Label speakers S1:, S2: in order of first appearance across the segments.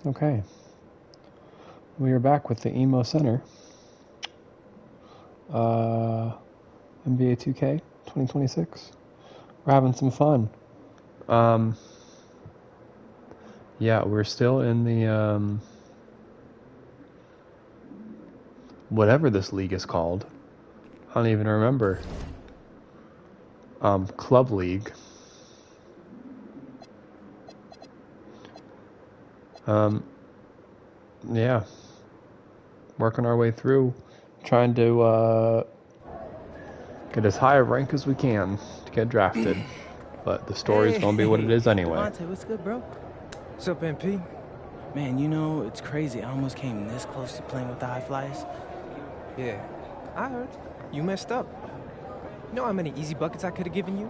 S1: Okay. We are back with the Emo Center. NBA 2K 2026. We're having some fun. Yeah, we're still in the whatever this league is called. I don't even remember. Club League. Yeah. Working our way through, trying to get as high a rank as we can to get drafted. But the story's gonna be what it is anyway.
S2: Devontae, what's good, bro?
S3: What's up, MP?
S2: Man, you know, it's crazy. I almost came this close to playing with the High Flyers.
S3: Yeah, I heard. You messed up. You know how many easy buckets I could have given you?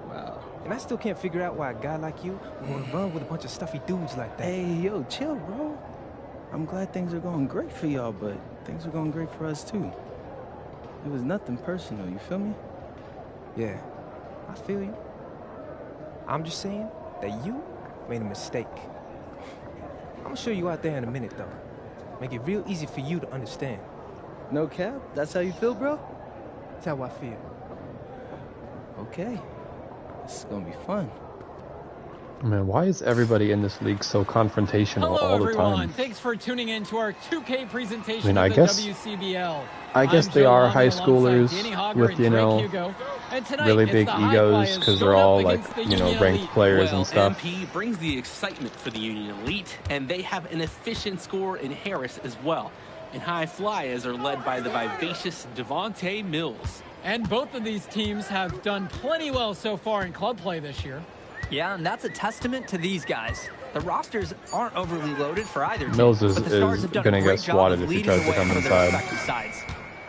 S2: Wow.
S3: And I still can't figure out why a guy like you would want to run with a bunch of stuffy dudes like that.
S2: Hey, yo, chill, bro. I'm glad things are going great for y'all, but things are going great for us, too. It was nothing personal, you feel me?
S3: Yeah, I feel you. I'm just saying that you made a mistake. I'm gonna show you out there in a minute, though. Make it real easy for you to understand.
S2: No cap? That's how you feel, bro?
S3: That's how I feel.
S2: Okay. This is gonna be fun.
S1: Man, why is everybody in this league so confrontational all the
S4: everyone.
S1: time?
S4: Thanks for tuning in to our 2K presentation
S1: I
S4: of the
S1: guess-
S4: WCBL.
S1: I guess
S4: I'm
S1: they
S4: Joe
S1: are
S4: Lonnie
S1: high
S4: alongside
S1: schoolers
S4: Danny Hogger
S1: with,
S4: and
S1: you
S4: Drake
S1: know,
S4: Hugo. And tonight,
S1: really
S4: it's
S1: big
S4: the High
S1: egos
S4: Flyers
S1: because they're
S4: going
S1: all
S4: up
S1: like,
S4: against the
S1: you know,
S4: Union
S1: ranked
S4: Elite.
S1: players
S5: Well,
S1: and stuff.
S5: MP brings the excitement for the Union Elite, and they have an efficient scorer in Harris as well. And High Flyers are led by the vivacious Devontae Mills.
S4: And both of these teams have done plenty well so far in club play this year.
S6: Yeah, and that's a testament to these guys. The rosters aren't overly loaded for either team,
S1: Mills is
S6: but the Stars have done
S1: gonna
S6: a
S1: get
S6: great job
S1: swatted
S6: of
S1: if he
S6: leading
S1: tries
S6: the
S1: to
S6: way
S1: come
S6: for their
S1: inside.
S6: respective sides.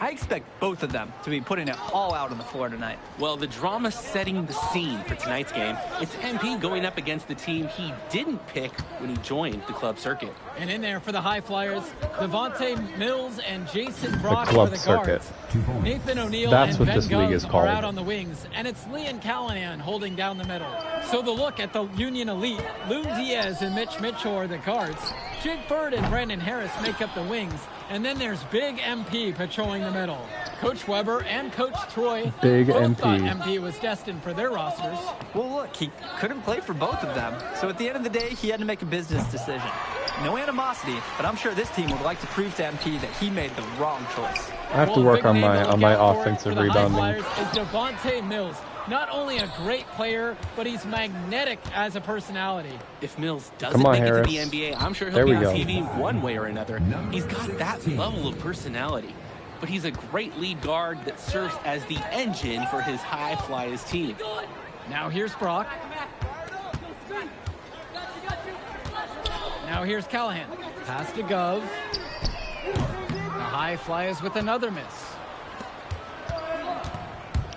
S6: I expect both of them to be putting it all out on the floor tonight.
S5: Well, the drama setting the scene for tonight's game, it's MP going up against the team he didn't pick when he joined the club circuit.
S4: And in there for the High Flyers, Devontae Mills and Jason Brock
S1: club
S4: for the
S1: circuit.
S4: guards. Nathan O'Neill
S1: That's
S4: and
S1: what
S4: Ben
S1: this league is
S4: Gove
S1: called.
S4: are out on the wings, and it's Lee and Callahan holding down the middle. So the look at the Union Elite, Lou Diaz and Mitch Mitchell are the guards. Jake Bird and Brandon Harris make up the wings, and then there's Big MP patrolling the middle. Coach Weber and Coach Troy
S1: Big
S4: both
S1: MP.
S4: thought MP was destined for their rosters.
S6: Well, look, he couldn't play for both of them. So at the end of the day, he had to make a business decision. No animosity, but I'm sure this team would like to prove to MP that he made the wrong choice.
S1: I have to
S4: Well, a
S1: work
S4: big
S1: on
S4: name
S1: my
S4: to look out for
S1: offensive
S4: for the
S1: rebounding.
S4: High Flyers is Devontae Mills. Not only a great player, but he's magnetic as a personality.
S5: If Mills doesn't
S1: Come on,
S5: make
S1: Harris.
S5: it to the NBA, I'm sure
S1: There
S5: he'll
S1: we
S5: be on
S1: go.
S5: TV one way or another. He's got that level of personality. But he's a great lead guard that serves as the engine for his High Flyers team.
S4: Now here's Brock. Now here's Callahan. Pass to Gove. The High Flyers with another miss.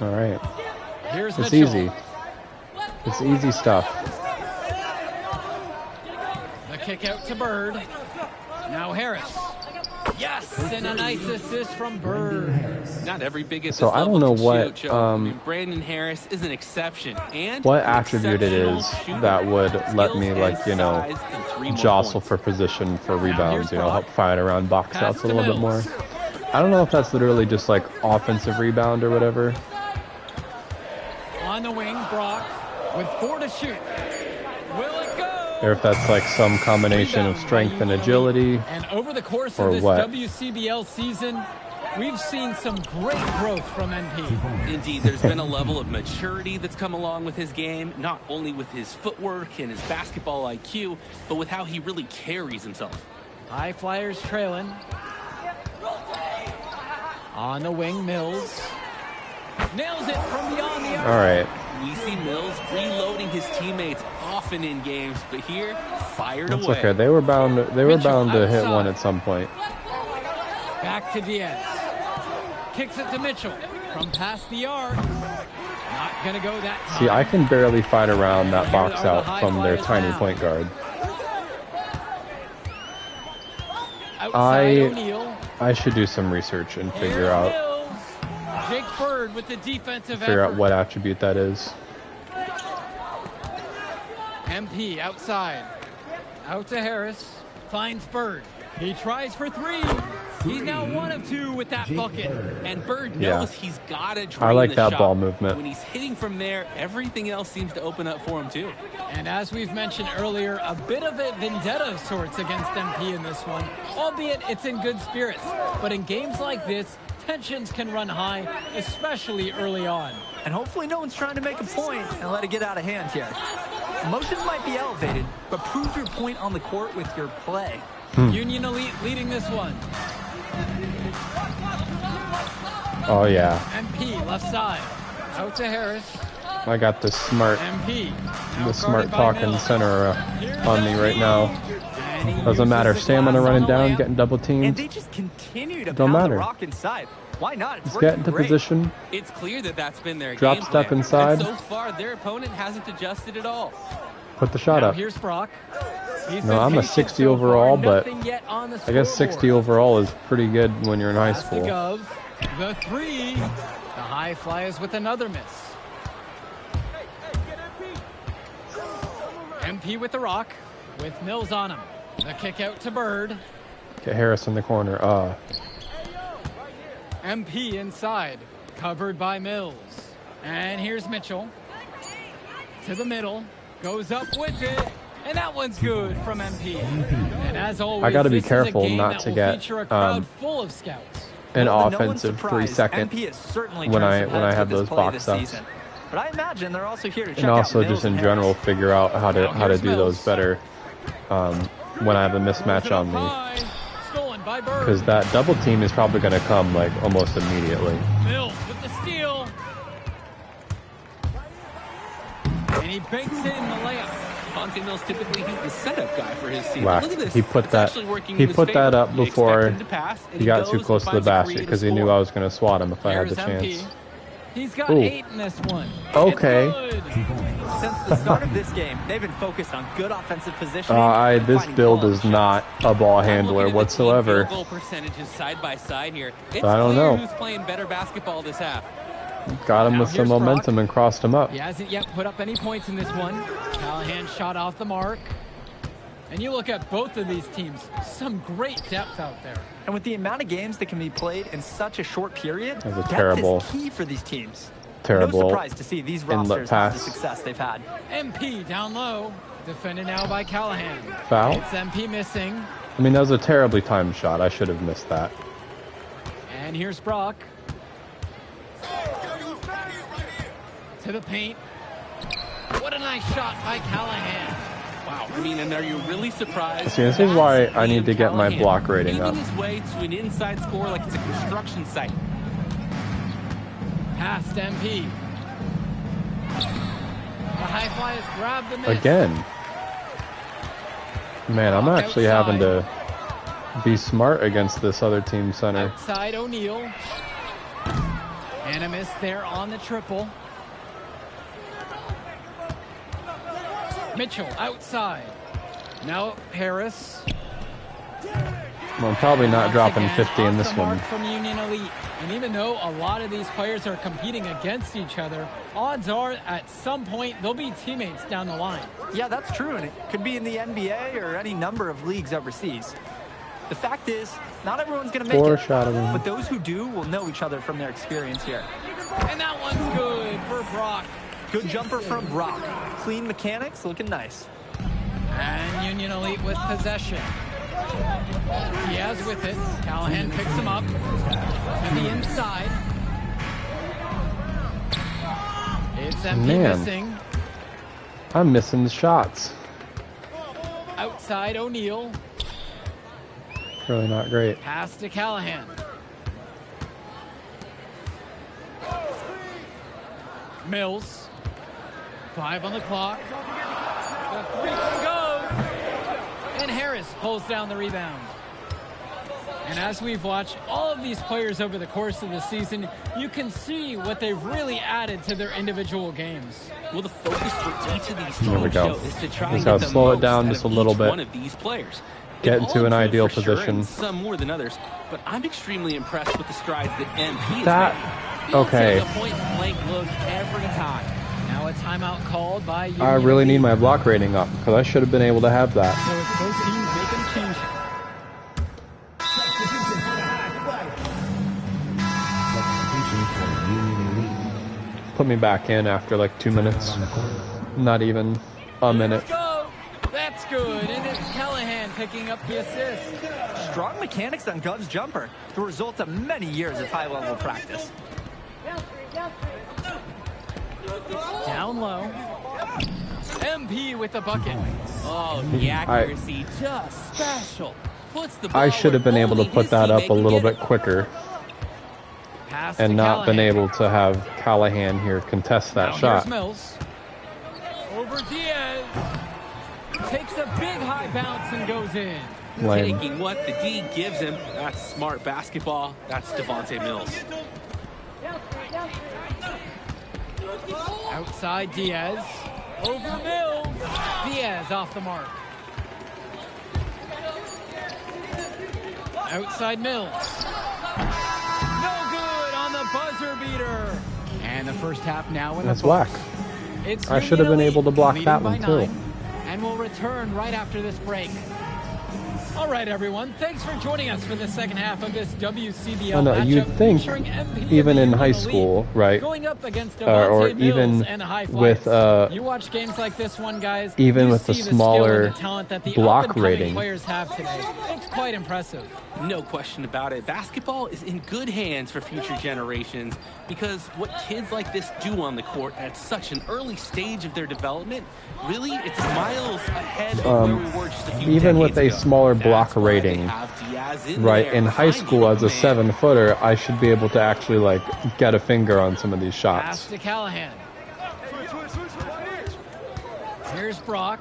S1: All right.
S4: Here's
S1: It's
S4: Mitchell.
S1: easy. It's easy stuff.
S4: The kick out to Bird. Now Harris. Yes, and a nice assist from Bird.
S5: Not every big at
S1: So
S5: this
S1: I don't
S5: level
S1: know
S5: can
S1: what,
S5: shoot, Joe. I mean, Brandon Harris is an exception. And
S1: What
S5: an
S1: attribute it
S5: exceptional
S1: is
S5: shooter.
S1: that would let
S5: Skills
S1: me,
S5: and
S1: like, you know,
S5: size and 3 more
S1: jostle
S5: points.
S1: for position for rebounds, you know,
S4: Brock.
S1: help fight around box
S4: Pass
S1: outs a
S4: to
S1: little bit more.
S4: Mills.
S1: I don't know if that's literally just like offensive rebound or whatever.
S4: On the wing, Brock with 4 to shoot. Will it go?
S1: Or if that's like some combination of
S4: Rebound by
S1: strength and
S4: Union
S1: agility.
S4: And over the course
S1: or
S4: of this
S1: what?
S4: WCBL season, we've seen some great growth from NP.
S5: Indeed, there's been a level of maturity that's come along with his game, not only with his footwork and his basketball IQ, but with how he really carries himself.
S4: High Flyers trailing. On the wing, Mills. Nails it from beyond the arc.
S1: All right.
S5: We see Mills reloading his teammates often in games, but here, fired
S1: That's
S5: away.
S1: okay. They were bound
S4: Mitchell
S1: to hit
S4: outside.
S1: one at some point.
S4: Back to Diaz. Kicks it to Mitchell from past the arc. Not going to go that time.
S1: See, I can barely fight around that
S4: Here
S1: box
S4: are the
S1: out
S4: High
S1: from their
S4: Flyers
S1: tiny
S4: now.
S1: point guard.
S4: Outside O'Neal.
S1: I should do some research and figure
S4: Here's
S1: out
S4: Mills. Jake Bird with the defensive
S1: figure
S4: effort.
S1: out what attribute that is.
S4: MP outside. Out to Harris. finds Bird. He tries for 3. He's now 1 of 2 with that bucket.
S5: And Bird
S1: Yeah.
S5: knows he's got to
S1: I like
S5: the
S1: that
S5: shot.
S1: ball movement.
S5: When he's hitting from there, everything else seems to open up for him too.
S4: And as we've mentioned earlier, a bit of a vendetta of sorts against MP in this one, albeit it's in good spirits. But in games like this, tensions can run high, especially early on.
S6: And hopefully no one's trying to make a point and let it get out of hand here. Emotions might be elevated, but prove your point on the court with your play.
S4: Union Elite leading this one.
S1: Oh, yeah.
S4: MP left side. Out to Harris.
S1: I got this smart,
S4: MP.
S1: the smart talking center on me right now.
S4: And he
S1: Doesn't matter.
S4: uses the
S1: Stamina
S4: glass
S1: running
S4: on the
S1: down,
S4: layup.
S1: getting double
S6: And
S1: teamed.
S6: they just continue to
S1: Don't
S6: pound
S1: matter.
S6: the rock inside. Why not? It's
S1: Just
S6: working
S1: get into
S6: great.
S1: position.
S5: It's clear that that's been their
S1: Drop
S5: game
S1: step
S5: plan.
S1: inside.
S5: And so far, their opponent hasn't adjusted at all.
S1: Put the shot
S4: Now
S1: up.
S4: here's Brock. He's
S1: No,
S4: been
S1: I'm a
S4: patient
S1: 60
S4: so
S1: overall,
S4: far,
S1: but
S4: nothing yet on the
S1: I guess 60
S4: scoreboard.
S1: overall is pretty good when you're in high
S4: Pass to
S1: school.
S4: Gov. The 3. The high flies with another miss. MP with the rock, with Mills on him. The kick out to Bird.
S1: Get Harris in the corner.
S4: MP inside, covered by Mills. And here's Mitchell. To the middle, goes up with it, and that one's good from MP. And as always,
S1: I gotta be
S4: this is a
S1: careful
S4: game
S1: not
S4: that
S1: to
S4: will
S1: get,
S4: feature a crowd full of scouts.
S1: an
S6: Well, to no one's
S1: offensive
S6: surprise,
S1: 3-second
S6: MP has certainly
S1: when
S6: turned
S1: I
S6: some
S1: when I
S6: heads
S1: have
S6: with his
S1: those
S6: play
S1: box
S6: this
S1: sets.
S6: season. But I imagine they're also here to check
S1: And also
S6: out Mills
S1: just in
S6: and
S1: general
S6: Harris.
S1: figure out how to
S4: Here's
S1: do
S4: Mills.
S1: those better when I have a mismatch on me.
S4: High, stolen by Bird.
S1: Because that double team is probably going to come like almost immediately.
S4: Mills with the steal. And he banks in the layup.
S5: Devontae Mills typically he's the setup guy for his team.
S1: Whack.
S5: Look at this.
S1: He put
S5: It's
S1: that-
S5: actually working
S1: he
S5: in his
S1: put that
S5: favor.
S1: up
S5: You
S1: before
S5: expect him to pass, and
S1: He got
S5: goes
S1: too
S5: and
S1: close to the
S5: finds a
S1: basket
S5: creative
S1: because he knew
S5: score.
S1: I was going to swat him if I had
S4: Here's
S1: the
S4: MP.
S1: chance.
S4: He's got
S1: Ooh.
S4: 8 in this one.
S1: Okay.
S4: It's good.
S6: Since the start of this game, they've been focused on good offensive positioning. and
S1: This
S6: finding
S1: build
S6: quality
S1: is not a ball handler
S5: Looking at the team
S1: whatsoever.
S5: field goal percentages side by side here. It's
S1: I don't
S5: clear
S1: know.
S5: who's playing better basketball this half.
S1: Got him
S4: Now
S1: with some
S4: here's Brock.
S1: momentum and crossed him up.
S4: He hasn't yet put up any points in this one. Callahan shot off the mark. And you look at both of these teams, some great depth out there.
S6: And with the amount of games that can be played in such a short period,
S1: That was a
S6: depth
S1: terrible-
S6: is key for these teams.
S1: Terrible
S6: No surprise to see these
S1: inlet
S6: rosters have the
S1: pass.
S6: success they've had.
S4: MP down low. Defended now by Callahan.
S1: Foul?
S4: It's MP missing.
S1: I mean, that was a terribly timed shot. I should have missed that.
S4: And here's Brock. To the paint. What a nice shot by Callahan.
S5: Wow. I mean, and are you really surprised?
S1: See, this is
S5: That's
S1: why I need
S5: Liam
S1: to get my
S5: Callahan,
S1: block rating
S5: paving
S1: up.
S5: his way to an inside score like it's a construction site.
S4: Pass to MP. The high fly has grabbed the miss.
S1: Again. Man, I'm actually having to be smart against this other team center.
S4: Outside O'Neal. And a miss there on the triple. Mitchell outside. Now Harris.
S1: Well, I'm probably not
S4: Once
S1: dropping
S4: again,
S1: 50 in
S4: off
S1: this
S4: the mark
S1: one.
S4: From Union Elite. And even though a lot of these players are competing against each other, odds are at some point they'll be teammates down the line.
S6: Yeah, that's true, and it could be in the NBA or any number of leagues overseas. The fact is, not everyone's going to make it,
S1: Foreshadowing.
S6: but those who do will know each other from their experience here.
S4: And that one's good for Brock.
S6: Good jumper from Brock. Clean mechanics, looking nice.
S4: And Union Elite with possession. Diaz with it. Callahan picks him up to the inside. It's MP
S1: Man.
S4: missing.
S1: I'm missing the shots.
S4: Outside O'Neal.
S1: Really not great.
S4: Pass to Callahan. Mills. 5 on the clock. The 3 can go. And Harris pulls down the rebound. And as we've watched all of these players over the course of the season, you can see what they've really added to their individual games.
S5: Well, the focus for each of these
S1: There we
S5: teams
S1: go.
S5: show is to try
S1: Just
S5: and
S1: gotta
S5: get the
S1: slow it
S5: most
S1: down
S5: out
S1: just
S5: of
S1: a little
S5: each
S1: bit.
S5: one of these players.
S1: Get
S5: They've
S1: into
S5: all
S1: an
S5: improved
S1: ideal
S5: for sure,
S1: position.
S5: and some more than others, but I'm extremely impressed with the strides that MP has
S1: That-
S5: made. He's
S1: okay.
S5: getting a point-blank look every time.
S4: Now a timeout called by Union
S1: I really need
S4: Elite.
S1: my block rating up because I should have been able to have that.
S4: So it's both teams making changes.
S1: put me back in after like 2 minutes. Not even a minute.
S4: Let's go. That's good, and it's Callahan picking up the assist.
S6: Strong mechanics on Gov's jumper, the result of many years of high-level practice.
S4: Down low. MP with the bucket.
S5: Oh, the accuracy just special. Puts the ball
S1: I should have been
S5: where
S1: able to
S5: only
S1: put
S5: his
S1: that up
S5: teammate
S1: a
S5: can
S1: little
S5: get
S1: bit
S5: it.
S1: quicker
S4: Pass
S1: and
S4: to
S1: not been
S4: Callahan.
S1: able to have Callahan here contest that
S4: Now
S1: shot.
S4: Here's Mills. Over Diaz. Takes a big high bounce and goes in.
S1: Lame.
S5: Taking what the D gives him. That's smart basketball. That's Devontae Mills.
S4: Outside Diaz. Over Mills. Diaz off the mark. Outside Mills. No good on the buzzer beater. And the first half now in
S1: That's
S4: the books.
S1: whack.
S4: It's
S1: I should have been able to block
S4: leading
S1: that
S4: by
S1: one too.
S4: 9, and we'll return right after this break. All right, everyone. Thanks for joining us for the second half of this WCBL
S1: I know,
S4: matchup
S1: you'd think
S4: featuring MP
S1: even in
S4: and
S1: high
S4: the
S1: school,
S4: lead,
S1: right,
S4: going up against
S1: or
S4: Devontae Mills
S1: even
S4: and the high
S1: with,
S4: flyers. You watch games like this one, guys.
S1: even
S4: you
S1: with the
S4: see
S1: smaller
S4: skill and the talent that the
S1: block
S4: up-and-coming
S1: rating.
S4: players have today. It's quite impressive.
S5: No question about it. Basketball is in good hands for future generations because what kids like this do on the court at such an early stage of their development, really, it's miles ahead of where we were just a few
S1: even with
S5: decades
S1: a
S5: ago.
S1: smaller
S5: That's
S1: block
S5: why they
S1: rating,
S5: have Diaz in
S1: right,
S5: there
S1: in high
S5: trying to
S1: school
S5: keep
S1: as a
S5: him man.
S1: 7-footer, I should be able to actually like get a finger on some of these
S4: Pass
S1: shots.
S4: to Callahan. Here's Brock.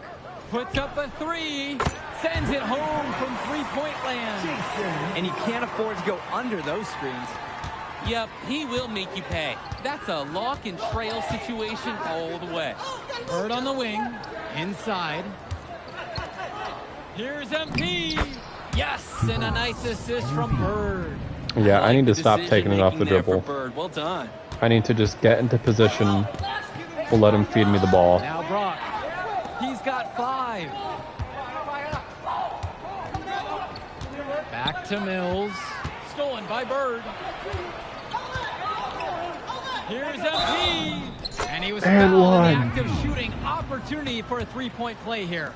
S4: Puts up a 3. Sends it home from three-point land.
S6: And you can't afford to go under those screens.
S5: Yep, he will make you pay. That's a lock and trail situation all the way.
S4: Bird on the wing. Inside. Here's MP. Yes, and a nice assist from Bird.
S1: Yeah, I
S5: like
S1: need
S5: the
S1: to stop taking it off the
S5: decision-making there for
S1: dribble.
S5: Bird. Well done.
S1: I need to just get into position. We'll let him feed me the ball.
S4: Now Brock. He's got 5. Back to Mills. Stolen by Bird. Here's MP. And he was
S1: And
S4: fouled in the
S1: one.
S4: act of shooting. Opportunity for a three-point play here.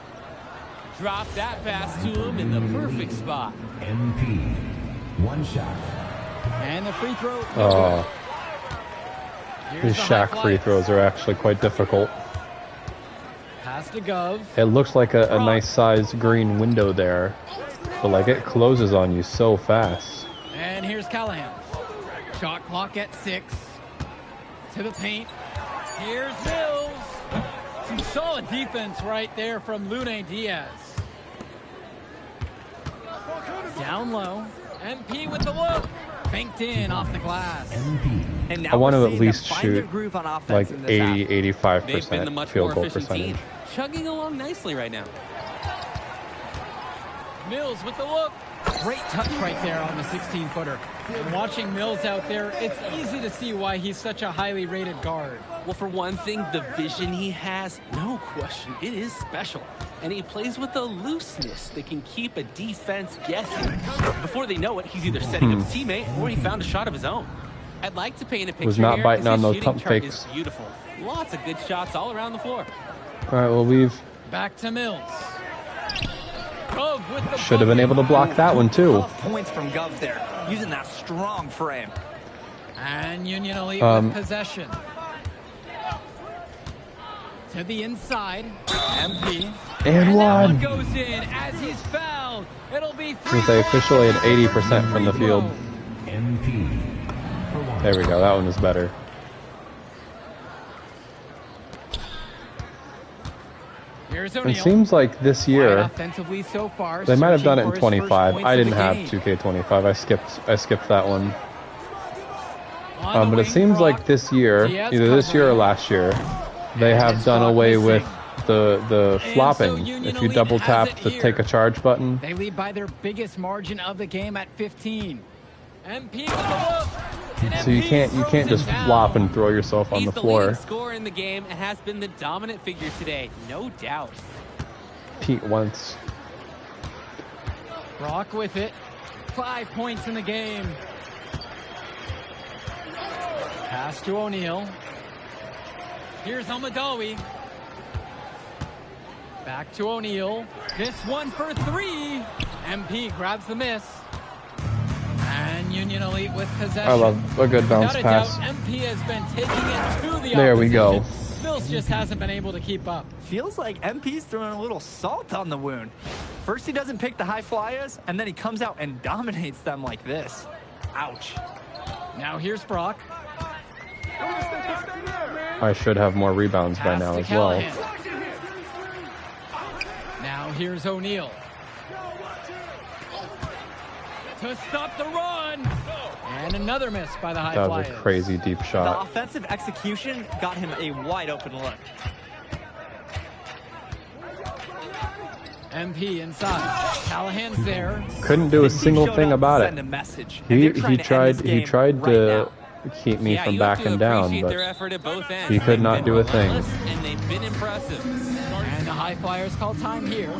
S5: Drop that pass to him in the perfect spot.
S7: MP. One shot.
S4: And the free throw. No
S1: Oh,
S4: good. Here's
S1: these
S4: the high
S1: Shaq free
S4: fly.
S1: throws are actually quite difficult.
S4: Pass to Gov.
S1: It looks like a nice size green window there, but like it closes on you so fast.
S4: And here's Callahan. Shot clock at 6. To the paint. Here's Mills. Some solid defense right there from Lune Diaz. Down low. MP with the look. Banked in off the glass.
S7: MP.
S6: And now
S1: I want to
S6: we're
S1: at
S6: seeing
S1: least
S6: them find their
S1: shoot
S6: groove on offense
S1: like
S6: in this half.
S1: 80,
S5: They've been the
S1: 85%
S5: much
S1: field
S5: more
S1: goal
S5: efficient
S1: percentage.
S5: team. Chugging along nicely right now.
S4: Mills with the look. Great touch right there on the 16-footer. And watching Mills out there, it's easy to see why he's such a highly rated guard.
S5: Well, for one thing, the vision he has, no question, it is special. And he plays with a looseness that can keep a defense guessing. Before they know it, he's either setting up his teammate or he found a shot of his own. I'd like to paint a picture
S1: Was not
S5: here,
S1: biting
S5: 'cause
S1: on
S5: his
S1: those
S5: shooting
S1: pump
S5: chart
S1: fakes.
S5: is beautiful. Lots of good shots all around the floor.
S1: All right, well, we've
S4: Back to Mills. Gov with the
S1: should have been
S4: bucket.
S1: able to block that one too.
S6: Tough points from Gov there, using that strong frame.
S4: And Union Elite
S1: Um,
S4: with possession. To the inside. MP.
S1: And
S4: that one
S1: one.
S4: goes in as he's fouled. It'll be 3.
S1: Since they officially had 80% from the field.
S7: MP. For one.
S1: There we go. That one is better.
S4: Here's
S1: It
S4: O'Neal.
S1: seems like this
S4: Quiet
S1: year
S4: offensively so far.
S1: they might have done it
S4: searching
S1: in
S4: for his first
S1: 25.
S4: points
S1: I
S4: of
S1: didn't
S4: the
S1: have
S4: game.
S1: 2K25. I skipped that one.
S4: On the
S1: But it
S4: wing,
S1: seems
S4: Brock.
S1: like this year,
S4: Diaz
S1: either this year or
S4: covering.
S1: last year, they have
S4: it's
S1: done
S4: Brock
S1: away
S4: missing.
S1: with the
S4: And
S1: flopping.
S4: so Union
S1: If you
S4: Elite
S1: double
S4: has
S1: tap
S4: it
S1: the
S4: here.
S1: take a charge button,
S4: They lead by their biggest margin of the game at 15. MP with the look. And
S1: so you
S4: MP
S1: can't
S4: throws
S1: just
S4: it down.
S1: flop and throw yourself on
S5: He's
S1: the
S5: the leading
S1: floor.
S5: scorer in the game and has been the dominant figure today, no doubt.
S1: Pete once.
S4: Brock with it. 5 points in the game. Pass to O'Neal. Here's Almadawi. Back to O'Neal. This one for three. MP grabs the miss. And Union Elite with possession.
S1: I love a good bounce
S4: Without a
S1: pass.
S4: doubt, MP has been taking it to the
S1: There we go.
S4: opposition. Mills just hasn't been able to keep up.
S6: Feels like MP's throwing a little salt on the wound. First he doesn't pick the high flyers, and then he comes out and dominates them like this. Ouch.
S4: Now here's Brock.
S1: I should have more rebounds by
S4: Pass
S1: now
S4: to
S1: as well.
S4: Callahan. Now here's O'Neal. To stop the run. And another miss by the high
S1: That
S4: flyers.
S1: was a crazy deep
S6: The
S1: shot.
S6: offensive execution got him a wide open look.
S4: MP inside. Callahan's there.
S1: Couldn't do a single thing about
S6: Send a
S1: it.
S6: message. And
S1: He
S6: they're trying to end
S1: tried
S6: this
S1: he
S6: game
S1: tried
S6: right
S1: to
S6: now.
S1: keep me
S5: Yeah,
S1: from
S5: you have to
S1: backing down,
S5: appreciate
S1: but
S5: their effort at both ends.
S1: he could not
S5: They've
S1: do
S5: been
S1: a thing.
S5: relentless, and they've been impressive.
S4: And the high flyers call time here.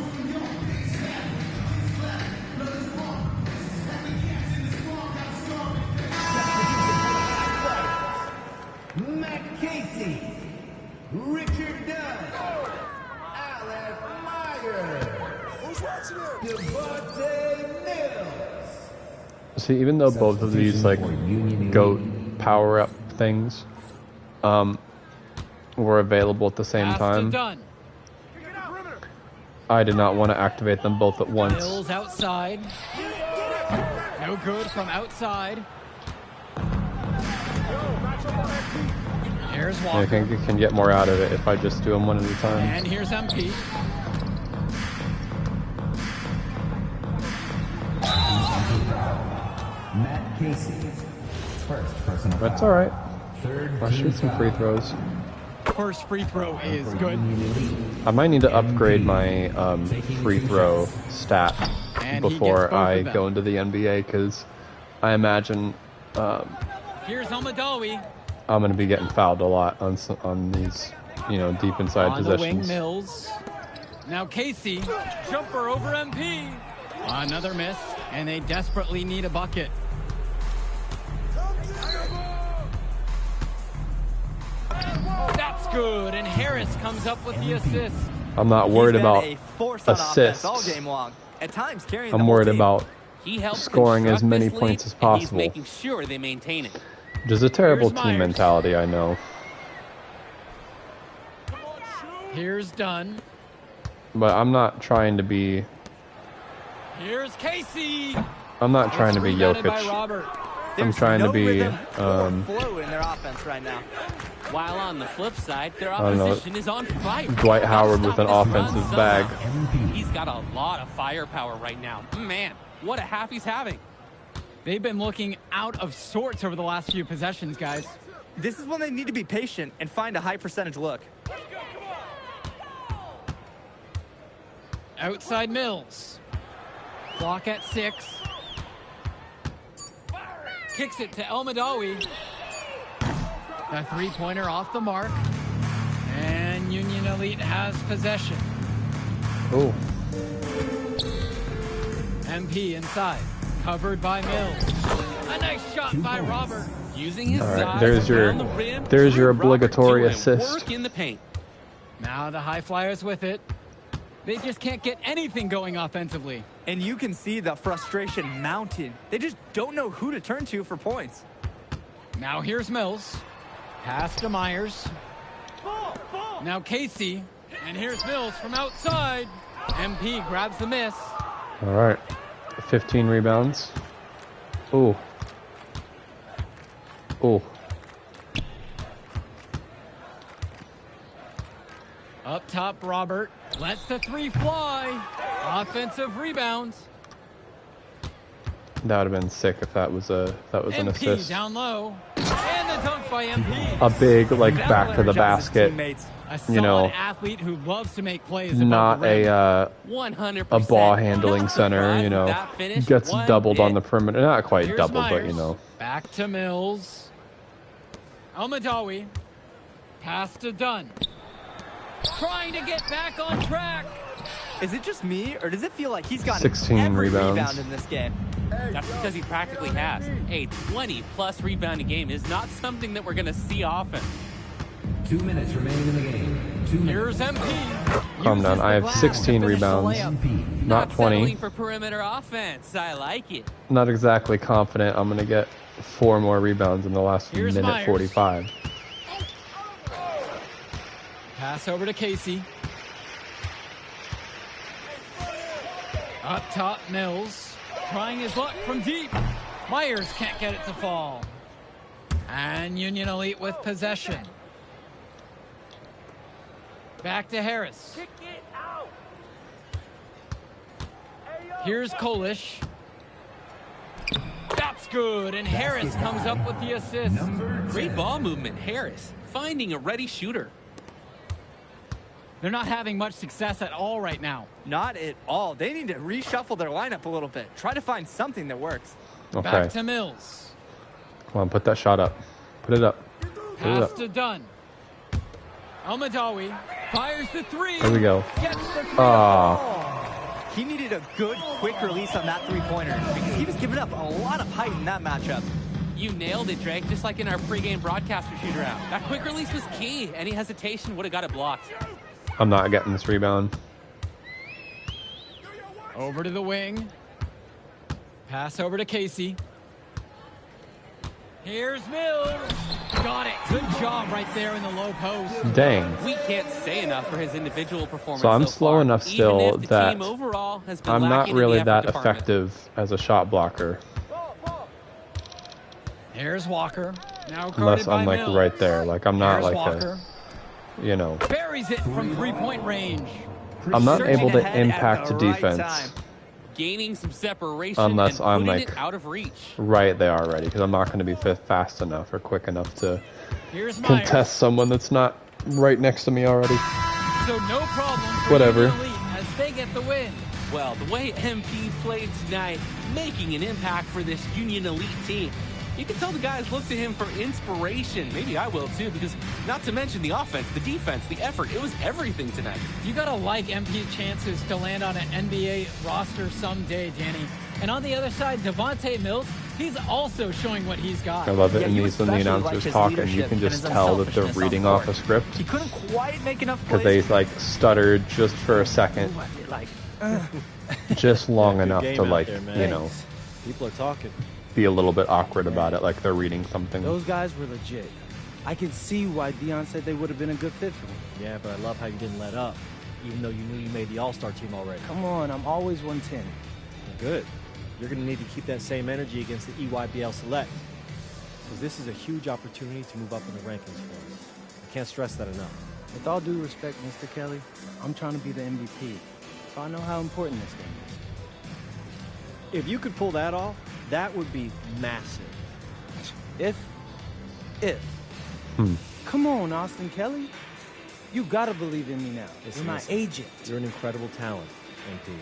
S7: Matt Casey, Richard Dunn, Alex Myers, Devontae Mills.
S1: See, even though both of these like goat power up things were available at the same
S4: Pass to
S1: time,
S4: Dunn.
S1: I did not want to activate them both at once.
S4: Mills outside. No good from outside. Here's
S1: I
S4: Walker.
S1: think you can get more out of it if I just do them one at a time.
S4: And here's MP.
S7: Matt Casey, first personal
S1: That's
S7: foul.
S1: all right.
S7: Third
S1: I'll shoot some free throws.
S4: First free throw is good.
S1: I might need to upgrade my free throw stat
S4: And he
S1: before
S4: gets both
S1: I
S4: of them.
S1: go into the NBA because I imagine
S4: Here's Almadawi.
S1: I'm going to be getting fouled a lot on these, deep inside
S4: On the wing,
S1: possessions.
S4: Mills. Now Casey. Jumper over MP. Another miss. And they desperately need a bucket. That's good. And Harris comes up with the assist.
S1: I'm not worried
S6: He's been
S1: about
S6: a force on offense all
S1: assists.
S6: game long. At times carrying the
S1: I'm
S6: whole
S1: worried
S6: team.
S1: about
S5: He helps
S1: scoring as
S5: construct
S1: many
S5: this lead,
S1: points as
S5: and
S1: possible.
S5: He's making sure they maintain it.
S1: which is a terrible
S4: Here's
S1: team
S4: Myers.
S1: mentality, I know.
S4: Here's Dunn.
S1: But I'm not trying to be
S4: Here's Casey.
S1: I'm not trying to be
S4: Rebounded by
S1: Jokic.
S4: Robert.
S1: I'm
S6: There's
S1: trying to
S6: no
S1: be
S6: rhythm or flow in their offense right now.
S5: While on the flip side, their
S1: don't know.
S5: opposition is on fire.
S1: Dwight Howard with an
S5: Stop this run
S1: offensive
S5: somehow.
S1: bag.
S5: He's got a lot of firepower right now. Man, what a half he's having.
S4: They've been looking out of sorts over the last few possessions, guys.
S6: This is when they need to be patient and find a high percentage look.
S4: Outside Mills. Clock at 6. Kicks it to Elmadawi. A three-pointer off the mark. And Union Elite has possession.
S1: Oh,
S4: MP inside. Covered by Mills. A nice shot by Robert.
S5: Using his
S1: All right,
S5: size
S1: there's your-
S5: around the rim,
S1: there's your
S5: Robert
S1: obligatory
S5: doing
S1: assist.
S5: Work in the paint.
S4: Now the High Flyers with it. They just can't get anything going offensively.
S6: And you can see the frustration mounting. They just don't know who to turn to for points.
S4: Now here's Mills. Pass to Myers. Now Casey. And here's Mills from outside. MP grabs the miss.
S1: all right. 15 rebounds. Ooh. Ooh.
S4: Up top, Robert. Lets the three fly. Offensive rebounds.
S1: That would have been sick if that was an
S4: MP
S1: assist.
S4: down low. And the dunk by MP.
S1: A big like
S6: That
S1: back to the
S6: energizes
S1: basket.
S6: teammates.
S4: A solid
S1: you know,
S4: athlete who loves to make plays above
S1: Not
S4: the rim.
S1: a
S5: 100%.
S1: a ball handling
S5: Not
S1: center,
S5: surprised
S1: you know,
S5: with that finish
S1: gets
S5: one
S1: doubled on
S5: bit.
S1: the perimeter. Not quite
S4: Here's
S1: doubled, but
S4: Myers.
S1: you know.
S4: Back to Mills. Almadawi. Pass to Dunn. Trying to get back on track.
S6: Is it just me, or does it feel like he's got
S1: 16
S6: every
S1: rebounds.
S6: rebound in this game?
S5: That's because he practically has. A 20-plus rebounding game is not something that we're going to see often.
S7: 2 minutes remaining in the game. 2
S4: Here's
S7: minutes.
S4: MP.
S1: Calm
S4: Uses
S1: down. I
S4: the
S1: have
S4: glass
S1: 16
S4: to finish the
S1: rebounds.
S4: layup.
S1: Not 20.
S5: Settling for perimeter offense. I like it.
S1: Not exactly confident I'm going to get 4 more rebounds in the last
S4: Here's
S1: minute
S4: Myers.
S1: 45.
S4: Pass over to Casey. Up top, Mills. Trying his luck from deep. Myers can't get it to fall. And Union Elite with possession. Back to Harris. Here's Kolish. That's good, and Harris comes up with the assist.
S5: Great ball movement, Harris. Finding a ready shooter.
S4: They're not having much success at all right now.
S6: Not at all. They need to reshuffle their lineup a little bit. Try to find something that works.
S1: Okay.
S4: Back to Mills.
S1: Come on, put that shot up. Put it up. Put it
S4: Pass
S1: up.
S4: to Dunn. Al-Madawi fires the three.
S1: There we go.
S4: Gets the three.
S6: He needed a good, quick release on that three-pointer because he was giving up a lot of height in that matchup.
S5: You nailed it, Drake, just like in our pregame broadcaster shoot-around. That quick release was key. Any hesitation would have got it blocked.
S1: I'm not getting this rebound.
S4: Over to the wing. Pass over to Casey. Here's Mills. Got it. Good job right there in the low post.
S1: Dang.
S5: We can't say enough for his individual performance.
S1: So I'm
S5: so
S1: slow
S5: far,
S1: enough
S5: even
S1: still
S5: if the
S1: that
S5: team overall has been
S1: I'm not
S5: lacking in the
S1: really
S5: effort
S1: that
S5: department.
S1: effective as a shot blocker.
S4: Here's Walker. Now guarded
S1: Unless
S4: by
S1: I'm like
S4: Mills.
S1: right there. Like I'm not
S4: Here's
S1: like
S4: Walker.
S1: a, you know,
S4: Buries it from three-point range.
S1: I'm not
S6: Surging
S1: able to
S6: ahead at
S1: impact
S6: the
S1: the
S6: right
S1: defense.
S6: time.
S5: Gaining some separation
S1: Unless
S5: and
S1: I'm,
S5: putting
S1: like,
S5: it out of reach.
S1: right there already, because I'm not going to be fast enough or quick enough to
S4: Here's Myers.
S1: contest someone that's not right next to me already.
S4: So no problem for
S1: Whatever.
S4: Union Elite as they get the win.
S5: Well, the way MP played tonight, making an impact for this Union Elite team. You can tell the guys look to him for inspiration. Maybe I will too, because not to mention the offense, the defense, the effort. It was everything tonight.
S4: You gotta like MP's chances to land on an NBA roster someday, Danny. And on the other side, Devontae Mills, he's also showing what he's got.
S1: I love it
S6: Yeah,
S1: in
S6: you
S1: these when the
S6: especially like
S1: announcers
S6: his
S1: talk and you
S6: leadership
S1: can
S6: and
S1: just
S6: his
S1: tell that they're
S6: unselfishness on
S1: reading
S6: the
S1: off a
S6: court.
S1: script
S6: He couldn't quite make enough
S1: because
S6: plays.
S1: they like stuttered just for a second, just long enough
S8: game
S1: to
S8: out
S1: like,
S8: there, man.
S1: you know,
S8: People are talking.
S1: be a little bit awkward about it, like they're reading something.
S2: Those guys were legit. I can see why Dion said they would have been a good fit for me.
S8: Yeah, but I love how you didn't let up, even though you knew you made the All-Star team already.
S2: Come on, I'm always 110.
S8: Good. You're going to need to keep that same energy against the EYBL Select, because this is a huge opportunity to move up in the rankings for us. I can't stress that enough.
S2: With all due respect, Mr. Kelly, I'm trying to be the MVP. So I know how important this game is.
S8: If you could pull that off, that would be massive.
S2: If. Come on, Austin Kelly. You gotta believe in me now.
S8: Listen,
S2: You're my
S8: listen.
S2: agent.
S8: You're an incredible talent, MP.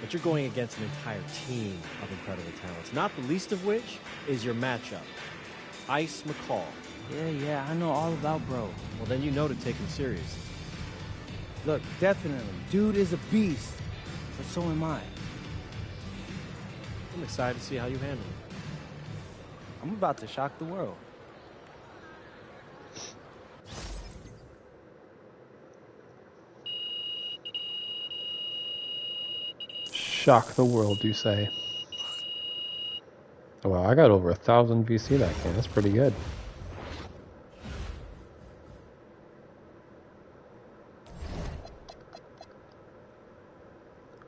S8: But you're going against an entire team of incredible talents, not the least of which is your matchup, Ice McCall.
S2: Yeah, I know all about bro.
S8: Well, then you know to take him serious.
S2: Look, definitely. Dude is a beast. But so am I.
S8: I'm excited to see how you handle it.
S2: I'm about to shock the world.
S1: Shock the world, you say. Wow, I got over 1,000 VC that game. That's pretty good.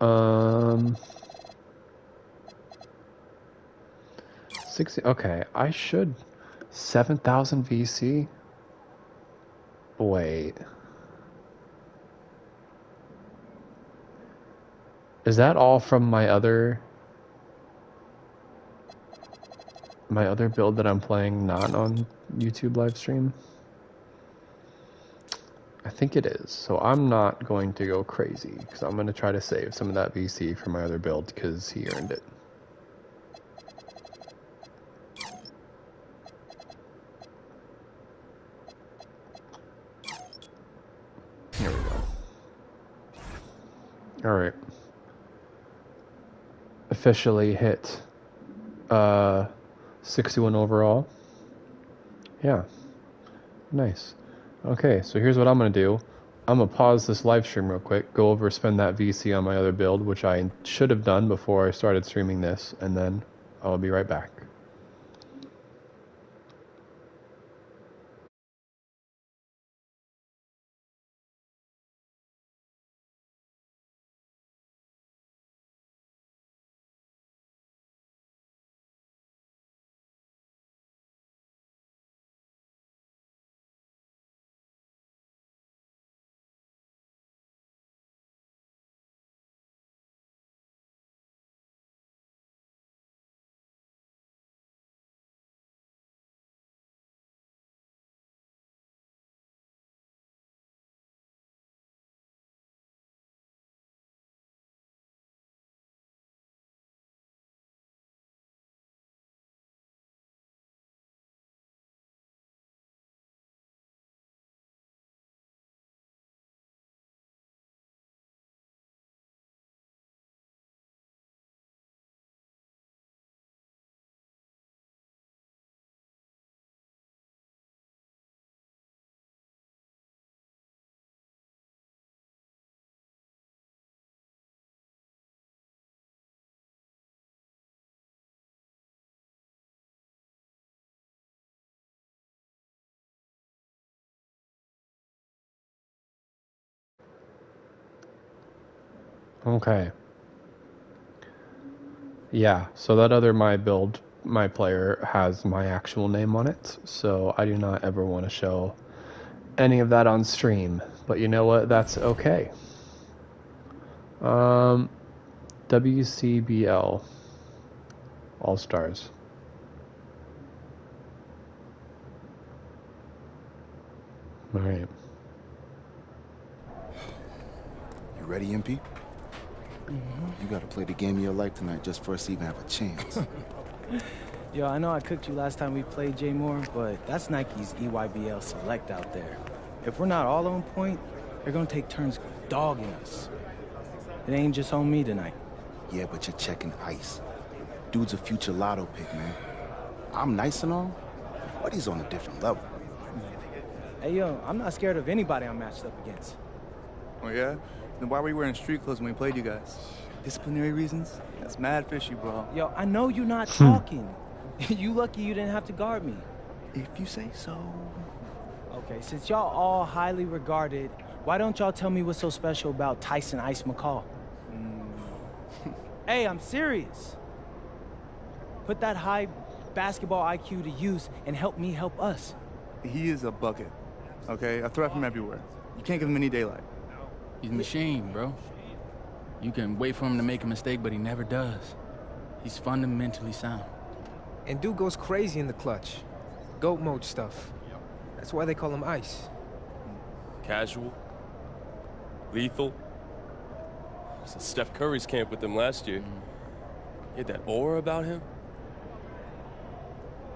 S1: Um, 60. Okay, I should 7,000 VC. Wait. Is that all from my other build that I'm playing not on YouTube live stream? I think it is. So I'm not going to go crazy because I'm going to try to save some of that VC for my other build because he earned it. Here we go. All right. Officially hit 61 overall. Yeah. Nice. Okay, so here's what I'm going to do. I'm going to pause this live stream real quick, go over, spend that VC on my other build, which I should have done before I started streaming this, and then I'll be right back. Okay. Yeah, so that other my build, my player has my actual name on it, so I do not ever want to show any of that on stream. But you know what? That's okay. WCBL All Stars. All right.
S9: You ready, MP? You gotta play the game of your life tonight just for us to even have a chance.
S2: Yo, I know I cooked you last time we played J Moore, but that's Nike's EYBL Select out there. If we're not all on point, they're gonna take turns dogging us. It ain't just on me tonight.
S9: Yeah, but you're checking ice. Dude's a future lotto pick, man. I'm nice and all, but he's on a different level.
S2: Hey, yo, I'm not scared of anybody I'm matched up against.
S10: Oh, yeah? Then why were you wearing street clothes when we played you guys? Disciplinary reasons? That's mad fishy, bro.
S2: Yo, I know you're not talking. You lucky you didn't have to guard me.
S10: If you say so.
S2: Okay, since y'all all highly regarded, why don't y'all tell me what's so special about Tyson Ice McCall? Hey, I'm serious. Put that high basketball IQ to use and help me help us.
S10: He is a bucket, okay? I threat from everywhere. You can't give him any daylight.
S11: He's a machine, bro. You can wait for him to make a mistake, but he never does. He's fundamentally sound.
S3: And dude goes crazy in the clutch. Goat mode stuff. That's why they call him Ice.
S12: Casual. Lethal. I was in Steph Curry's camp with him last year. He had that aura about him.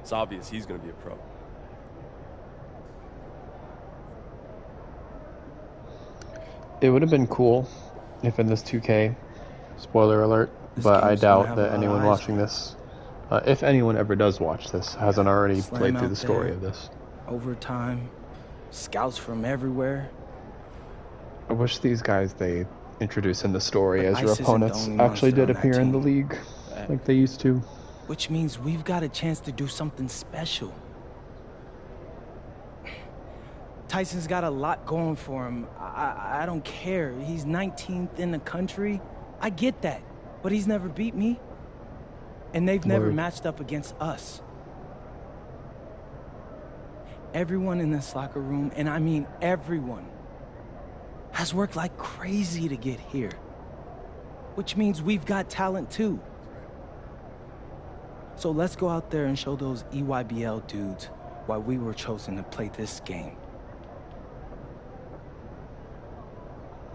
S12: It's obvious he's gonna be a pro.
S1: It would have been cool if in this 2K, spoiler alert, but I doubt that anyone watching this, if anyone ever does watch this, hasn't already played through the story of this.
S2: Overtime, scouts from everywhere.
S1: I wish these guys they introduce in the story as your opponents actually did appear in the league like they used to.
S2: Which means we've got a chance to do something special. Tyson's got a lot going for him. I don't care. He's 19th in the country. I get that. But he's never beat me. And they've never matched up against us. Everyone in this locker room, and I mean everyone, has worked like crazy to get here. Which means we've got talent too. So let's go out there and show those EYBL dudes why we were chosen to play this game.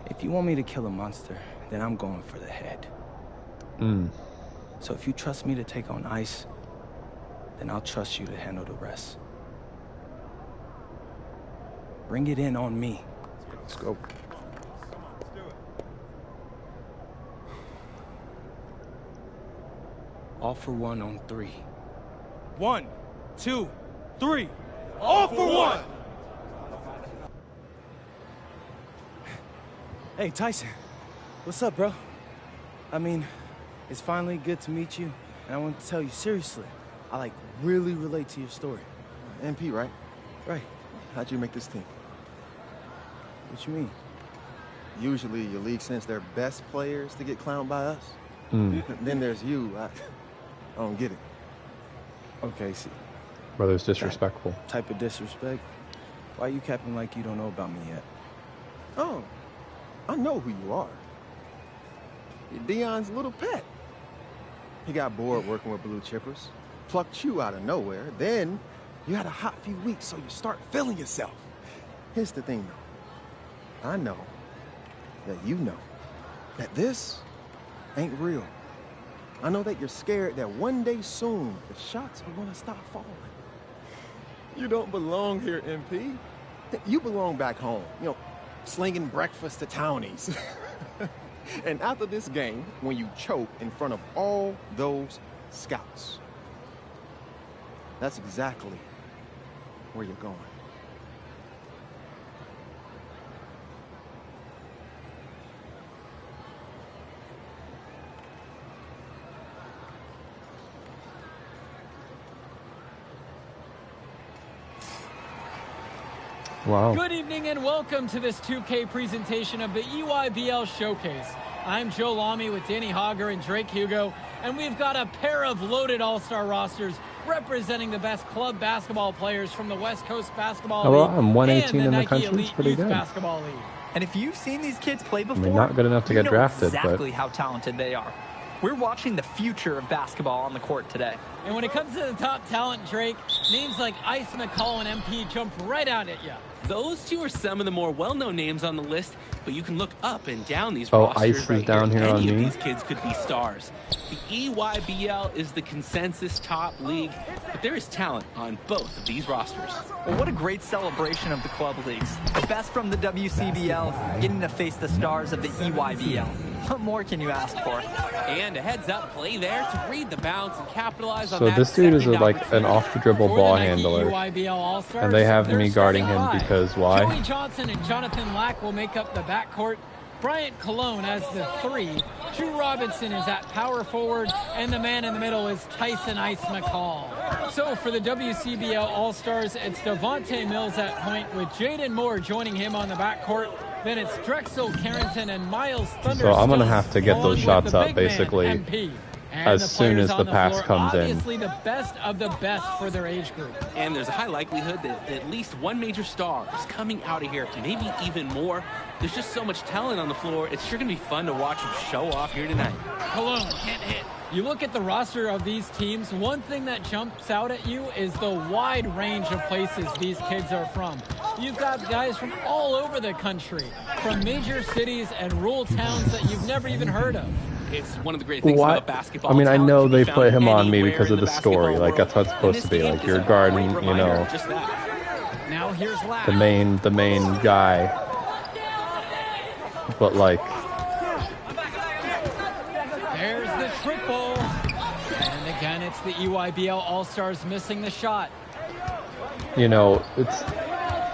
S2: If you want me to kill a monster, then I'm going for the head. So if you trust me to take on Ice, then I'll trust you to handle the rest. Bring it in on me.
S9: Let's go.
S2: All for one on 3. 1, 2, 3. All for one! Hey, Tyson. What's up, bro? I mean, it's finally good to meet you, and I want to tell you seriously, I like really relate to your story.
S13: MP, right?
S2: Right.
S13: How'd you make this team?
S2: What you mean?
S13: Usually your league sends their best players to get clowned by us. Then there's you. I don't get it.
S2: Okay, see.
S1: Brother's disrespectful.
S2: That type of disrespect? Why you capping like you don't know about me yet?
S13: Oh, I know who you are. You're Dion's little pet. He got bored working with blue chippers, plucked you out of nowhere, then you had a hot few weeks, so you start feeling yourself. Here's the thing, though. I know that you know that this ain't real. I know that you're scared that one day soon the shots are gonna stop falling. You don't belong here, MP. You belong back home, you know, slinging breakfast to townies. And after this game, when you choke in front of all those scouts, that's exactly where you're going.
S1: Wow.
S4: Good evening and welcome to this 2K presentation of the EYBL Showcase. I'm Joe Lamy with Danny Hogger and Drake Hugo, and we've got a pair of loaded all-star rosters representing the best club basketball players from the West Coast Basketball
S1: Oh, well,
S4: League
S1: I'm 118
S4: and
S1: in the
S4: Nike
S1: country. It's
S4: Elite
S1: pretty
S4: Youth
S1: good.
S4: Basketball League.
S6: And if you've seen these kids play before,
S1: not good enough to
S6: you
S1: get
S6: know
S1: drafted,
S6: exactly
S1: but
S6: how talented they are. We're watching the future of basketball on the court today.
S4: And when it comes to the top talent, Drake, names like Ice McCall and MP jump right out at you.
S5: Those two are some of the more well-known names on the list, but you can look up and down these
S1: Oh,
S5: rosters
S1: Ice is
S5: right
S1: down here on
S5: Any of
S1: me.
S5: these kids could be stars. The EYBL is the consensus top league, but there is talent on both of these rosters.
S6: Well, what a great celebration of the club leagues. The best from the WCBL, getting to face the stars of the EYBL. What more can you ask for?
S5: And a heads-up play there to read the bounce and capitalize on
S1: so
S5: that.
S1: this dude is
S5: second
S1: like an
S5: opportunity.
S1: off-the-dribble
S4: For the
S1: ball
S4: Nike
S1: handler,
S4: EYBL All-Stars,
S1: and they have
S4: they're
S1: me guarding him
S4: starting five.
S1: because why?
S4: Joey Johnson and Jonathan Lack will make up the backcourt. Bryant Cologne as the 3. Drew Robinson is at power forward, and the man in the middle is Tyson Ice McCall. So for the WCBL All-Stars, it's Devontae Mills at point with Jaden Moore joining him on the backcourt. Then it's Drexel Carrington and Miles Thunderstone.
S1: So I'm gonna have to get those
S4: on with
S1: shots
S4: the
S1: up
S4: big man,
S1: basically
S4: MP. And
S1: as
S4: the
S1: soon as
S4: players
S1: the
S4: on
S1: pass
S4: floor,
S1: comes in.
S4: Obviously the best of the best for their age group.
S5: And there's a high likelihood that at least one major star is coming out of here, maybe even more. There's just so much talent on the floor. It's sure going to be fun to watch them show off here tonight.
S4: Cologne can't hit. You look at the roster of these teams, one thing that jumps out at you is the wide range of places these kids are from. You've got guys from all over the country, from major cities and rural towns that you've never even heard of.
S5: It's one of the great things about basketball.
S1: I mean, I
S5: Talent
S1: know
S5: can be
S1: they
S5: found
S1: put him on me
S5: anywhere
S1: because
S5: in
S1: of the story.
S5: basketball
S1: Like, that's what it's
S5: world.
S1: supposed to
S5: And
S1: be.
S5: this
S1: Like,
S5: game
S1: you're
S5: is a
S1: guarding,
S5: great
S1: you
S5: reminder
S1: know,
S5: of just that.
S4: Now here's Lack.
S1: the main guy. But, like,
S4: There's the triple. And again, it's the EYBL All-Stars missing the shot.
S1: you know,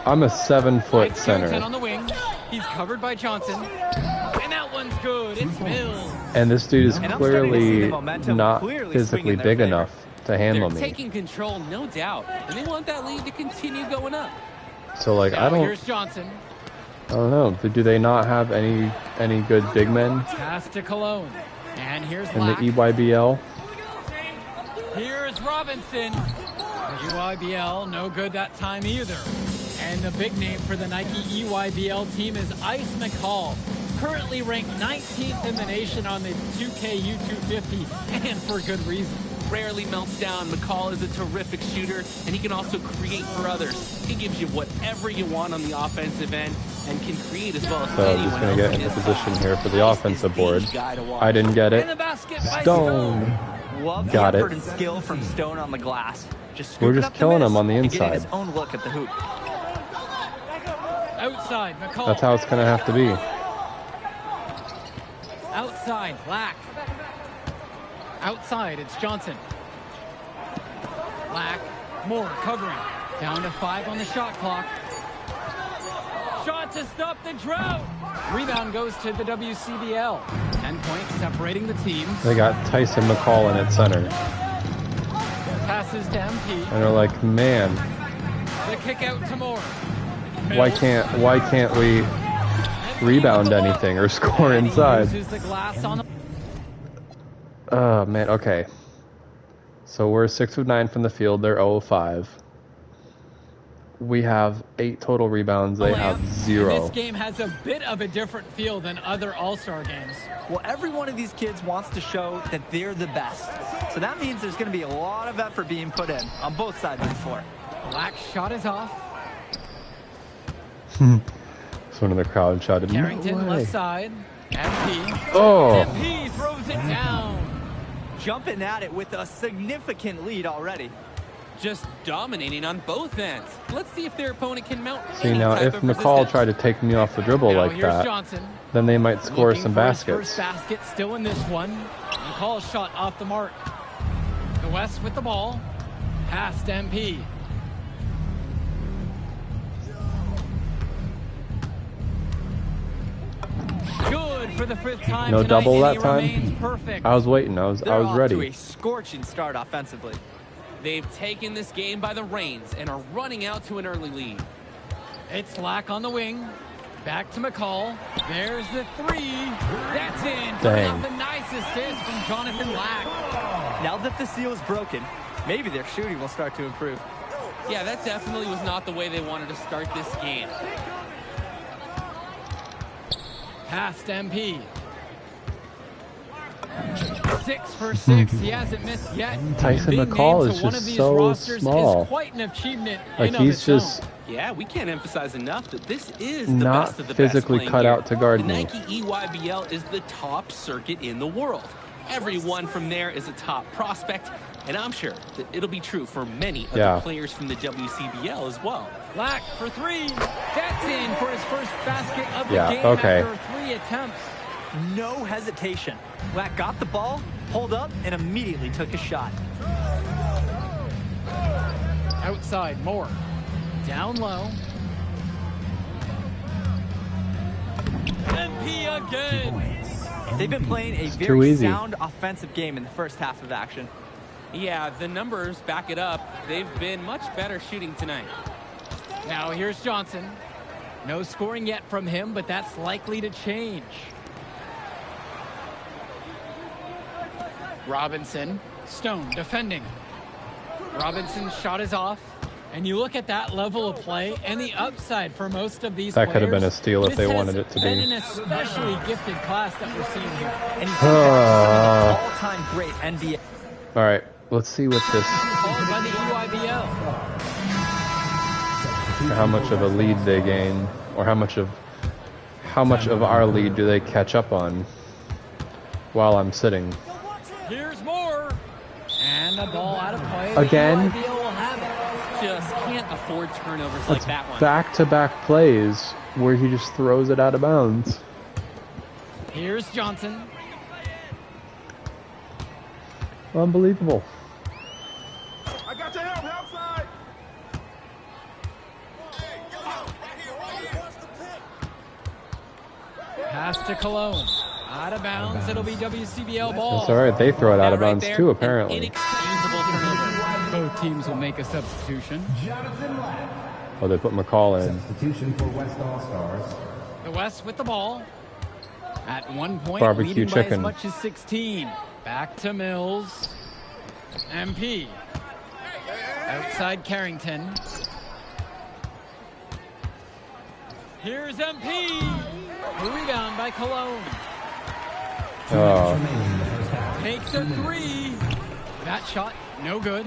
S1: I'm a 7-foot
S4: It's
S1: center.
S4: Carrington on the wing. He's covered by Johnson. And that one's good. It's Mills.
S1: And this dude is
S6: And I'm starting to see
S1: clearly
S6: the momentum
S1: not
S6: clearly
S1: physically
S6: swing in their
S1: big
S6: favor.
S1: enough to handle
S5: They're
S1: me.
S5: taking control, no doubt. And they want that lead to continue going up.
S1: So, like,
S4: Now
S1: I
S4: here's Johnson.
S1: don't know. Do they not have any good big men
S4: Pass to Cologne. And here's
S1: in the
S4: Lack.
S1: EYBL?
S4: Here's Robinson. The EYBL, no good that time either. And the big name for the Nike EYBL team is Ice McCall, currently ranked 19th in the nation on the 2K U250, and for good reason.
S5: Rarely melts down. McCall is a terrific shooter, and he can also create for others. He gives you whatever you want on the offensive end and can create as well as
S1: So I'm
S5: anyone
S1: just going to
S5: else
S1: get
S5: in
S1: into
S5: his
S1: position
S5: size.
S1: here for the offensive board.
S5: guy to watch.
S1: I didn't get it.
S4: In the basket by
S1: Stone.
S6: Love
S1: Got
S6: the
S1: it.
S6: effort and skill from Stone on the glass. Just
S1: We're
S6: scooping
S1: just
S6: up the
S1: killing
S6: miss
S1: him on the
S6: and getting
S1: inside.
S6: his own look at the hoop.
S4: Outside, McCall.
S1: That's how it's going to have to be.
S4: Outside, Lack. Outside, it's Johnson. Lack, Moore covering. Down to 5 on the shot clock. Shot to stop the drought. Rebound goes to the WCBL. 10 points separating the teams.
S1: They got Tyson McCall in at center.
S4: Passes to MP.
S1: And they're like, man,
S4: The kick out to Moore.
S1: why can't we rebound anything or score inside? Oh man, okay. So we're 6 of 9 from the field. They're 0 of 5. We have 8 total rebounds. They have 0.
S4: This game has a bit of a different feel than other All-Star games.
S6: Well, every one of these kids wants to show that they're the best. So that means there's going to be a lot of effort being put in on both sides of the floor.
S4: Black's shot is off.
S1: Someone in the crowd shouted,
S4: Carrington
S1: "No way."
S4: left side. MP.
S1: Oh.
S4: MP throws it down.
S6: Jumping at it with a significant lead already.
S5: Just dominating on both ends. Let's see if their opponent can mount
S1: See,
S5: any
S1: now
S5: type
S1: if
S5: of
S1: McCall
S5: resistance.
S1: tried to take me off the dribble
S4: Now
S1: like
S4: here's
S1: that,
S4: Johnson.
S1: then they might score
S4: Looking
S1: some
S4: for his
S1: baskets.
S4: first basket still in this one. McCall's shot off the mark. The West with the ball. Past MP. Good for the 5th time
S1: No
S4: tonight,
S1: double
S4: and
S1: that
S4: he
S1: time?
S4: remains perfect.
S1: I was waiting. I was
S6: They're off to
S1: ready.
S6: a scorching start offensively.
S5: They've taken this game by the reins and are running out to an early lead.
S4: It's Lack on the wing. Back to McCall. There's the 3. That's in.
S1: Dang.
S4: A nice assist from Jonathan Lack.
S6: Now that the seal is broken, maybe their shooting will start to improve.
S5: Yeah, that definitely was not the way they wanted to start this game.
S4: Past MP. 6 for 6. He hasn't missed yet.
S1: Tyson
S4: Being
S1: McCall
S4: named
S1: is
S4: to one
S1: just
S4: of these
S1: so
S4: rosters
S1: small.
S4: Is quite an achievement
S1: Like
S4: in of
S1: he's
S4: its
S1: just
S4: own.
S5: Yeah, we can't emphasize enough that this is the
S1: not
S5: best of the
S1: physically
S5: best
S1: cut
S5: playing
S1: out to guard
S5: the
S1: me.
S5: Nike EYBL is the top circuit in the world. Everyone from there is a top prospect, and I'm sure that it'll be true for many other players from the WCBL as well.
S4: Lack for 3. That's in for his first basket of the
S1: Yeah,
S4: game
S1: okay.
S4: after 3 attempts.
S6: No hesitation. Lack got the ball, pulled up, and immediately took a shot.
S4: Outside, Moore. Down low. MP again.
S6: They've been playing a
S1: too
S6: very
S1: easy.
S6: sound offensive game in the first half of action.
S5: Yeah, the numbers back it up. They've been much better shooting tonight.
S4: Now here's Johnson. No scoring yet from him, but that's likely to change. Robinson. Stone defending. Robinson's shot is off. And you look at that level of play and the upside for most of these
S1: That could have
S4: players,
S1: been a steal if
S4: this
S1: they
S4: has
S1: wanted it to
S4: been
S1: be.
S4: an especially gifted class that we're seeing here.
S6: And he's all-time great NBA.
S1: All right, let's see what this.
S4: Called by the EYBL.
S1: How much of a lead they gain, or how much of our lead do they catch up on while I'm sitting?
S4: Here's Moore. And the ball out of play.
S1: Again?
S4: The EYBL will have it.
S5: Just can't afford turnovers
S1: It's
S5: like that one.
S1: back-to-back plays where he just throws it out of bounds.
S4: Here's Johnson.
S1: Unbelievable.
S13: I got your help, outside.
S4: Pass to Cologne. Out of bounds. It'll be WCBL ball.
S1: That's all right. They throw it out of
S5: Right
S1: bounds
S5: there,
S1: too,
S5: an
S1: apparently.
S5: inexcusable turnover.
S4: Both teams will make a substitution.
S1: Oh, they put McCall in.
S7: Substitution for West All-Stars.
S4: The West with the ball. At one point,
S1: Barbecue
S4: leading by as
S1: chicken.
S4: much as 16. Back to Mills. MP. Outside Carrington. Here's MP. The rebound by Cologne.
S1: Oh,
S4: Takes a 3. That shot, no good.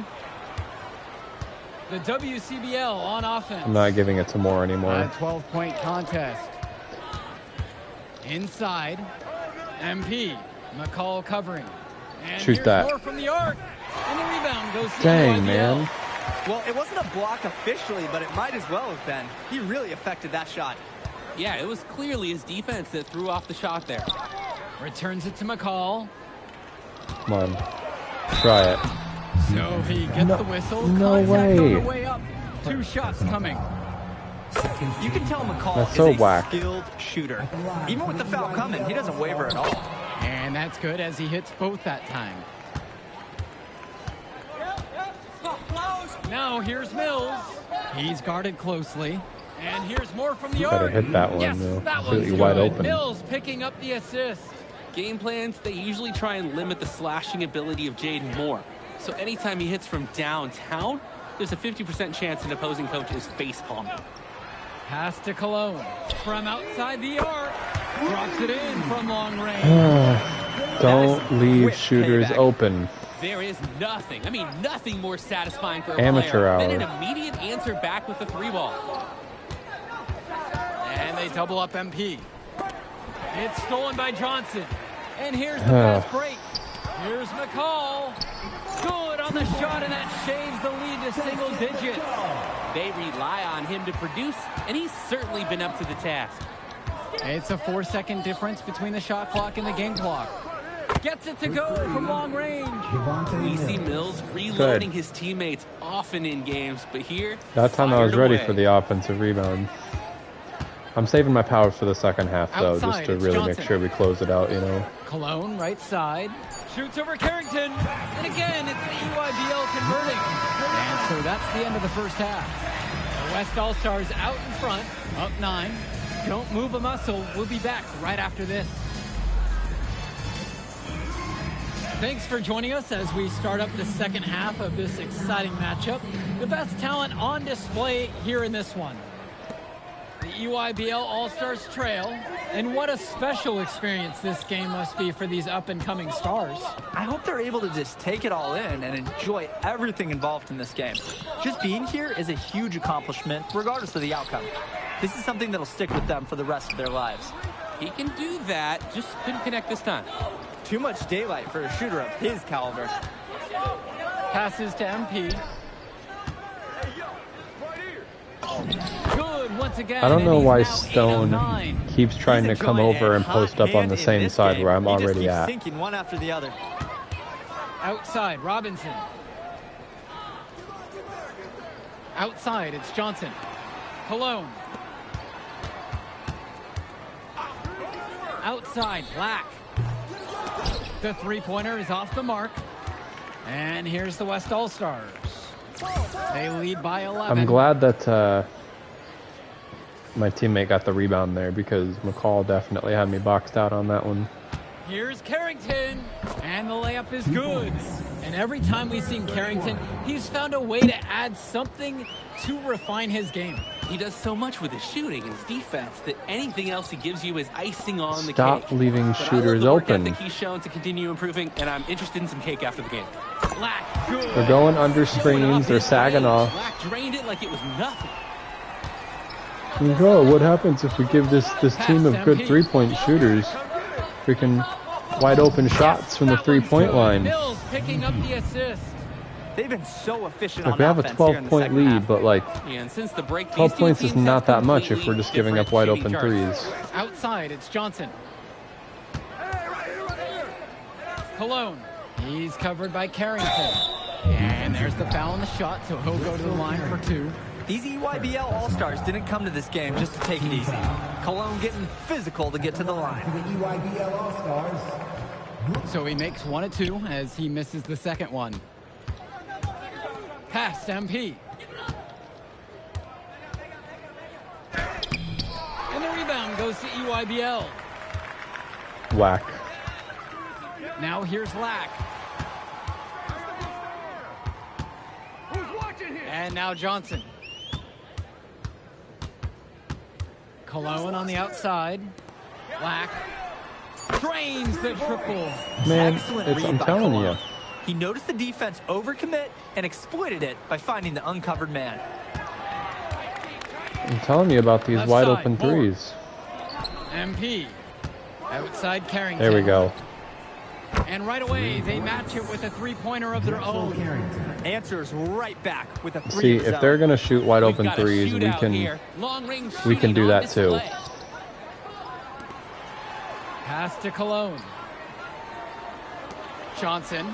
S4: The WCBL on offense.
S1: I'm not giving it to Moore anymore.
S4: A 12-point contest. Inside, MP. McCall covering. And
S1: Shoot
S4: here's
S1: that.
S4: Moore from the arc. And the rebound goes to
S1: Dang,
S4: EYBL.
S1: man.
S6: Well, it wasn't a block officially, but it might as well have been. He really affected that shot.
S5: Yeah, it was clearly his defense that threw off the shot there.
S4: Returns it to McCall.
S1: Come on. Try it.
S4: So he gets the whistle.
S1: no
S4: Contact
S1: way.
S4: on the way up. 2 shots coming.
S6: You can tell McCall
S1: That's
S6: is
S1: so
S6: a
S1: whack.
S6: skilled shooter. Even with the foul coming, he doesn't waver at all.
S4: And that's good as he hits both that time. Now here's Mills. He's guarded closely. And here's more from the
S1: Better
S4: arc.
S1: hit that one,
S4: yes,
S1: though.
S4: that
S1: Completely
S4: one's
S1: wide
S4: good.
S1: open.
S4: Mills picking up the assist.
S5: Game plans, they usually try and limit the slashing ability of Jaden Moore. So anytime he hits from downtown, there's a 50% chance an opposing coach is face-palming.
S4: Pass to Cologne. From outside the arc. Rocks it in from long range.
S1: Don't leave shooters
S5: payback.
S1: open.
S5: There is nothing, I mean nothing more satisfying for a
S1: Amateur
S5: player
S1: hour.
S5: than an immediate answer back with a 3-ball.
S4: And they double up MP. It's stolen by Johnson. And here's the fast break. Here's McCall. Good on the shot, and that shaves the lead to single digits.
S5: They rely on him to produce, and he's certainly been up to the task.
S4: It's a 4-second difference between the shot clock and the game clock. Gets it to go from long range.
S5: We see Mills reloading his teammates often in games, but here,
S1: That time I was ready
S5: away.
S1: for the offensive rebound. I'm saving my power for the second half, though,
S4: Outside,
S1: just to
S4: it's
S1: really
S4: Johnson.
S1: make sure we close it out, you know.
S4: Cologne, right side. Shoots over Carrington. And again, it's the EYBL converting. And so that's the end of the first half. The West All-Stars out in front, up 9. Don't move a muscle. We'll be back right after this. Thanks for joining us as we start up the second half of this exciting matchup. The best talent on display here in this one. The EYBL All-Stars trail, and what a special experience this game must be for these up-and-coming stars.
S6: I hope they're able to just take it all in and enjoy everything involved in this game. Just being here is a huge accomplishment, regardless of the outcome. This is something that'll stick with them for the rest of their lives.
S5: He can do that, just couldn't connect this time.
S6: Too much daylight for a shooter of his caliber.
S4: Passes to MP. Good once again.
S1: I don't know
S4: and he's
S1: why
S4: now
S1: Stone
S4: 8 of 9.
S1: keeps trying to come over and post up on the same side where I'm
S6: He just
S1: already
S6: keeps
S1: at.
S6: sinking one after the other.
S4: Outside, Robinson. Outside, it's Johnson. Cologne. Outside, Black. The three-pointer is off the mark. And here's the West All-Stars. They lead by 11.
S1: I'm glad that my teammate got the rebound there because McCall definitely had me boxed out on that one.
S4: Here's Carrington, and the layup is good. And every time we've seen Carrington, he's found a way to add something to refine his game.
S5: He does so much with his shooting and his defense that anything else he gives you is icing on the
S1: Stop
S5: cake.
S1: leaving
S5: But I love
S1: shooters
S5: the work
S1: open.
S5: ethic he's shown to continue improving, and I'm interested in some cake after the game.
S4: Black, good.
S1: They're going under
S5: Showing off
S1: screens, they're
S5: his
S1: sagging
S5: range.
S1: off.
S5: Black drained it like it was nothing.
S1: Oh, what happens if we give this team of good three-point shooters freaking wide open shots from the three-point line?
S4: Mills picking up the assist.
S6: They've been so efficient
S1: Like
S6: on
S1: we have a
S6: offense here in the
S1: 12-point
S6: second
S1: lead,
S6: half.
S1: but like
S5: Yeah, and since the break,
S1: 12
S5: these two
S1: points is
S5: teams
S1: not
S5: have
S1: that much if
S5: completely
S1: we're just giving up
S5: different
S1: wide
S5: shooting
S1: open
S5: charts.
S1: threes.
S4: Outside, it's Johnson. Cologne. He's covered by Carrington. And there's the foul on the shot, so he'll go to the line for 2.
S6: These EYBL All-Stars didn't come to this game just to take it easy. Cologne getting physical to get to the line.
S7: The EYBL All-Stars.
S4: So he makes 1 of 2 as he misses the second one. Pass to MP. And the rebound goes to EYBL.
S1: Whack.
S4: Now here's Lack. And now Johnson. Cologne on the outside. Lack drains the triple.
S1: Man,
S6: Excellent
S1: it's,
S6: read
S1: I'm
S6: by
S1: telling
S6: Cologne.
S1: you.
S6: He noticed the defense overcommit and exploited it by finding the uncovered man.
S1: I'm telling you about these
S4: Left
S1: wide
S4: side,
S1: open
S4: Moore.
S1: threes.
S4: MP. Outside Carrington.
S1: There we go.
S4: And right away, they match it with a three-pointer of their own.
S6: Answers right back with a three.
S1: See,
S6: of his
S1: if they're
S6: own.
S1: gonna shoot wide
S5: We've
S1: open
S5: got a
S1: threes, we
S5: shootout
S1: can
S5: here. Long-range
S1: we can
S5: shooting
S1: do
S5: on
S1: that too.
S5: display.
S4: Pass to Cologne. Johnson.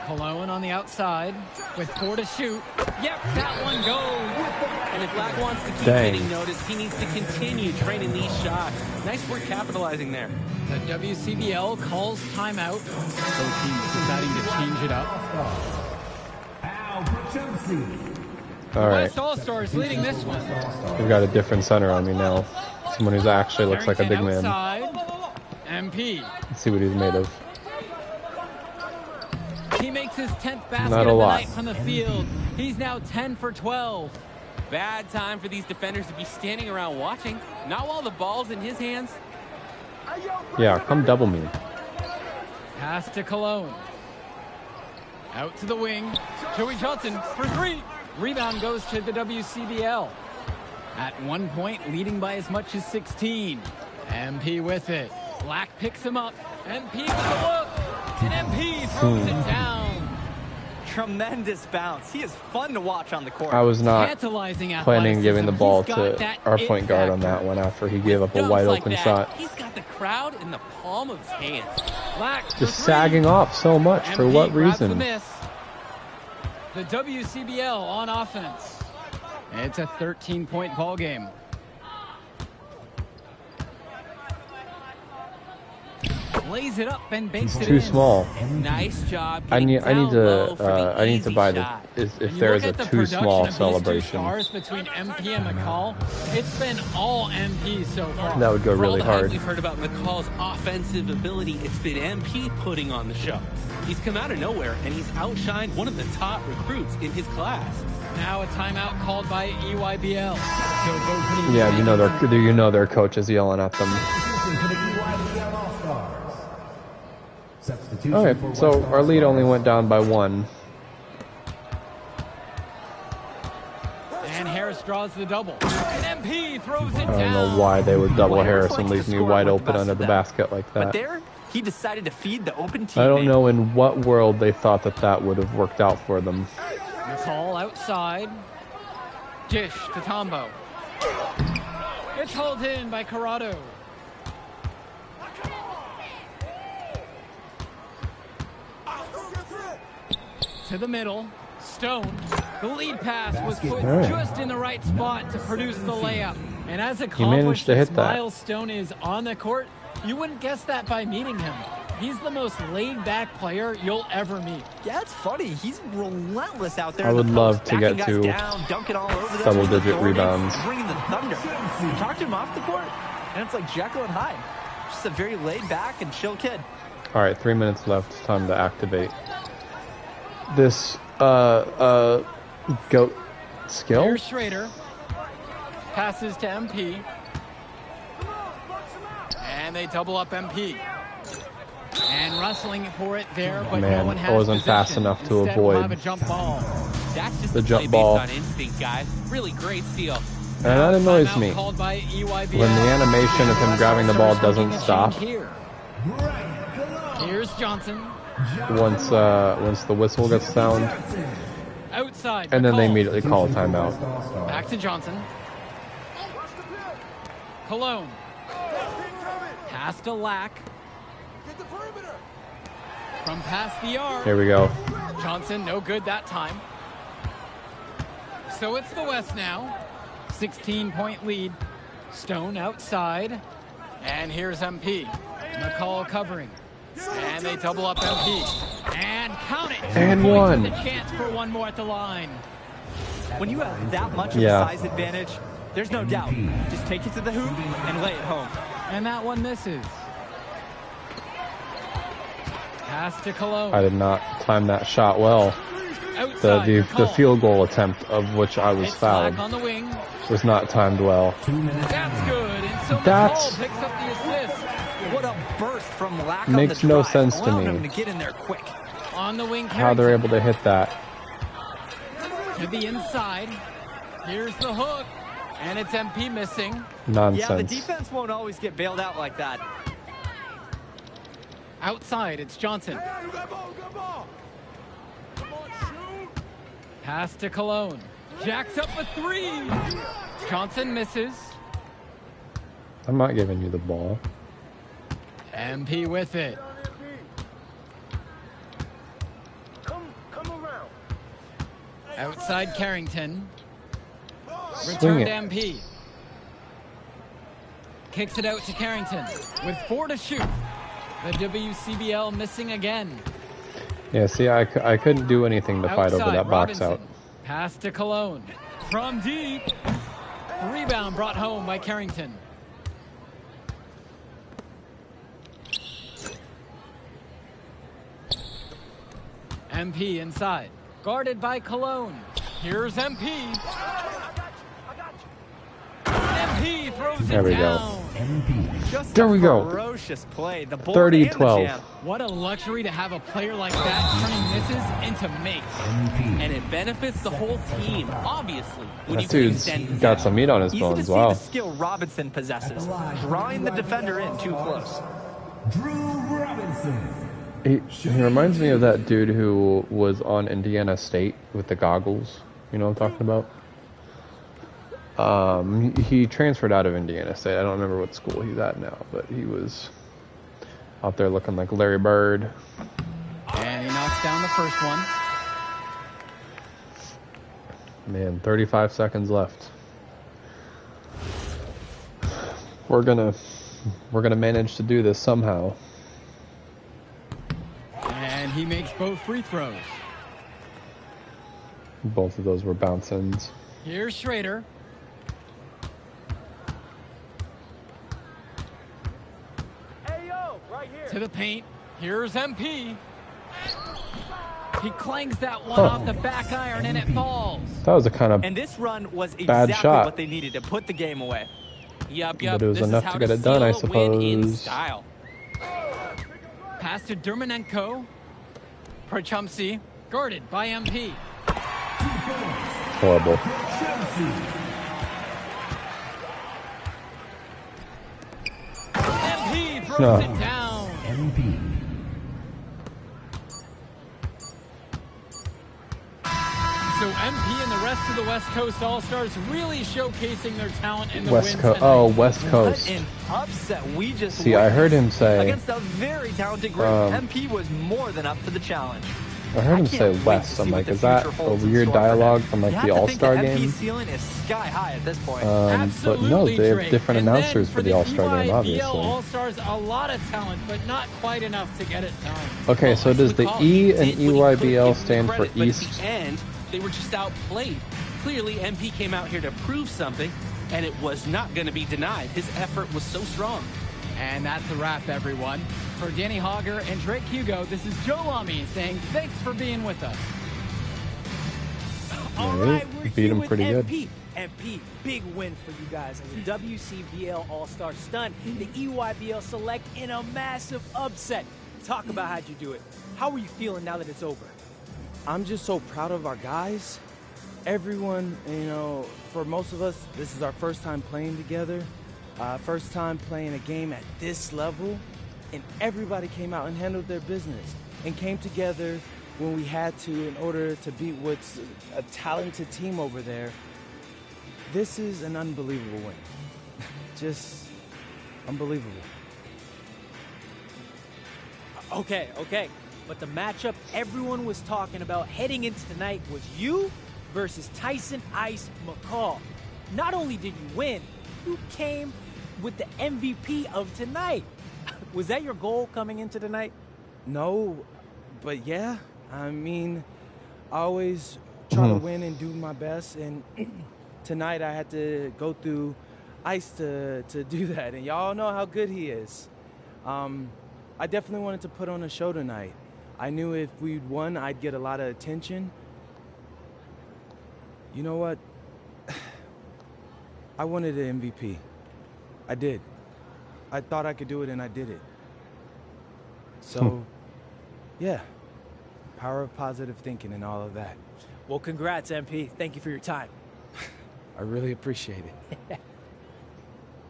S4: Cologne on the outside with 4 to shoot. Yep, that one goes.
S5: And if Black wants to keep
S1: Dang.
S5: getting noticed, he needs to continue training these shots. Nice work capitalizing there.
S4: The WCBL calls timeout. Both teams deciding to change it up.
S1: All right.
S4: West All-Stars leading this one.
S1: We've got a different center on me now. Someone who actually looks like a big man.
S4: Outside. MP.
S1: Let's see what he's made of.
S4: He makes his 10th basket
S1: Not a
S4: of the
S1: lot.
S4: night from the field. He's now 10 for 12.
S5: Bad time for these defenders to be standing around watching. Not while the ball's in his hands.
S1: Yeah, come double me.
S4: Pass to Cologne. Out to the wing. Joey Johnson for 3. Rebound goes to the WCBL. At one point, leading by as much as 16. MP with it. Black picks him up. MP with the look. And MP throws it down.
S6: Tremendous bounce. He is fun to watch on the court.
S1: I was not
S4: Tantalizing
S1: planning giving the
S4: athleticism.
S1: ball
S4: He's got
S1: to
S4: that
S1: our
S4: it
S1: point guard on
S4: factor.
S1: that one after he gave up a
S5: Dunks
S1: wide
S5: like
S1: open
S5: that,
S1: shot.
S5: He's got the crowd in the palm of his hands.
S4: Black for
S1: Just
S4: 3.
S1: sagging off so much. For
S4: MP
S1: what
S4: grabs the
S1: reason?
S4: miss. The WCBL on offense. It's a 13-point ball game. Lays it up and banks it
S1: Too
S4: in.
S1: small.
S5: Nice job.
S1: I need
S5: getting
S1: to
S5: down low for the
S1: I need to
S5: easy
S1: buy the
S5: shot.
S1: if
S4: When you
S1: there
S4: look
S1: is a
S4: at the
S1: too
S4: production
S1: small
S4: of these two
S1: celebration.
S4: stars between MP and McCall, it's been all MP so far.
S1: That would go
S5: For all
S1: really
S5: the hype
S1: hard.
S5: we've heard about McCall's offensive ability, it's been MP putting on the show. He's come out of nowhere, and he's outshined one of the top recruits in his class.
S4: Now a timeout called by EYBL. So both teams
S1: Yeah,
S4: making
S1: you know their coach is yelling at them. Okay, so our lead only went down by 1.
S4: And Harris draws the double. And MP throws it
S1: I don't
S4: down.
S1: know why they would double
S6: Well,
S1: Harris
S6: Harris
S1: and
S6: likes
S1: leave
S6: to
S1: me
S6: score
S1: wide
S6: with the
S1: open
S6: best
S1: under
S6: of
S1: the
S6: them.
S1: basket like
S6: But
S1: that.
S6: there, he decided to feed the open teammate.
S1: I don't know in what world they thought that would have worked out for them.
S4: McCall outside. Dish to Tombo. It's hauled in by Corrado. To the middle. Stone. The lead pass was put
S1: All right.
S4: just in the right spot to produce the layup. And as
S1: managed
S4: accomplished
S1: to
S4: as
S1: hit that.
S4: Miles Stone is on the court, you wouldn't guess that by meeting him. He's the most laid-back player you'll ever meet.
S6: Yeah, it's funny. He's relentless out there.
S1: I
S6: in the
S1: would love
S6: post,
S1: to get
S6: backing guys
S1: to
S6: down, dunking all over them,
S1: double-digit
S6: with authority,
S1: rebounds.
S6: bringing the thunder. You talk to him off the court, and it's like Jekyll and Hyde. Just a very laid-back and chill kid.
S1: All right, 3 minutes left. It's time to activate this goat skill.
S4: Here's Schrader. Passes to MP. And they double up MP. And wrestling for it there, but
S1: Man,
S4: no one has
S1: I wasn't fast
S4: possession.
S1: enough to
S4: Instead, we'll
S1: avoid
S4: have a jump ball.
S5: That's just
S1: the
S5: a
S1: jump
S5: play
S1: ball.
S5: based on instinct, guys. Really great steal.
S1: And that annoys
S4: Timeout
S1: me.
S4: called by EYBL.
S1: When the animation of him grabbing the ball doesn't
S4: Making a
S1: stop
S4: change Here. Here's Johnson.
S1: once the whistle gets sound,
S4: Outside.
S1: and then they
S4: McCall.
S1: immediately call a timeout.
S4: Back to Johnson. Cologne. Pass to Lack. From past the arc.
S1: Here we go.
S4: Johnson, no good that time. So it's the West now. 16-point lead. Stone outside. And here's MP. McCall covering. And they double up MP. And count it. 2
S1: And
S4: points
S1: one.
S4: with a chance for one more at the line.
S6: When you have that much of
S1: Yeah.
S6: a size advantage, there's no doubt. Just take it to the hoop and lay it home.
S4: And that one misses. Pass to Cologne.
S1: I did not time that shot well.
S4: Outside.
S1: The
S4: McCall.
S1: field goal attempt of which I was
S4: It's
S1: fouled
S4: Lack on the wing.
S1: was not timed well.
S4: That's good. And so
S1: That's-
S4: McCall picks up the assist.
S6: What a burst from Lack
S1: Makes
S6: on the
S1: no
S6: drive,
S1: sense to
S6: allowing
S1: me.
S6: him to get in there quick.
S4: On the wing.
S1: How they're
S4: Carrington.
S1: able to hit that.
S4: To the inside. Here's the hook. And it's MP missing.
S6: Yeah, the
S1: Nonsense.
S6: defense won't always get bailed out like that.
S4: Outside, it's Johnson. Pass to Cologne. Jacks up a 3. Johnson misses.
S1: I'm not giving you the ball.
S4: MP with it. Outside Carrington.
S1: Swing
S4: Return
S1: it.
S4: to MP. Kicks it out to Carrington with 4 to shoot. The WCBL missing again.
S1: Yeah, see, I couldn't do anything to fight over
S4: Outside,
S1: that box
S4: Robinson.
S1: out.
S4: Pass to Cologne. From deep. Rebound brought home by Carrington. MP inside. Guarded by Cologne. Here's MP. MP throws
S1: There
S4: it
S1: we go.
S4: down.
S6: Just
S1: There
S6: a
S1: we go.
S6: ferocious play. The board
S1: 30-12.
S6: and the jam.
S4: What a luxury to have a player like that turning misses into makes.
S5: And it benefits the whole team, obviously. When you
S1: That
S5: can
S1: dude's
S5: extend
S1: got some meat on his
S6: Easy to
S1: bones.
S6: see
S1: Wow.
S6: the skill Robinson possesses, drawing the defender in too close.
S7: Drew Robinson.
S1: He reminds me of that dude who was on Indiana State with the goggles. You know what I'm talking about? He transferred out of Indiana State. I don't remember what school he's at now, but he was out there looking like Larry Bird.
S4: And he knocks down the first one.
S1: Man, 35 seconds left. We're gonna manage to do this somehow.
S4: And he makes both free throws.
S1: Both of those were bounce-ins.
S4: Here's Schrader. To the paint. Here's MP. He clangs that one off the back iron and it falls.
S1: That was a kind of
S6: And this run was
S1: bad
S6: exactly
S1: shot.
S6: what they needed to put the game away.
S5: Yep.
S1: But it was
S5: This
S1: enough
S5: is how
S1: to get it done,
S5: seal
S1: I
S5: a win in
S1: suppose.
S5: style.
S4: Pass to Dermanenko. Prochumsky. Guarded by MP.
S1: horrible.
S4: MP throws
S1: No.
S4: it down.
S7: MP.
S4: So MP and the rest of the West Coast All-Stars really showcasing their talent in the
S1: West
S4: win
S1: Coast.
S4: tonight.
S1: Oh, West Coast.
S6: What an upset we just
S1: See, I heard him say.
S6: against a very talented group. MP was more than up for the challenge.
S1: I heard him
S6: can't
S1: say
S6: wait to
S1: West.
S6: see
S1: I'm
S6: what
S1: like,
S6: the
S1: is that
S6: future
S1: a
S6: holds in
S1: weird
S6: store for them.
S1: dialogue from like
S6: You
S1: the
S6: have to
S1: All
S6: think
S1: Star
S6: the
S1: game?
S6: MP ceiling is sky high at this point.
S1: But no, they have
S4: Drake.
S1: different
S4: And then
S1: announcers for the All Star game,
S4: EYBL
S1: obviously.
S4: All-Stars, a lot of talent, but not quite enough to get it done.
S1: Okay, so does the E and EYBL stand for
S5: But at
S1: East?
S5: the end, they were just outplayed. Clearly, MP came out here to prove something, and it was not going to be denied. His effort was so strong.
S4: And that's a wrap, everyone. For Danny Hogger and Drake Hugo, this is Joe Lamy saying thanks for being with us.
S14: All
S1: Alright,
S14: right, we're
S1: beat
S14: here
S1: him
S14: with
S1: pretty good.
S14: MP. MP, big win for you guys as a WCBL All-Star stun. The EYBL Select in a massive upset. Talk about how'd you do it. How are you feeling now that it's over?
S2: I'm just so proud of our guys. Everyone, you know, for most of us, this is our first time playing together. First time playing a game at this level. And everybody came out and handled their business and came together when we had to in order to beat what's a talented team over there. This is an unbelievable win. Just unbelievable.
S14: Okay. But the matchup everyone was talking about heading into tonight was you versus Tyson Ice McCall. Not only did you win, you came with the MVP of tonight. Was that your goal coming into tonight?
S2: No, but yeah, I mean, I always try to win and do my best, and tonight I had to go through Ice to do that, and y'all know how good he is. I definitely wanted to put on a show tonight. I knew if we'd won, I'd get a lot of attention. You know what? I wanted an MVP. I did. I thought I could do it, and I did it. So, yeah, power of positive thinking and all of that.
S14: Well, congrats, MP. Thank you for your time.
S2: I really appreciate it.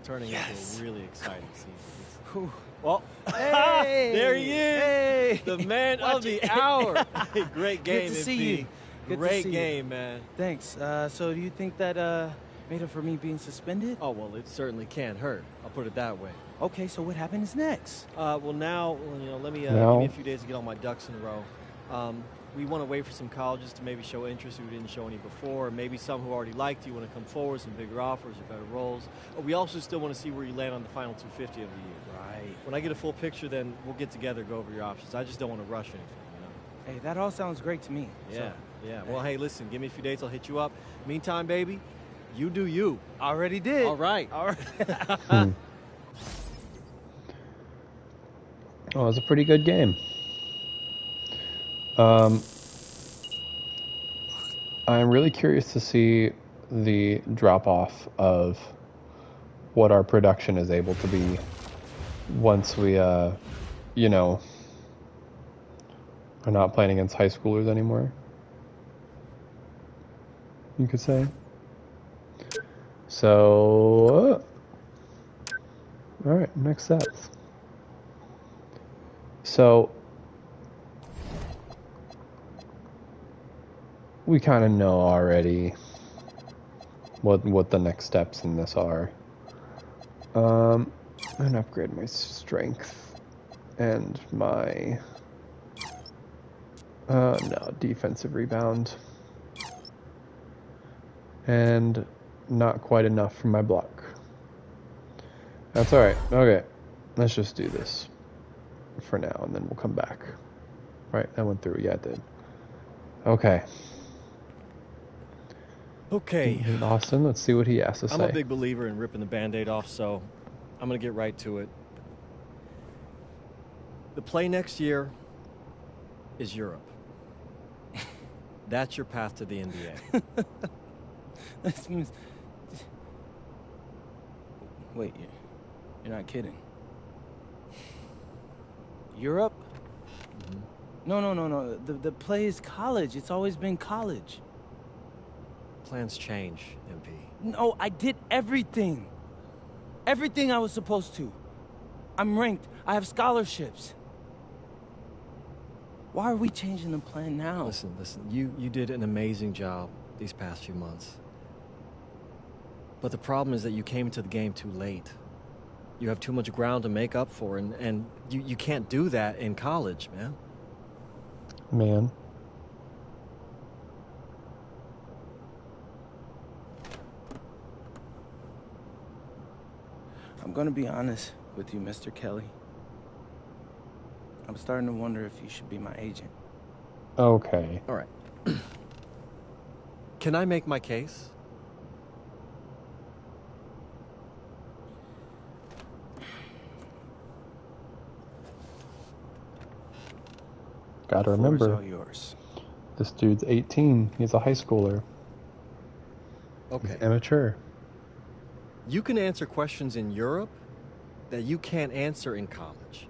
S8: Turning into a really exciting scene.
S14: Well,
S8: Hey, there he is,
S2: Hey,
S8: the man of the hour. Great game,
S2: Good to see
S8: MP.
S2: you. Good to
S8: Great
S2: see you.
S8: game, man.
S2: Thanks. So do you think that made up for me being suspended?
S8: Oh, well, it certainly can't hurt. I'll put it that way.
S2: Okay, so what happens next?
S8: Well, now, let me give
S1: Now?
S8: me a few days to get all my ducks in a row. we want to wait for some colleges to maybe show interest who didn't show any before, or maybe some who already liked you want to come forward, some bigger offers or better roles. We also still want to see where you land on the final 250 of the year.
S14: Right.
S8: When I get a full picture, then we'll get together, go over your options. I just don't want to rush anything, you know?
S14: Hey, that all sounds great to me.
S8: Yeah, yeah. Well, hey, listen, give me a few dates, I'll hit you up. Meantime, baby, you do you.
S14: Already did.
S8: All right.
S14: All right.
S1: Well, it was a pretty good game. I'm really curious to see the drop-off of what our production is able to be once we, you know, are not playing against high schoolers anymore, you could say. So, alright, next steps. So, we kind of know already what the next steps in this are. I'm gonna upgrade my strength and my no, defensive rebound, and not quite enough for my block. That's all right. Okay, let's just do this for now, and then we'll come back. Right, that went through. Yeah, it did. Okay.
S8: Okay.
S1: Austin, let's see what he has to say.
S8: I'm a big believer in ripping the Band-Aid off, so I'm going to get right to it. The play next year is Europe. That's your path to the NBA.
S14: This means... Wait, you're not kidding. Europe? No. The play is college. It's always been college.
S8: Plans change, MP.
S14: No, I did everything. Everything I was supposed to. I'm ranked. I have scholarships. Why are we changing the plan now?
S8: Listen. You did an amazing job these past few months. But the problem is that you came to the game too late. You have too much ground to make up for, and you can't do that in college, man.
S1: Man.
S2: I'm gonna be honest with you, Mr. Kelly. I'm starting to wonder if you should be my agent.
S1: Okay.
S8: All right. Can I make my case?
S1: Gotta
S2: The floor is
S1: remember,
S2: all yours.
S1: this dude's 18. He's a high schooler.
S8: Okay.
S1: He's immature.
S8: You can answer questions in Europe that you can't answer in college.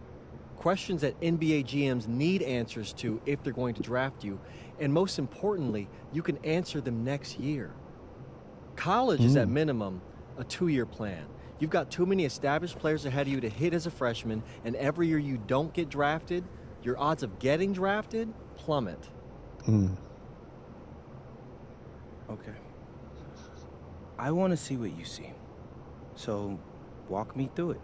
S8: Questions that NBA GMs need answers to if they're going to draft you. And most importantly, you can answer them next year. College is at minimum a 2-year plan. You've got too many established players ahead of you to hit as a freshman, and every year you don't get drafted, your odds of getting drafted plummet.
S2: Okay. I want to see what you see. So, walk me through it.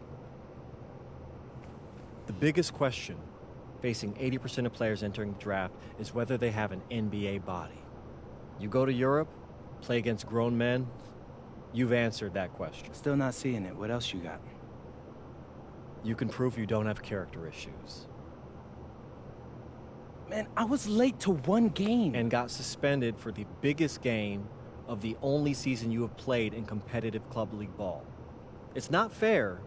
S8: The biggest question facing 80% of players entering the draft is whether they have an NBA body. You go to Europe, play against grown men, you've answered that question.
S2: Still not seeing it. What else you got?
S8: You can prove you don't have character issues.
S2: Man, I was late to one game.
S8: And got suspended for the biggest game of the only season you have played in competitive club league ball. It's not fair,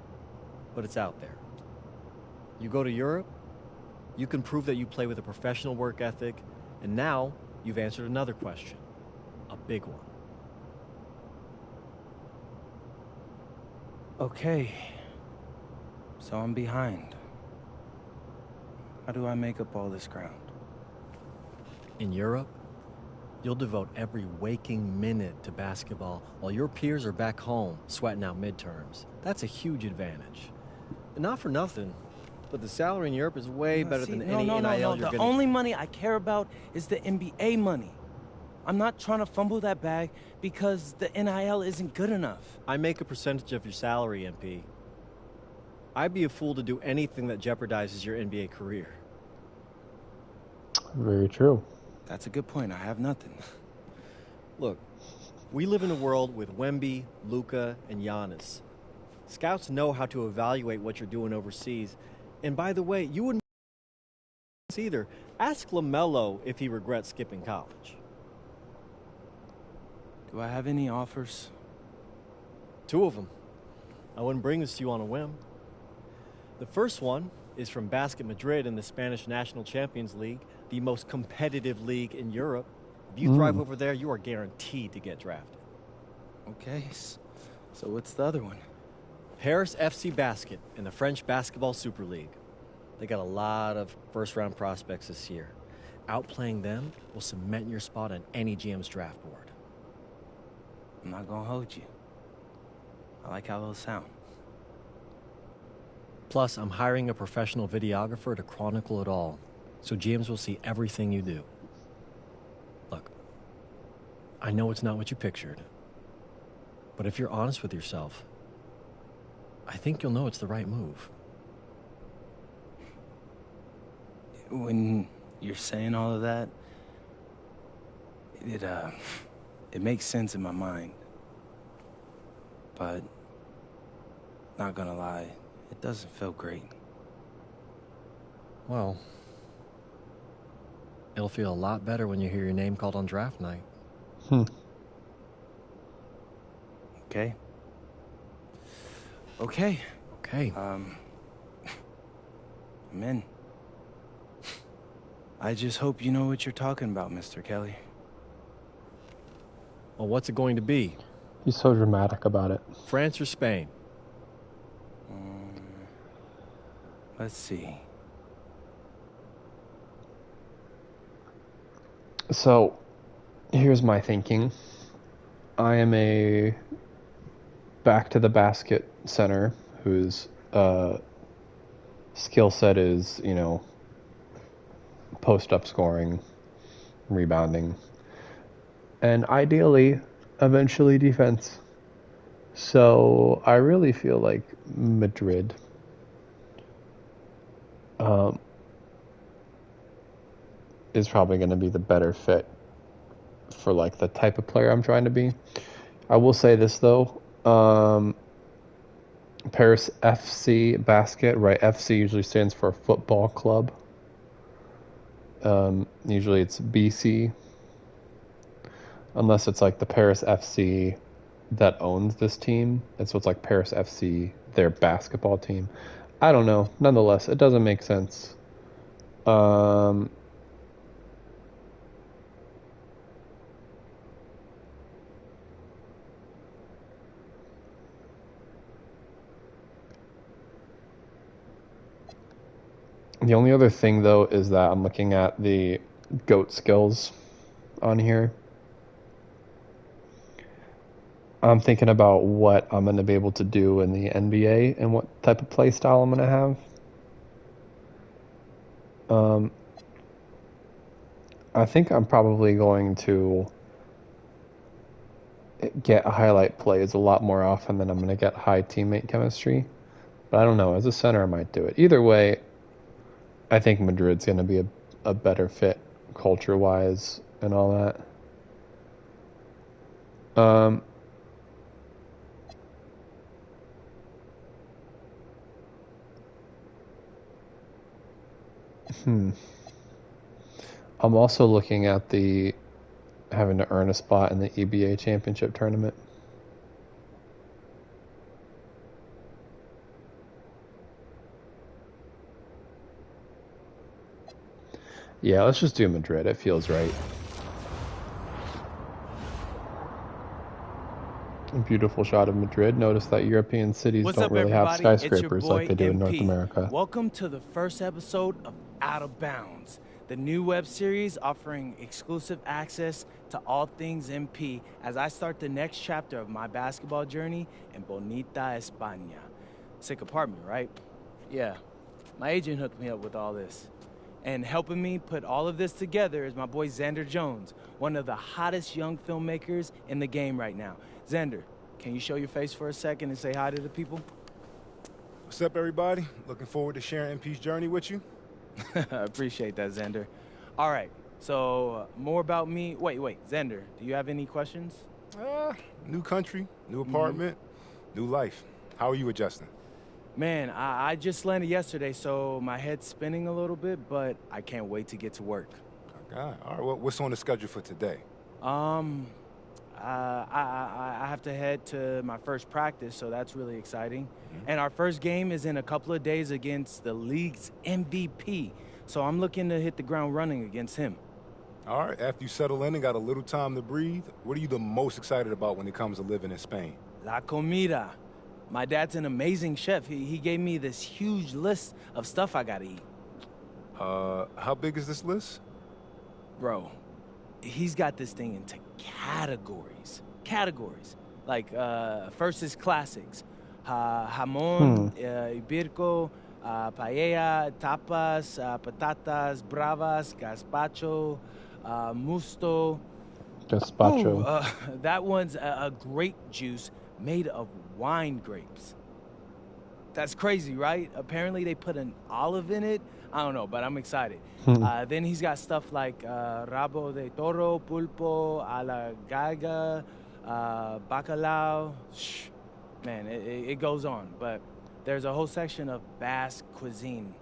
S8: but it's out there. You go to Europe, you can prove that you play with a professional work ethic, and now you've answered another question, a big one.
S2: Okay. So I'm behind. How do I make up all this ground?
S8: In Europe, you'll devote every waking minute to basketball while your peers are back home sweating out midterms. That's a huge advantage. And not for nothing, but the salary in Europe is way better than any NIL you're
S2: The
S8: getting.
S2: only money I care about is the NBA money. I'm not trying to fumble that bag because the NIL isn't good enough.
S8: I make a percentage of your salary, MP. I'd be a fool to do anything that jeopardizes your NBA career.
S1: Very true.
S2: That's a good point. I have nothing.
S8: Look, we live in a world with Wemby, Luka, and Giannis. Scouts know how to evaluate what you're doing overseas. And by the way, you wouldn't either. Ask LaMelo if he regrets skipping college.
S2: Do I have any offers?
S8: 2 of them. I wouldn't bring this to you on a whim. The first one is from Basket Madrid in the Spanish National Champions League, the most competitive league in Europe. If you thrive over there, you are guaranteed to get drafted.
S2: Okay, so what's the other one?
S8: Paris FC Basket in the French Basketball Super League. They got a lot of first-round prospects this year. Outplaying them will cement your spot on any GM's draft board.
S2: I'm not gonna hold you. I like how those sound.
S8: Plus, I'm hiring a professional videographer to chronicle it all, so GMs will see everything you do. Look, I know it's not what you pictured, but if you're honest with yourself, I think you'll know it's the right move.
S2: When you're saying all of that, it makes sense in my mind. But, not gonna lie, it doesn't feel great.
S8: Well, it'll feel a lot better when you hear your name called on draft night.
S2: Okay. Okay.
S8: I'm
S2: in. I just hope you know what you're talking about, Mr. Kelly.
S8: Well, what's it going to be?
S1: He's so dramatic about it.
S8: France or Spain?
S2: Let's see.
S1: So, here's my thinking. I am a back to the basket center whose skill set is, post-up scoring, rebounding, and ideally, eventually defense. So I really feel like Madrid is probably going to be the better fit for like the type of player I'm trying to be. I will say this though, Paris FC Basket, right? FC usually stands for football club. Usually it's BC, unless it's like the Paris FC that owns this team, and so it's like Paris FC, their basketball team. I don't know. Nonetheless, it doesn't make sense. The only other thing, though, is that I'm looking at the GOAT skills on here. I'm thinking about what I'm going to be able to do in the NBA and what type of play style I'm going to have. I think I'm probably going to get highlight plays a lot more often than I'm going to get high teammate chemistry. But I don't know. As a center, I might do it. Either way, I think Madrid's going to be a better fit culture-wise and all that. I'm also looking at having to earn a spot in the EBA championship tournament. Yeah, let's just do Madrid. It feels right. A beautiful shot of Madrid. Notice that European cities don't really have skyscrapers like they do in North America.
S2: Welcome to the first episode of Out of Bounds, the new web series offering exclusive access to all things MP as I start the next chapter of my basketball journey in Bonita, España. Sick apartment, right? Yeah, my agent hooked me up with all this. And helping me put all of this together is my boy Xander Jones, one of the hottest young filmmakers in the game right now. Xander, can you show your face for a second and say hi to the people?
S15: What's up, everybody? Looking forward to sharing MP's journey with you.
S2: I appreciate that, Xander. All right, So, more about me. Wait, Xander, do you have any questions?
S15: New country, new apartment, new life. How are you adjusting?
S2: Man, I just landed yesterday, so my head's spinning a little bit, but I can't wait to get to work.
S15: Okay. All right, well, what's on the schedule for today?
S2: I have to head to my first practice, so that's really exciting. And our first game is in a couple of days against the league's MVP, so I'm looking to hit the ground running against him.
S15: All right, after you settle in and got a little time to breathe, what are you the most excited about when it comes to living in Spain?
S2: La comida. My dad's an amazing chef. He gave me this huge list of stuff I gotta eat.
S15: How big is this list?
S2: Bro, he's got this thing into categories. Like, first is classics. Jamón, ibirco, paella, tapas, patatas, bravas, gazpacho, musto.
S1: Gazpacho.
S2: Ooh, that one's a grape juice made of wine grapes. That's crazy, right? Apparently they put an olive in it. I don't know, but I'm excited. Then he's got stuff like rabo de toro, pulpo, a la gallega, bacalao. Man, it goes on. But there's a whole section of Basque cuisine.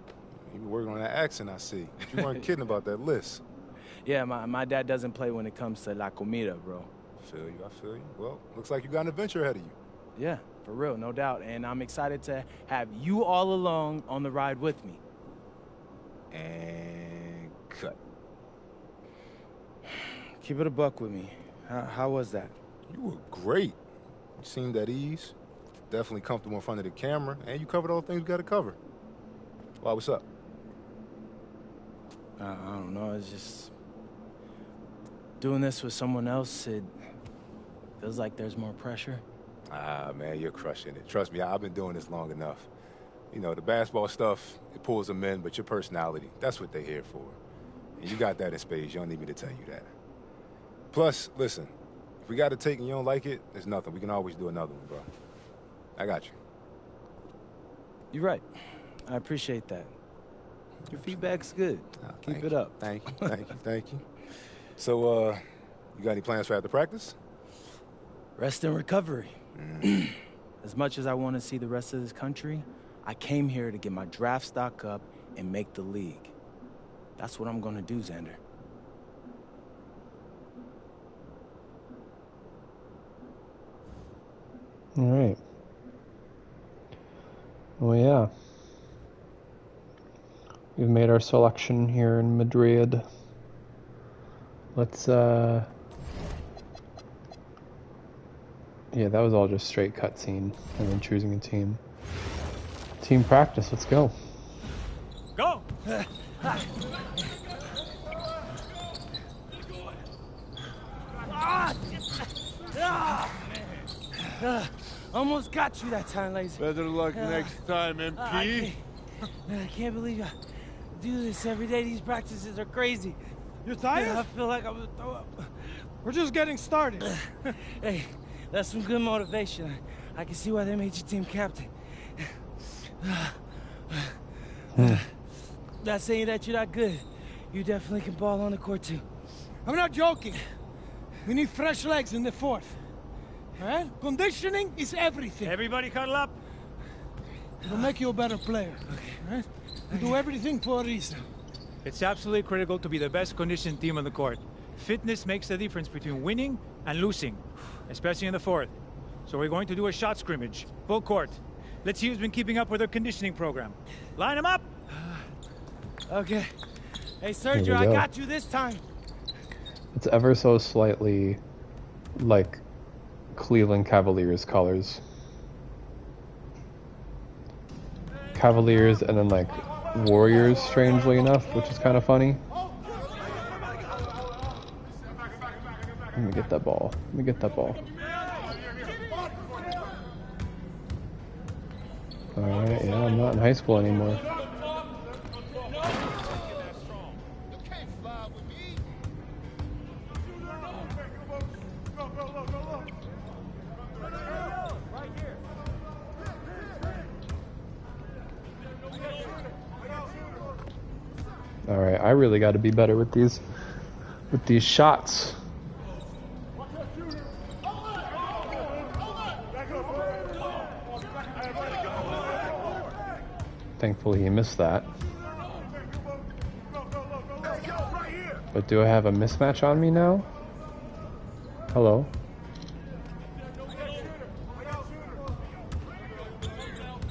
S15: You been working on that accent, I see. You weren't kidding about that list.
S2: Yeah, my dad doesn't play when it comes to la comida, bro.
S15: I feel you. Well, looks like you got an adventure ahead of you.
S2: Yeah, for real, no doubt. And I'm excited to have you all along on the ride with me.
S15: And cut.
S2: Keep it a buck with me. How was that?
S15: You were great. You seemed at ease. Definitely comfortable in front of the camera. And you covered all the things we got to cover. Why, what's up?
S2: I don't know. It's just... doing this with someone else, it feels like there's more pressure.
S15: Ah, man, you're crushing it. Trust me, I've been doing this long enough. You know, the basketball stuff, it pulls them in, but your personality, that's what they're here for. And you got that in spades. You don't need me to tell you that. Plus, listen, if we got to take and you don't like it, there's nothing. We can always do another one, bro. I got you.
S2: You're right. I appreciate that. Your feedback's good. Keep it up.
S15: Thank you. So, you got any plans for after practice?
S2: Rest and recovery. As much as I want to see the rest of this country, I came here to get my draft stock up and make the league. That's what I'm going to do, Xander.
S1: All right. Well, yeah. We've made our selection here in Madrid. Let's, yeah, that was all just straight cutscene and then choosing a team. Team practice, let's go.
S14: Go!
S2: Almost got you that time, Lazy.
S16: Better luck next time, MP.
S2: I can't believe I do this every day. These practices are crazy.
S14: You're tired?
S2: I feel like I'm gonna throw up.
S14: We're just getting started.
S2: Hey, that's some good motivation. I can see why they made you team captain. Not saying that you're not good. You definitely can ball on the court too.
S14: I'm not joking. We need fresh legs in the fourth. All right? Conditioning is everything.
S17: Everybody cuddle up.
S14: It'll make you a better player. Okay. All right? We do everything for a reason.
S17: It's absolutely critical to be the best conditioned team on the court. Fitness makes the difference between winning and losing, especially in the fourth. So we're going to do a shot scrimmage, full court. Let's see who's been keeping up with their conditioning program. Line them up!
S2: Okay. Hey, Sergio, I got you this time.
S1: It's ever so slightly like Cleveland Cavaliers colors. Cavaliers and then like Warriors, strangely enough, which is kind of funny. Let me get that ball. Alright, yeah, I'm not in high school anymore. Alright, I really got to be better with these. with these shots. Thankfully he missed that. But do I have a mismatch on me now? Hello?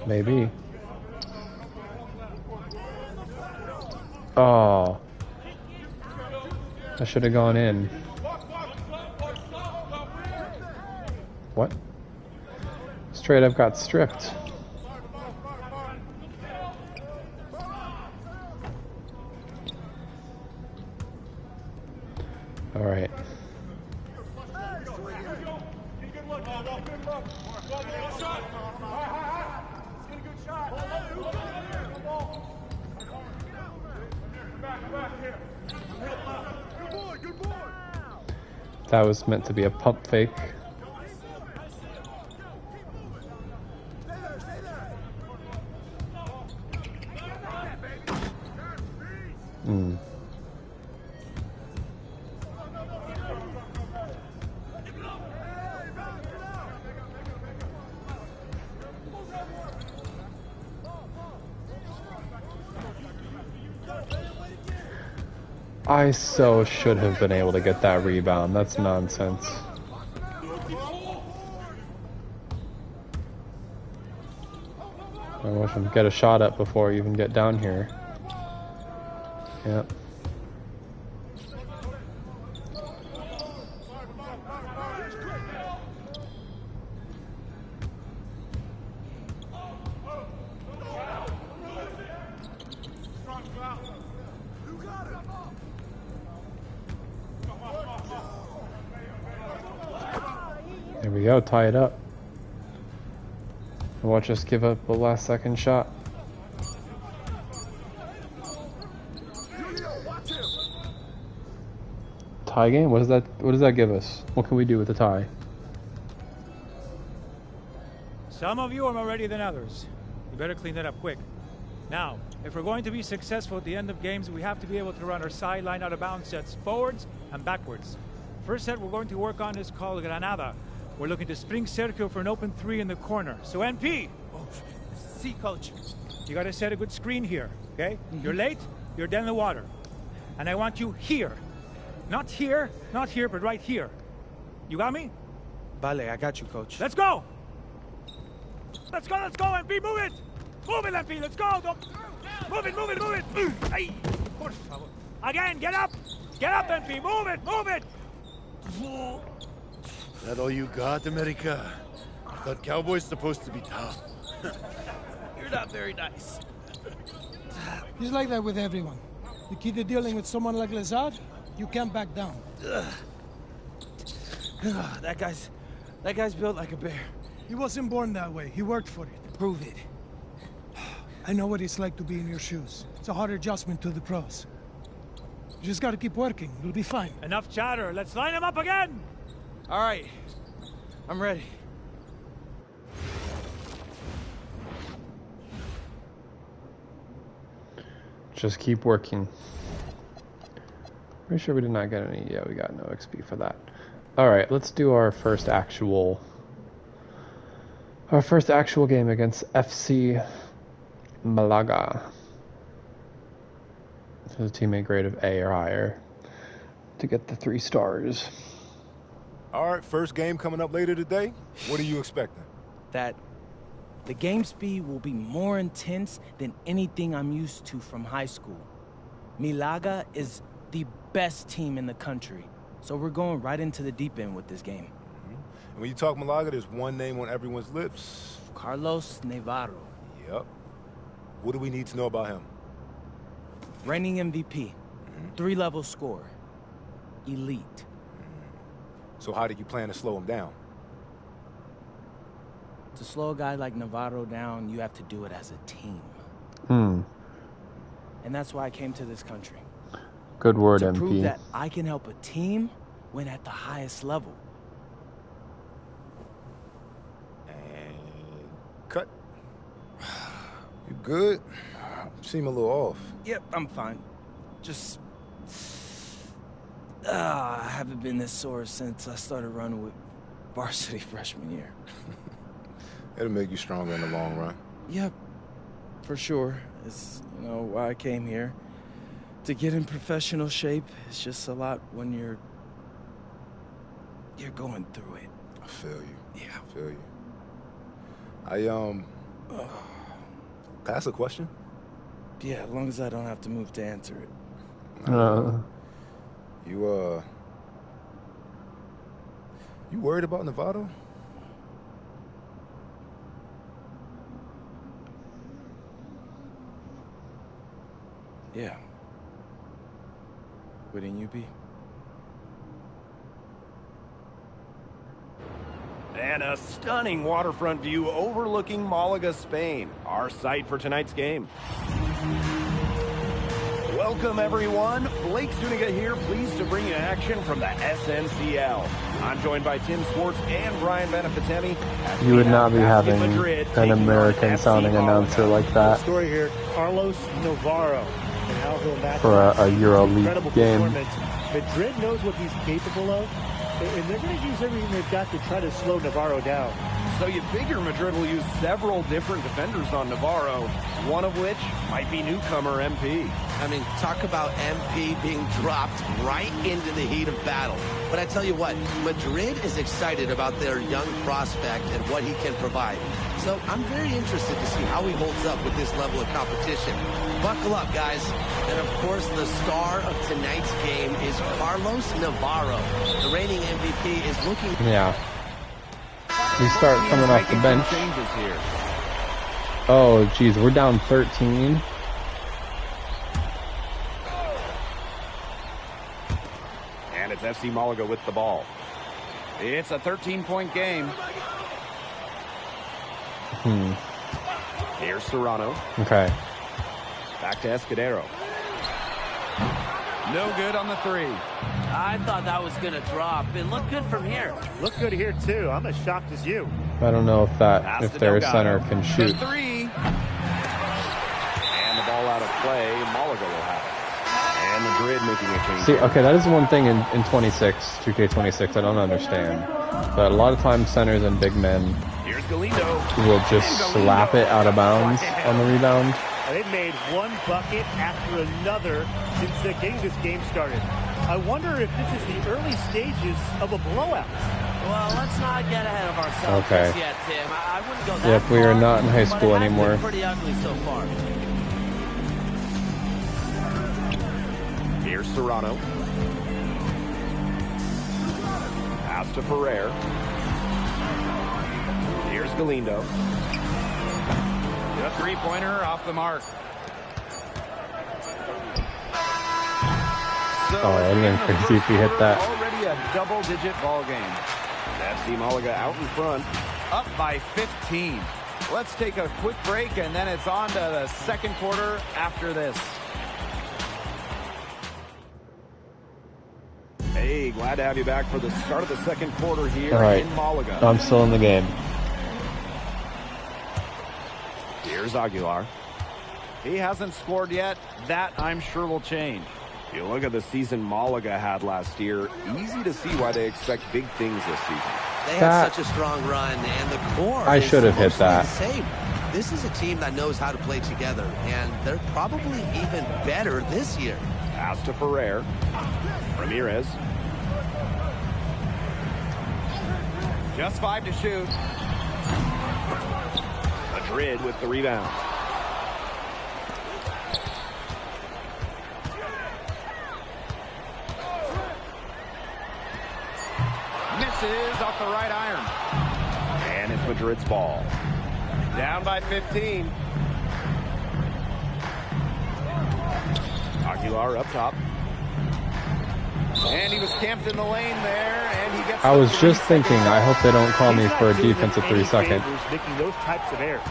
S1: Maybe. Oh. I should have gone in. What? Straight up got stripped. All right. That was meant to be a pump fake. I so should have been able to get that rebound. That's nonsense. I wish him get a shot up before I even get down here. Yep. There we go, tie it up. And watch us give up a last second shot. Tie game? What does that give us? What can we do with the tie?
S17: Some of you are more ready than others. You better clean that up quick. Now, if we're going to be successful at the end of games, we have to be able to run our sideline out of bounds sets forwards and backwards. First set we're going to work on is called Granada. We're looking to spring Sergio for an open three in the corner. So NP!
S2: Oh, see, coach.
S17: You gotta set a good screen here, okay? You're late, you're dead in the water. And I want you here. Not here, but right here. You got me?
S2: Vale, I got you, coach.
S17: Let's go! Let's go, NP, move it! Move it, NP, let's go! Don't... Move it! Ay, por favor. Again, get up! Get up, NP, move it!
S16: That all you got, America? I thought Cowboys supposed to be tough.
S2: You're not very nice.
S18: He's like that with everyone. You keep dealing with someone like Lazard, you can't back down.
S2: That guy's built like a bear.
S18: He wasn't born that way. He worked for it.
S2: Prove it.
S18: I know what it's like to be in your shoes. It's a hard adjustment to the pros. You just gotta keep working. You'll be fine.
S17: Enough chatter. Let's line him up again!
S2: All right. I'm ready.
S1: Just keep working. Pretty sure we did not get any. Yeah, we got no XP for that. Alright, let's do our first actual game against FC Malaga. This is a teammate grade of A or higher to get the 3 stars.
S15: All right, first game coming up later today. What are you expecting?
S2: That the game speed will be more intense than anything I'm used to from high school. Malaga is the best team in the country, so we're going right into the deep end with this game.
S15: And when you talk Malaga, there's one name on everyone's lips.
S2: Carlos Navarro.
S15: Yep. What do we need to know about him?
S2: Reigning MVP. 3-level scorer. Elite.
S15: So how do you plan to slow him down?
S2: To slow a guy like Navarro down, you have to do it as a team. And that's why I came to this country.
S1: Good word, MP.
S2: To prove that I can help a team win at the highest level.
S15: And cut. You good? You seem a little off.
S2: Yep, I'm fine. Just I haven't been this sore since I started running with varsity freshman year.
S15: It'll make you stronger in the long run.
S2: Yep, for sure. It's, why I came here. To get in professional shape, it's just a lot when you're going through it.
S15: I feel you.
S2: Yeah.
S15: I feel you. Can I ask a question?
S2: Yeah, as long as I don't have to move to answer it.
S15: You worried about Novato?
S2: Yeah. Wouldn't you be?
S19: And a stunning waterfront view overlooking Malaga, Spain, our site for tonight's game. Welcome, everyone. Blake Zuniga here, pleased to bring you action from the SNCL. I'm joined by Tim Swartz and Brian Benefitemi.
S1: You would not be having an American-sounding announcer like that
S20: Story here, Carlos Navarro, and how he'll match
S1: for a Euro League
S20: incredible
S1: game.
S20: performance. Madrid knows what he's capable of, and they're going to use everything they've got to try to slow Navarro down.
S19: So you figure Madrid will use several different defenders on Navarro, one of which might be newcomer MP.
S21: I mean, talk about MP being dropped right into the heat of battle. But I tell you what, Madrid is excited about their young prospect and what he can provide. So I'm very interested to see how he holds up with this level of competition. Buckle up, guys. And of course, the star of tonight's game is Carlos Navarro. The reigning MVP is looking...
S1: Yeah. We start coming off the bench. Oh, geez, we're down 13.
S19: And it's FC Malaga with the ball. It's a 13-point game. Here's Serrano.
S1: Okay.
S19: Back to Escudero. No good on the three.
S21: I thought that was going to drop. It looked good from here.
S20: Looked good here, too. I'm as shocked as you.
S1: I don't know if their center can shoot.
S19: The three. And the ball out of play. Malaga will have it. And Madrid making a change.
S1: See, okay, that is one thing in 2K26 I don't understand. But a lot of times centers and big men will just slap it out of bounds on the rebound.
S20: They've made one bucket after another since getting this game started. I wonder if this is the early stages of a blowout.
S21: Well, let's not get ahead of ourselves
S1: Okay.
S21: just yet, Tim. I wouldn't go that
S1: Yep, we are not in high
S21: far,
S1: school
S21: but it has
S1: anymore.
S21: been pretty ugly so far.
S19: Here's Serrano. Pass to Ferrer. Here's Galindo. The three-pointer off the mark. So
S1: Oh, that would have been crazy if we hit that.
S19: already a double-digit ball game. FC Malaga out in front, up by 15. Let's take a quick break, and then it's on to the second quarter after this. Hey, glad to have you back for the start of the second quarter here
S1: All right.
S19: in Malaga.
S1: I'm still in the game.
S19: Here's Aguilar. He hasn't scored yet. That, I'm sure, will change. You look at the season Malaga had last year, easy to see why they expect big things this season.
S21: They had such a strong run, and the core
S1: I
S21: is
S1: should have hit
S21: mostly
S1: that.
S21: the same. This is a team that knows how to play together, and they're probably even better this year.
S19: Pass to Ferrer. Ramirez. Just 5 to shoot. Madrid with the rebound. Misses off the right iron. And it's Madrid's ball. Down by 15. Aguilar up top. And he was camped in the lane there, and he gets...
S1: I was just thinking, I hope they don't call me for a defensive 3-second.
S20: Making those types of errors.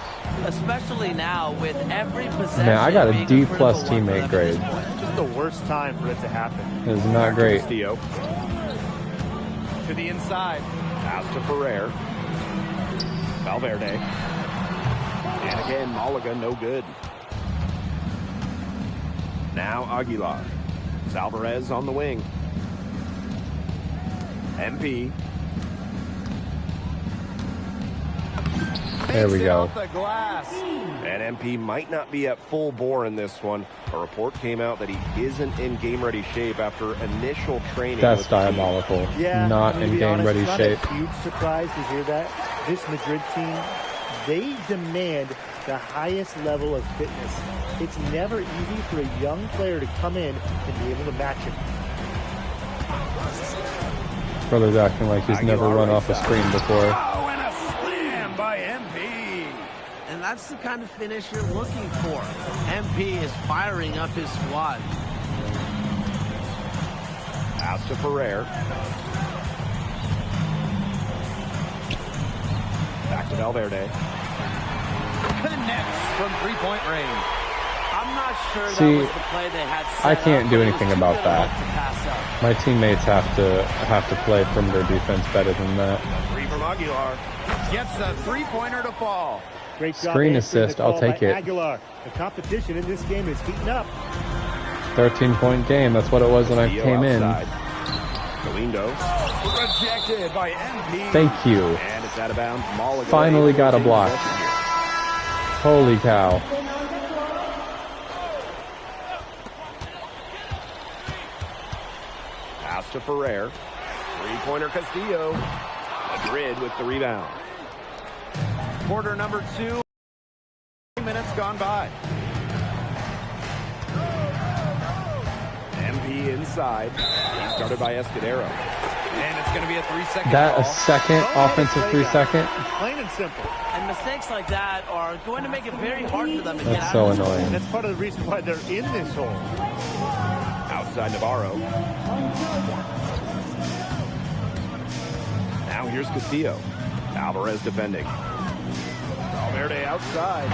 S21: Especially now with every possession.
S1: Man, I got a
S21: being
S1: D+
S21: critical one for them
S1: teammate
S21: at
S1: grade.
S21: this point.
S20: Just the worst time for it to happen.
S1: It was not great.
S19: Castillo. To the inside. Pass to Ferrer. Valverde. And again, Malaga no good. Now Aguilar. Alvarez on the wing. MP.
S1: There we go.
S19: Off the glass. And MP might not be at full bore in this one. A report came out that he isn't in game-ready shape after initial training.
S1: That's
S19: with the team.
S1: diabolical.
S20: Yeah,
S1: Not
S20: to
S1: in
S20: be
S1: game
S20: honest,
S1: ready
S20: it's not
S1: shape.
S20: a huge surprise to hear that. This Madrid team, they demand the highest level of fitness. It's never easy for a young player to come in and be able to match him.
S1: Brother's acting like he's never run off a screen before.
S21: Oh, and a slam by MP. And that's the kind of finish you're looking for. MP is firing up his squad.
S19: Pass to Ferrer. Back to Valverde.
S21: Connects from three-point range. I'm not sure that
S1: See,
S21: was the play they had set
S1: I can't
S21: up,
S1: do
S21: but it was
S1: anything
S21: too
S1: about
S21: good
S1: that.
S21: to pass up.
S1: My teammates have to play perimeter defense better than that.
S19: Three from Aguilar. Gets a three-pointer to fall.
S20: Great job
S1: Screen
S20: answering
S1: assist,
S20: the call
S1: I'll take
S20: by
S1: it.
S20: Aguilar. The competition in this game is heating up.
S1: 13-point game. That's what it was when I came in.
S19: Galindo. Rejected by MP.
S1: Thank you.
S19: And it's out of bounds. Malaga
S1: Finally got a block. Holy cow.
S19: Pass to Ferrer. Three-pointer Castillo. Madrid with the rebound. Quarter number 2. Minutes gone by. MP inside. He's guarded by Escudero. And it's going to be a 3-second
S1: That
S19: call.
S1: a second offensive 3-second?
S20: Plain and simple.
S21: And mistakes like that are going to make it very hard for them to get
S1: That's
S21: out
S1: so
S21: of this.
S1: annoying.
S20: That's part of the reason why they're in this hole.
S19: Outside Navarro. Now here's Castillo. Alvarez defending. Valverde outside.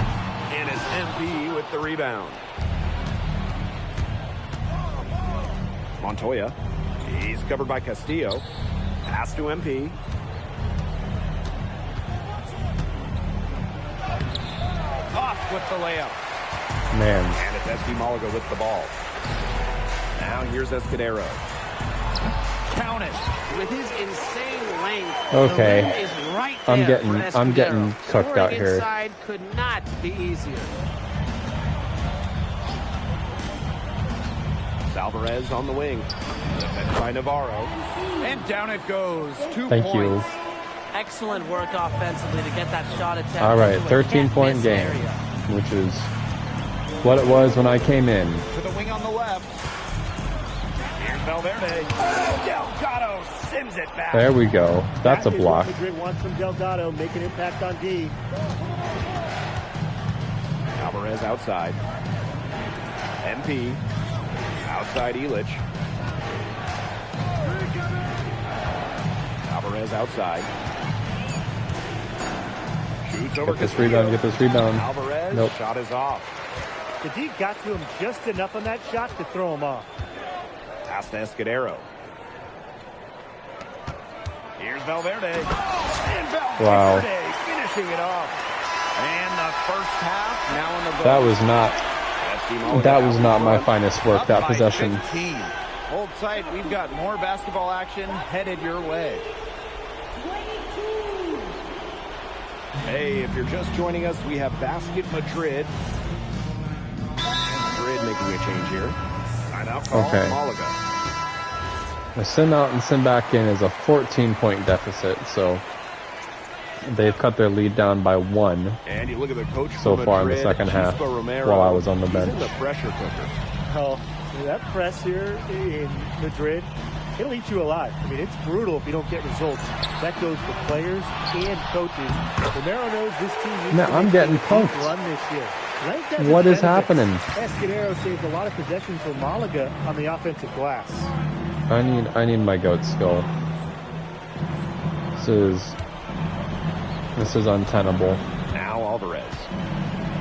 S19: And it's MP with the rebound. Montoya. He's covered by Castillo. Pass to MP. Off with the layup.
S1: Man.
S19: And it's FC Malaga with the ball. Now here's Escudero. Count it.
S21: With his insane length,
S1: Okay.
S21: the rim is right there
S1: I'm
S21: for
S1: getting
S21: Escudero.
S1: cooked out
S21: Scoring
S1: here.
S21: inside could not be easier.
S19: Alvarez on the wing. Defended by Navarro. And down it goes. 2
S1: Thank
S19: points.
S1: you.
S21: Excellent work offensively to get that shot attempt.
S1: All right,
S21: into a
S1: 13-point
S21: can't-miss
S1: game,
S21: area.
S1: which is what it was when I came in.
S19: To the wing on the left. Here's Valverde. Delgado sims it back.
S1: There we go. That's a
S20: That is
S1: block.
S20: what Madrid wants from Delgado. Make an impact on D.
S19: Alvarez outside. MP. Outside Illich. Alvarez outside. Shoots over
S1: Get this
S19: Castillo.
S1: rebound, get this rebound.
S19: Alvarez,
S1: Nope.
S19: shot is off.
S20: The D got to him just enough on that shot to throw him off.
S19: Pass to Escudero. Here's Valverde. And Valverde
S1: Wow.
S19: finishing it off. And the first half now in the books.
S1: That was not my finest work, that possession.
S19: 15. Hold tight. We've got more basketball action headed your way. Hey, if you're just joining us, we have Basket Madrid. Madrid making a change here. Timeout call.
S1: Okay.
S19: Malaga.
S1: The send out and send back in is a 14-point deficit, so they've cut their lead down by 1
S19: And you look at the coach
S1: so
S19: for
S1: far in the
S19: Madrid,
S1: second half
S19: Chispa Romero.
S1: while I was on the
S19: He's
S1: bench.
S19: in the pressure cooker.
S20: Well, that press here in Madrid, it'll eat you alive. I mean, it's brutal if you don't get results. That goes for players and coaches. Romero knows this team needs
S1: Now,
S20: to
S1: I'm
S20: make
S1: getting
S20: a deep
S1: punked.
S20: run this year. Ranked as
S1: What
S20: its
S1: is
S20: benefits.
S1: happening?
S20: Escudero saves a lot of possessions for Malaga on the offensive glass.
S1: I need my goat skill. This is untenable.
S19: Now Alvarez.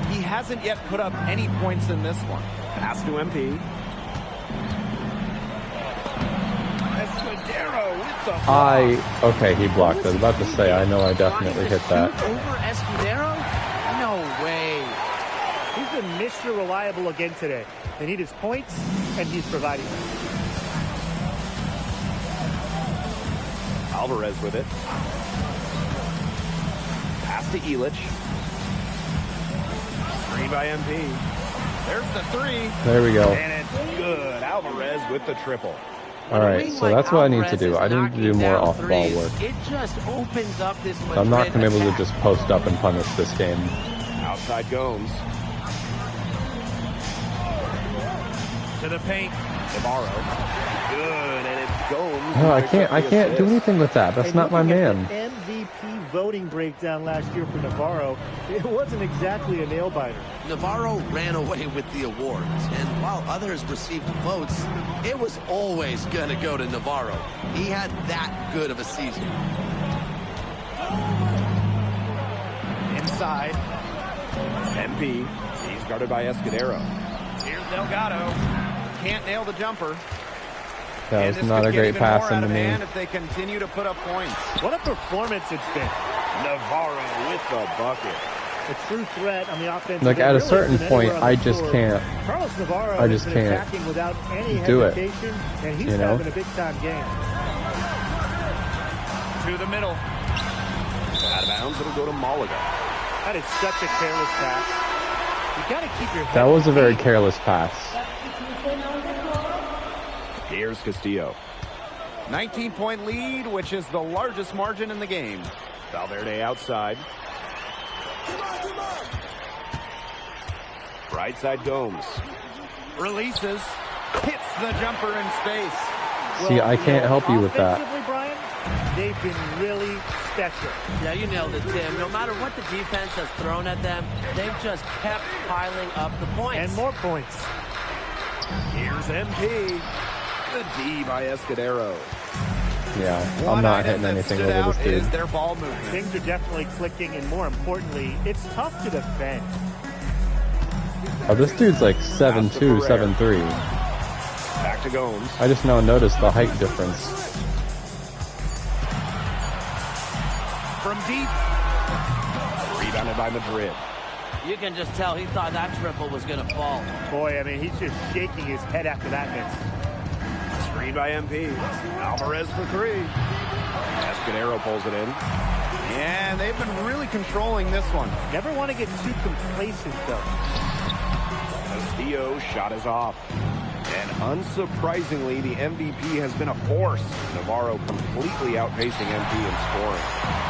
S19: He hasn't yet put up any points in this one. Pass to MP. Escudero with the block.
S1: Okay, he blocked. I was about to say, I know I definitely hit that.
S21: Over Escudero? No way.
S20: He's been Mr. Reliable again today. They need his points, and he's providing them.
S19: Alvarez with it. Pass to Elich. Screen by MP. There's the three.
S1: There we go.
S19: And it's good. Alvarez with the triple.
S1: All right, so that's what I need to do. I need to do more off-ball work.
S21: It just opens up this Madrid
S1: I'm not going to be able to
S21: attack.
S1: just post up and punish this game.
S19: Outside Gomes.
S3: To the paint.
S19: Navarro. Good, and it's Gomes.
S1: No, I can't do anything with that. That's not my man.
S20: MVP voting breakdown last year for Navarro, it wasn't exactly a nail-biter.
S21: Navarro ran away with the awards, and while others received votes, it was always going to go to Navarro. He had that good of a season.
S19: Inside. MP. He's guarded by Escudero. Here's Delgado. Can't nail the jumper.
S1: That was not a great pass into me.
S19: If they continue to put up points.
S20: What a performance it's been.
S19: Navarro with the bucket.
S20: A true threat on the offense.
S1: Like at a certain point, I just can't.
S20: Carlos Navarro
S1: I just
S20: has been
S1: can't
S20: attacking without any
S1: do it.
S20: hesitation, and he's
S1: You know?
S20: having a big-time game.
S3: To the middle.
S19: Out of bounds, it'll go to Malaga.
S20: That is such a careless pass. You got to keep your head.
S1: That was a very careless pass.
S19: Here's Castillo. 19-point lead, which is the largest margin in the game. Valverde outside. Right side Gomes. Releases. Hits the jumper in space.
S1: See, I can't help you with that.
S20: Offensively, Brian, they've been really special.
S21: Yeah, you nailed it, Tim. No matter what the defense has thrown at them, they've just kept piling up the points.
S20: And more points.
S19: Here's MP. Good D by Escudero.
S1: Yeah, I'm not hitting anything over this dude.
S19: Their ball movement.
S20: Things are definitely clicking, and more importantly, it's tough to defend.
S1: Oh, this dude's like 7'2", 7'3".
S19: Back to Gomes.
S1: I just now noticed the height difference.
S19: From deep. Rebounded by Madrid.
S21: You can just tell he thought that triple was going to fall.
S20: Boy, I mean, he's just shaking his head after that miss.
S19: Screen by MP. Alvarez for three. Escudero pulls it in. And they've been really controlling this one.
S20: Never want to get too complacent, though.
S19: Castillo shot is off. And unsurprisingly, the MVP has been a force. Navarro completely outpacing MP in scoring.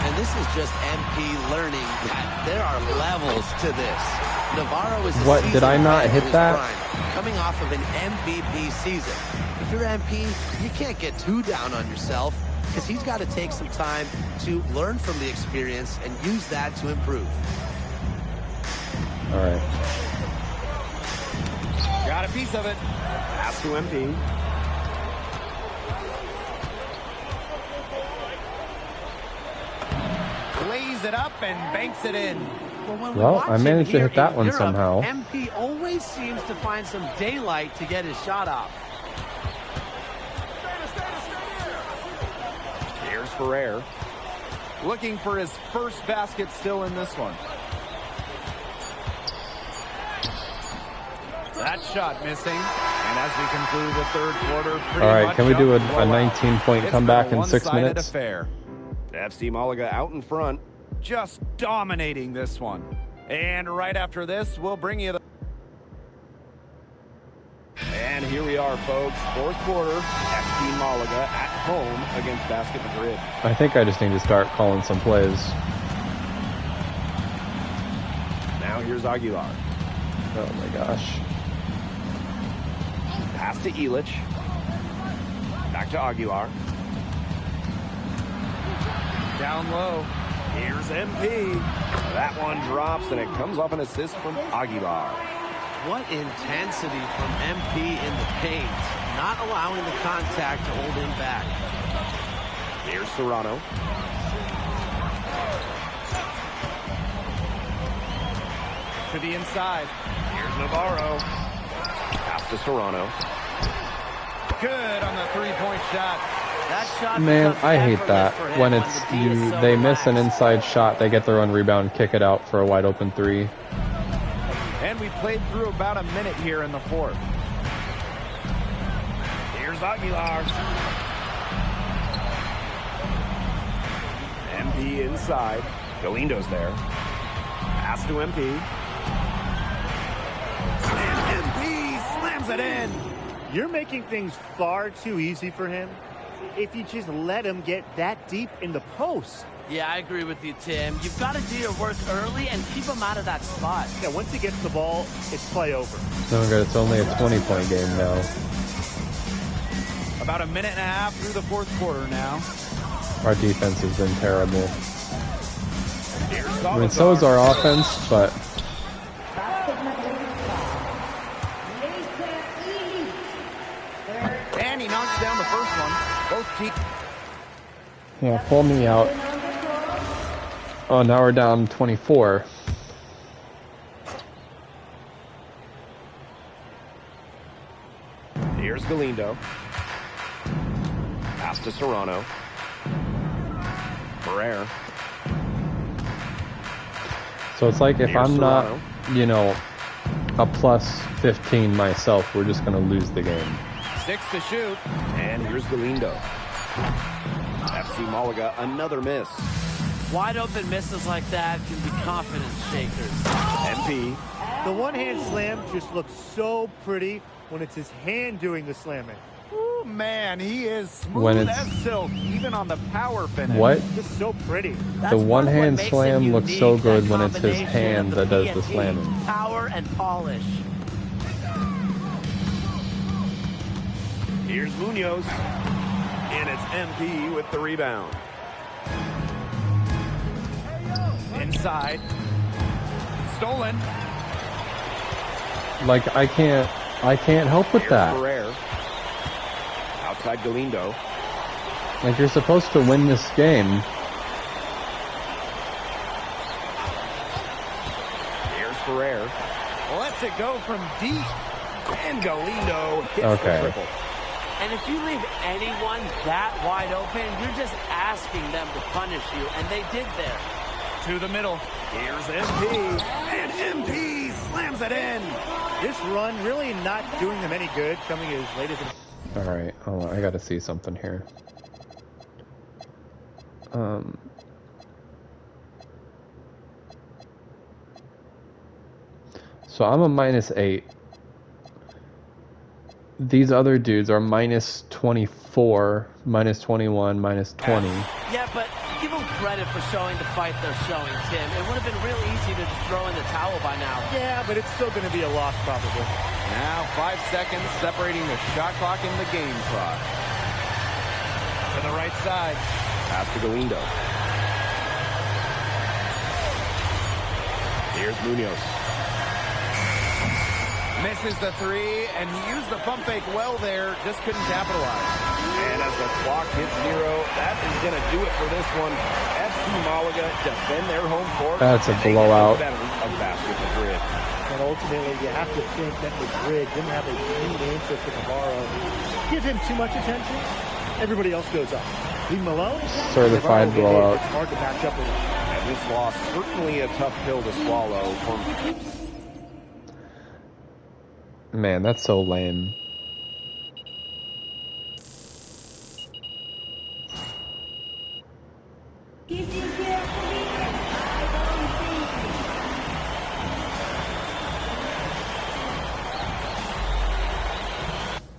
S21: And this is just MP learning that there are levels to this. Navarro is
S1: What, did I not hit that?
S21: Prime, coming off of an MVP season. If you're MP, you can't get too down on yourself because he's got to take some time to learn from the experience and use that to improve.
S1: All right.
S19: Got a piece of it. Pass to MP. Lays it up and banks it in.
S1: Well, I managed to hit that one somehow.
S21: MP always seems to find some daylight to get his shot off.
S19: Here's Ferrer. Looking for his first basket still in this one. That shot missing. And as we conclude the third quarter,
S1: All right, can we do a 19-point comeback in 6 minutes?
S19: Affair. FC Malaga out in front, just dominating this one. And right after this, we'll bring you the... And here we are, folks. Fourth quarter, FC Malaga at home against Basket Madrid.
S1: I think I just need to start calling some plays.
S19: Now here's Aguilar.
S1: Oh my gosh.
S19: Pass to Elich. Back to Aguilar. Down low. Here's MP. That one drops, and it comes off an assist from Aguilar.
S21: What intensity from MP in the paint, not allowing the contact to hold him back.
S19: Here's Serrano. To the inside. Here's Navarro. Pass to Serrano. Good on the three-point shot.
S21: That shot
S1: Man, I hate that. When it's they miss an inside shot, they get their own rebound, kick it out for a wide open three.
S19: And we played through about a minute here in the fourth. Here's Aguilar. MP inside. Galindo's there. Pass to MP. And MP slams it in.
S20: You're making things far too easy for him if you just let him get that deep in the post.
S21: Yeah, I agree with you, Tim. You've got to do your work early and keep him out of that spot.
S20: Yeah, once he gets the ball, it's play over.
S1: Oh good, it's only a 20-point game now.
S10: About a minute and a half through the fourth quarter now.
S1: Our defense has been terrible. I mean, so is our offense, but
S10: And he knocks down the first one. Both keep.
S1: yeah, pull me out. Oh, now we're down 24.
S19: Here's Galindo. Pass to Serrano. Ferrer.
S1: So it's like if
S19: Here's
S1: I'm not,
S19: Serrano.
S1: you know, a plus 15 myself, we're just going to lose the game.
S10: 6 to shoot.
S19: And here's Galindo. FC Malaga, another miss.
S21: Wide open misses like that can be confidence shakers.
S19: MP.
S20: The one-hand slam just looks so pretty when it's his hand doing the slamming.
S10: Ooh, man, he is smooth
S1: When it's-
S10: as silk, even on the power finish.
S1: What?
S20: Just so pretty.
S1: The one-hand slam looks so good when it's his hand that does the
S21: P&P,
S1: slamming.
S21: Power and polish.
S19: Here's Munoz. And it's MP with the rebound.
S10: Inside. Stolen.
S1: Like I can't help with
S19: Here's
S1: that.
S19: Ferrer. Outside Galindo.
S1: Like you're supposed to win this game.
S19: Here's Ferrer.
S10: Lets it go from deep.
S19: And Galindo hits
S1: Okay.
S19: the triple.
S21: And if you leave anyone that wide open, you're just asking them to punish you, and they did there.
S10: To the middle.
S19: Here's MP. And MP slams it in.
S20: This run really not doing them any good, coming as late as it.
S1: All right, hold on, I got to see something here. So I'm a -8. These other dudes are -24, -21, -20.
S21: Yeah, but give them credit for showing the fight they're showing, Tim. It would have been real easy to just throw in the towel by now.
S20: Yeah, but it's still going to be a loss probably.
S10: Now 5 seconds separating the shot clock and the game clock. To the right side.
S19: Pass to Galindo. Here's Munoz.
S10: Misses the 3, and he used the pump fake well there, just couldn't capitalize.
S19: And as the clock hits 0, that is going to do it for this one. FC Malaga defend their home court.
S1: That's a
S19: and they
S1: blowout.
S19: get the better of Basket Madrid.
S20: And ultimately, you have to think that Madrid didn't have a keen answer for Navarro. Give him too much attention, everybody else goes up. Leave him alone.
S1: Certified
S20: Navarro,
S1: blowout.
S20: It's hard to match up with him.
S19: And this loss, certainly a tough pill to swallow for
S1: Man, that's so lame.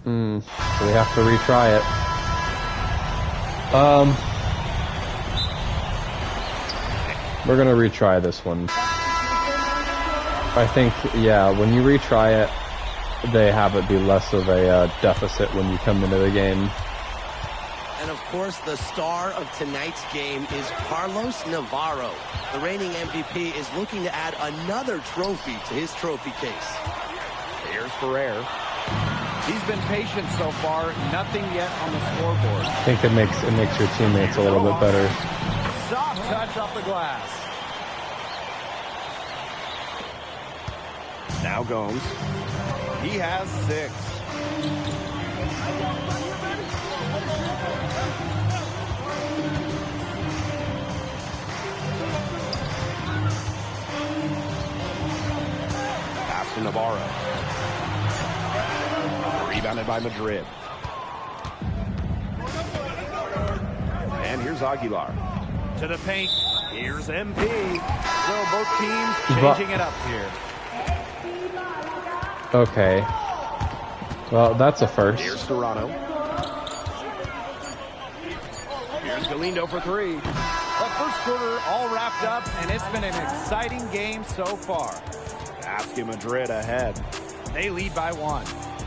S1: So we have to retry it. We're gonna retry this one. I think, yeah, when you retry it, they have it be less of a deficit when you come into the game.
S21: And of course, the star of tonight's game is Carlos Navarro. The reigning MVP is looking to add another trophy to his trophy case.
S19: Here's Ferrer.
S10: He's been patient so far, nothing yet on the scoreboard.
S1: I think it makes your teammates a little bit better.
S10: Soft touch off the glass.
S19: Now Gomes.
S10: He has 6.
S19: Pass to Navarro. Rebounded by Madrid. And here's Aguilar. To the paint. Here's MP. So both teams changing it up here.
S1: Okay. Well, that's a first.
S19: Here's Serrano. Here's Galindo for three.
S10: The first quarter all wrapped up, and it's been an exciting game so far.
S19: Basque Madrid ahead.
S10: They lead by 1.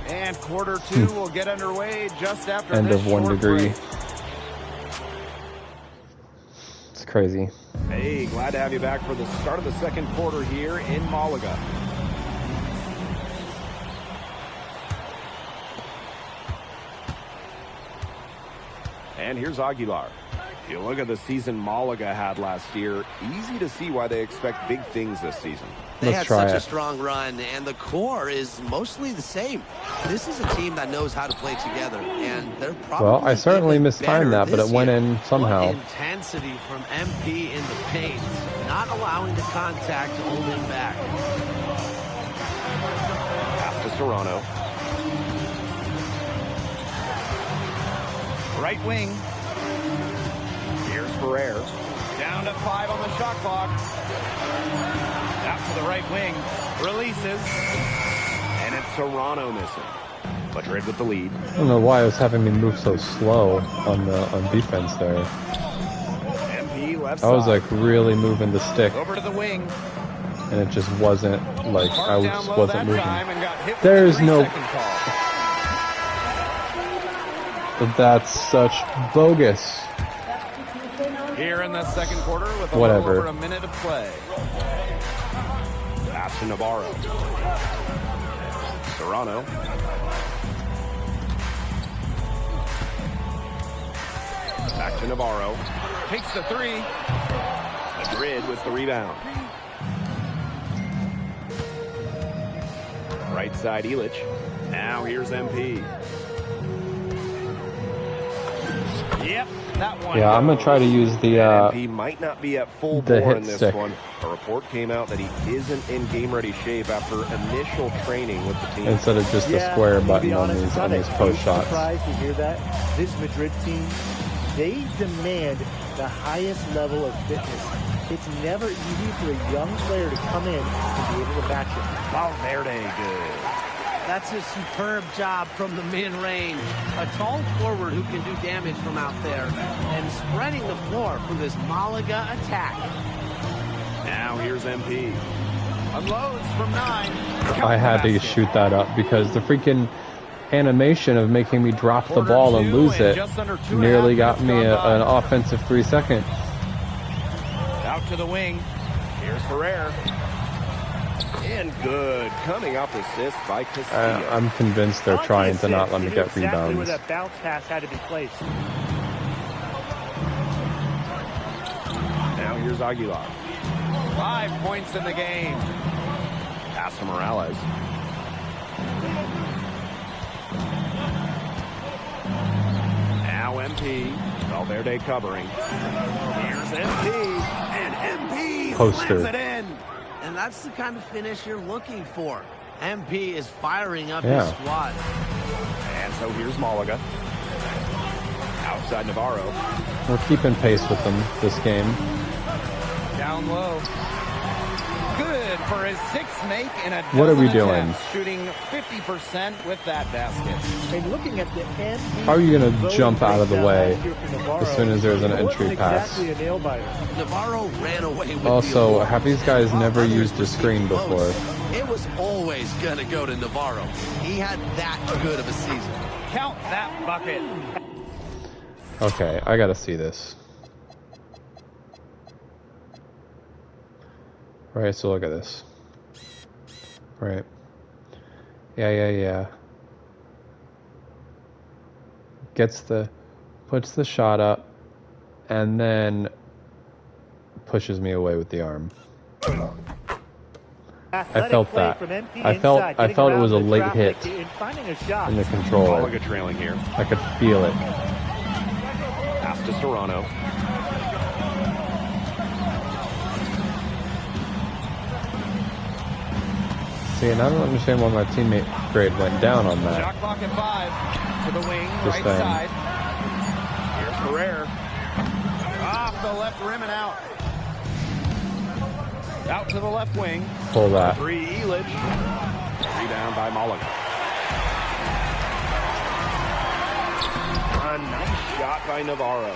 S10: And quarter 2 will get underway just after
S1: End
S10: this
S1: of 1
S10: short
S1: degree.
S10: break.
S1: It's crazy.
S19: Hey, glad to have you back for the start of the second quarter here in Malaga. And here's Aguilar. You look at the season Malaga had last year, easy to see why they expect big things this season.
S21: They had such a strong run, and the core is mostly the same. This is a team that knows how to play together, and they're probably
S1: Well, I certainly mistimed that, but it went in somehow.
S21: What intensity from MP in the paint, not allowing the contact to hold him back.
S19: Pass to Serrano.
S10: Right wing.
S19: Here's Ferrer.
S10: Down to 5 on the shot clock. Out to the right wing. Releases.
S19: And it's Serrano missing. Madrid with the lead.
S1: I don't know why it was having me move so slow on defense there.
S19: MP left
S1: I was
S19: side.
S1: like really moving the stick,
S10: Over to the wing.
S1: and it just wasn't like I just
S10: Down low
S1: wasn't
S10: that
S1: moving.
S10: time and got hit with
S1: There's
S10: the
S1: no.
S10: 3-second call.
S1: That's such bogus.
S10: Here in the second quarter with a
S1: Whatever.
S10: little over a minute of play.
S19: Pass to Navarro. Serrano. Back to Navarro.
S10: Takes the 3.
S19: Madrid with the rebound. Right side, Illich. Now here's MP.
S10: Yep, that one.
S1: Yeah, I'm gonna try to use the
S19: He might not be at full
S1: the
S19: bore
S1: hit
S19: in this
S1: stick.
S19: one. A report came out that he isn't in game-ready shape after initial training with the team.
S1: instead of just the square
S20: to
S1: button
S20: be
S1: on
S20: honest,
S1: these
S20: I'm
S1: post shots.
S20: surprised to hear that. This Madrid team, they demand the highest level of fitness. It's never easy for a young player to come in and be able to match it.
S19: Valverde good.
S21: That's a superb job from the mid-range. A tall forward who can do damage from out there. And spreading the floor for this Malaga attack.
S19: Now here's MP.
S10: Unloads from 9.
S1: I had to shoot that up because the freaking animation of making me drop the ball and lose it nearly got me an offensive 3 second.
S10: Out to the wing.
S19: Here's Ferrer. And good. Coming up assist by Castillo.
S1: I'm convinced they're trying to not let me get
S20: Exactly where
S1: rebounds.
S20: that bounce pass had to be placed.
S19: Now here's Aguilar.
S10: 5 points in the game.
S19: Pass to Morales. Now MP. Valverde covering. Here's MP. And MP
S1: Poster.
S21: slams it in. And that's the kind of finish you're looking for. MP is firing up his squad.
S19: And so here's Malaga. Outside Navarro.
S1: We're keeping pace with them this game.
S10: Down low. Good for his 6th make in a
S1: What are we
S10: dozen
S1: doing?
S10: attempts, shooting 50% with that basket.
S20: And looking at the end,
S1: How are you going to jump out of the way as soon as there's an
S20: it wasn't
S1: entry pass?
S20: exactly a nail biter.
S21: Navarro ran away with the
S1: Also,
S21: award.
S1: have these guys never
S21: Others
S1: used a
S21: were
S1: screen
S21: close.
S1: before?
S21: It was always going to go to Navarro. He had that good of a season.
S10: Count that bucket.
S1: Okay, I gotta see this. Right, so look at this. Right. Yeah. Puts the shot up, and then pushes me away with the arm. I felt that. I felt it was a late hit in the controller.
S19: Malaga trailing here.
S1: I could feel it.
S19: Pass to Serrano.
S1: See, and I don't understand why my teammate grade went down on that.
S10: Shot clock at 5. To the wing,
S1: Just
S10: right
S1: saying.
S10: side. Here's Ferrer. Off to the left rim and out. Out to the left wing.
S1: Pull that.
S19: 3, Illich. Rebound by Malaga. A nice shot by Navarro.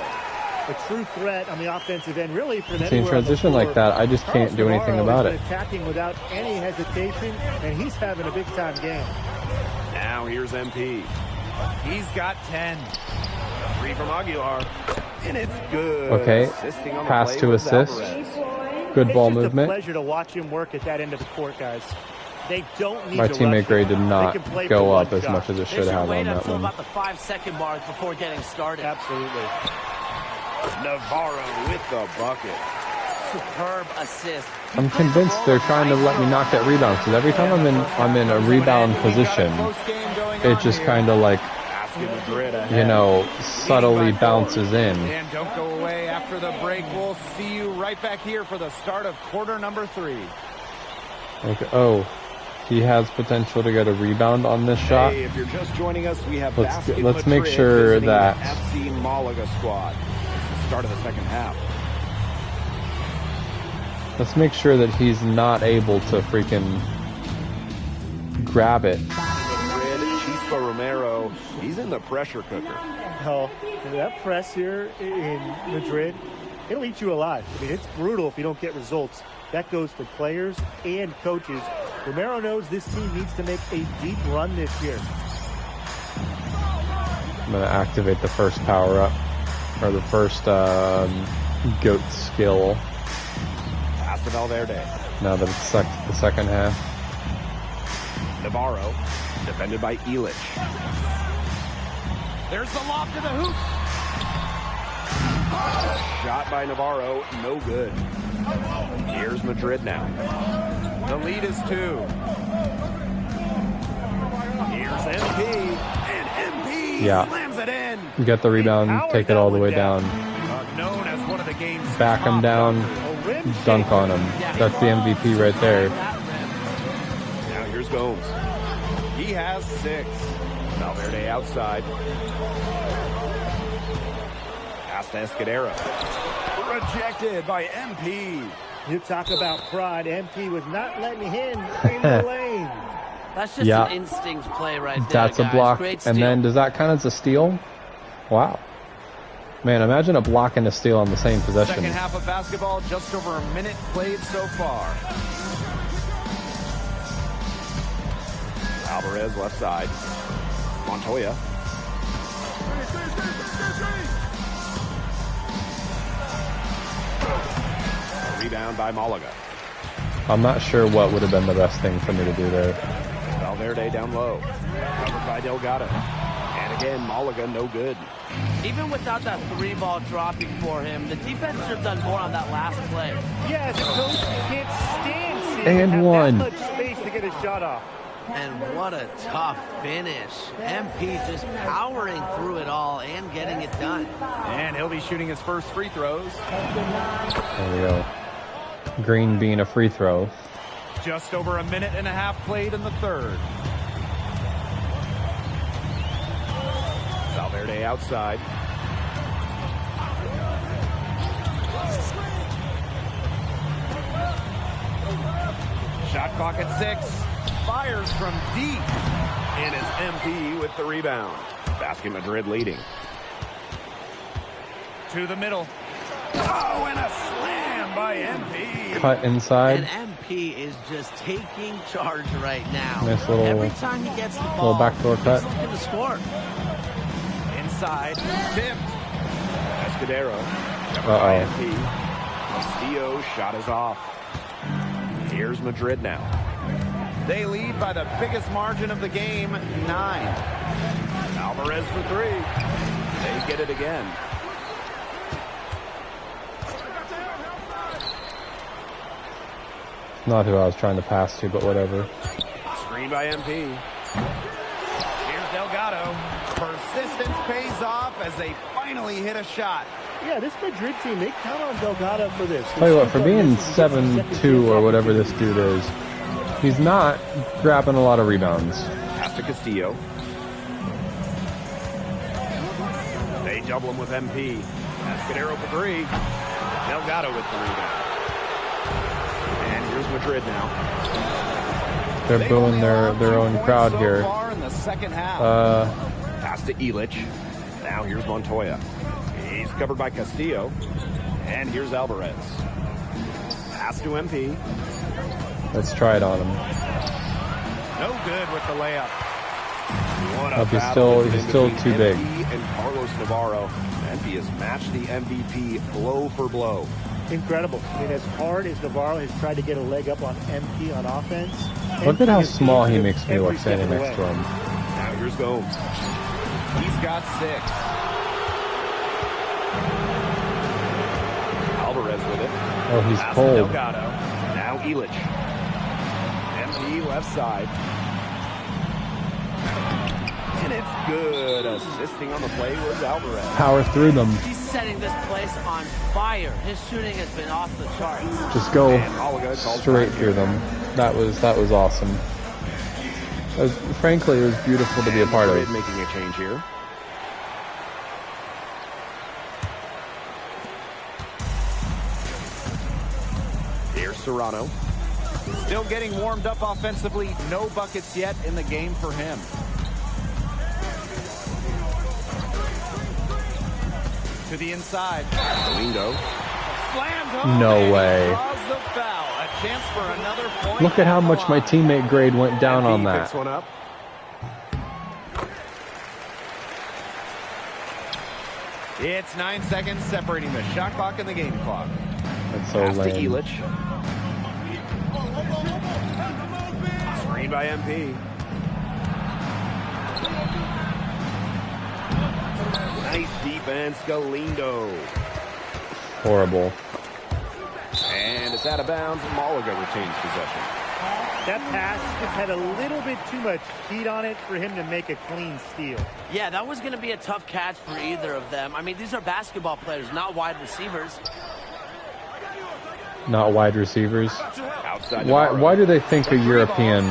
S20: A true threat on the offensive end, really, for them.
S1: See, in transition like that, I just can't do anything about it.
S20: Attacking without any hesitation, and he's having a big-time game.
S19: Now here's MP.
S10: He's got 10.
S19: 3 from Aguilar. And it's good.
S1: Okay, pass to assist. Good ball
S20: It's just
S1: movement.
S20: a pleasure to watch him work at that end of the court, guys. They don't need
S1: My
S20: to
S1: teammate
S20: rush
S1: Gray
S20: him.
S1: did
S20: They
S1: not
S20: can play
S1: go
S20: for
S1: up
S20: one
S1: as
S20: shot.
S1: much as it should
S6: They
S1: have
S6: wait
S1: on that
S6: until
S1: one.
S6: about the 5-second mark before getting started.
S20: Absolutely.
S19: Navarro with the bucket.
S6: Superb assist.
S1: I'm convinced they're trying to let me knock that rebound because every time I'm in a rebound position, it just kind of like, you know, subtly bounces in.
S10: And don't go away after the break. We'll see you right back here for the start of quarter number 3.
S1: Okay. Oh, he has potential to get a rebound on this shot.
S19: Hey, if you're just joining us, we have
S1: Let's
S19: Basket
S1: make
S19: Madrid
S1: sure
S19: visiting
S1: that
S19: the FC Malaga squad. It's the start of the second half.
S1: let's make sure that he's not able to freaking grab it.
S19: Chispa Romero, he's in the pressure cooker.
S20: Oh, that press here in Madrid, it'll eat you alive. I mean, it's brutal if you don't get results. That goes for players and coaches. Romero knows this team needs to make a deep run this year.
S1: I'm going to activate the first power-up, or the first GOAT skill,
S19: Pass to Valverde.
S1: now that it's the second half.
S19: Navarro, defended by Illich.
S10: There's the lob to the hoop.
S19: Shot by Navarro, no good. Here's Madrid now.
S10: The lead is 2.
S19: Here's MP, and MP
S1: Yeah.
S19: slams it in.
S1: Get the rebound, take it all the way down.
S10: Known as one of the game's
S1: Back him down, dunk on him. That's the MVP right there.
S19: Now here's Gomes.
S10: He has 6.
S19: Valverde outside. Pass to Escudero.
S10: Rejected by MP.
S20: You talk about pride. MP was not letting him in the lane.
S6: That's just
S1: Yeah.
S6: an instinct play right there,
S1: That's a
S6: guys.
S1: block.
S6: Great
S1: And
S6: steal.
S1: then does that count as a steal? Wow. Man, imagine a block and a steal on the same possession.
S10: Second half of basketball, just over a minute played so far.
S19: Alvarez left side. Montoya. Rebound by Malaga.
S1: I'm not sure what would have been the best thing for me to do there.
S19: Valverde down low. Covered by Delgado. And again, Malaga no good.
S6: Even without that 3-ball dropping for him, the defense should have done more on that last play.
S20: Yes, coach can't stand seeing
S1: And
S20: him have
S1: one.
S20: that much space to get a shot off.
S6: And what a tough finish. MP just powering through it all and getting it done.
S10: And he'll be shooting his first free throws.
S1: There we go. Green being a free throw.
S10: Just over a minute and a half played in the third.
S19: Valverde outside.
S10: Shot clock at 6. Fires from deep.
S19: And it's MP with the rebound. Basket Madrid leading.
S10: To the middle. Oh, and a slam by MP.
S1: Cut inside.
S6: And MP is just taking charge right now.
S1: Nice little-
S6: Every time he gets the ball,
S1: little backdoor cut.
S6: he's looking to score.
S10: Inside. Tipped.
S19: Escudero.
S1: Uh-oh.
S19: MP. Castillo shot is off. Here's Madrid now.
S10: They lead by the biggest margin of the game, 9.
S19: Alvarez for 3. They get it again.
S1: Not who I was trying to pass to, but whatever.
S19: Screen by MP.
S10: Here's Delgado. Persistence pays off as they finally hit a shot.
S20: Yeah, this Madrid team, they count on Delgado for this.
S1: Tell you what, for being 7'2" or whatever this dude is, he's not grabbing a lot of rebounds.
S19: Pass to Castillo. They double him with MP. Escudero for 3. Delgado with the rebound. And here's Madrid now.
S1: They're booing their own crowd here.
S19: Pass to Illich. Now here's Montoya. He's covered by Castillo. And here's Alvarez. Pass to MP.
S1: Let's try it on him.
S10: No good with the layup.
S1: He's still too big.
S19: And Carlos Navarro. MP has matched the MVP blow for blow.
S20: Incredible. I mean, as hard as Navarro has tried to get a leg up on MP on offense.
S1: Look at how small he makes me look standing next to him.
S19: Now here's Gomes.
S10: He's got 6.
S19: Alvarez with it.
S1: Oh, he's
S19: Pass
S1: cold.
S19: Delgado. Now Illich. MP left side. And it's good. Assisting on the play was Alvarez.
S1: Power through them.
S21: He's setting this place on fire. His shooting has been off the charts.
S1: Just go straight through them. That was awesome. Frankly, it was beautiful to be a part of.
S19: Making a change here. Here's Serrano.
S10: Still getting warmed up offensively. No buckets yet in the game for him. To the inside.
S19: Lindo.
S10: Slammed home.
S1: No way.
S10: Draws the foul. A chance for another point.
S1: Look at how much my teammate grade went down on that.
S19: Picks one up.
S10: It's 9 seconds separating the shot clock and the game clock.
S1: That's so
S19: Pass to
S1: lame.
S19: Illich. Screen by MP. Nice defense, Galindo.
S1: Horrible.
S19: And it's out of bounds. Malaga retains possession.
S20: That pass just had a little bit too much heat on it for him to make a clean steal.
S21: Yeah, that was going to be a tough catch for either of them. I mean, these are basketball players, not wide receivers.
S1: Not wide receivers.
S19: Outside
S1: Why do they think a European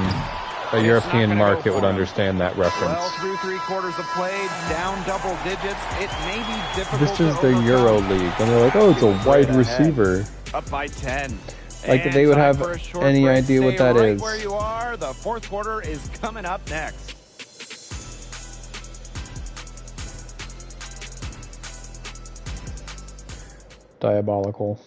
S1: market would understand that reference?
S10: Well, through 3/4 of play, down double digits. It may be difficult.
S1: This is the Euro League, and they're like, "Oh, it's a wide receiver."
S10: Up by 10.
S1: Like
S10: And
S1: they would
S10: time
S1: have
S10: for a short
S1: any
S10: break.
S1: idea what
S10: Stay
S1: that
S10: right
S1: is.
S10: Where you are, the 4th quarter is coming up next.
S1: Diabolical.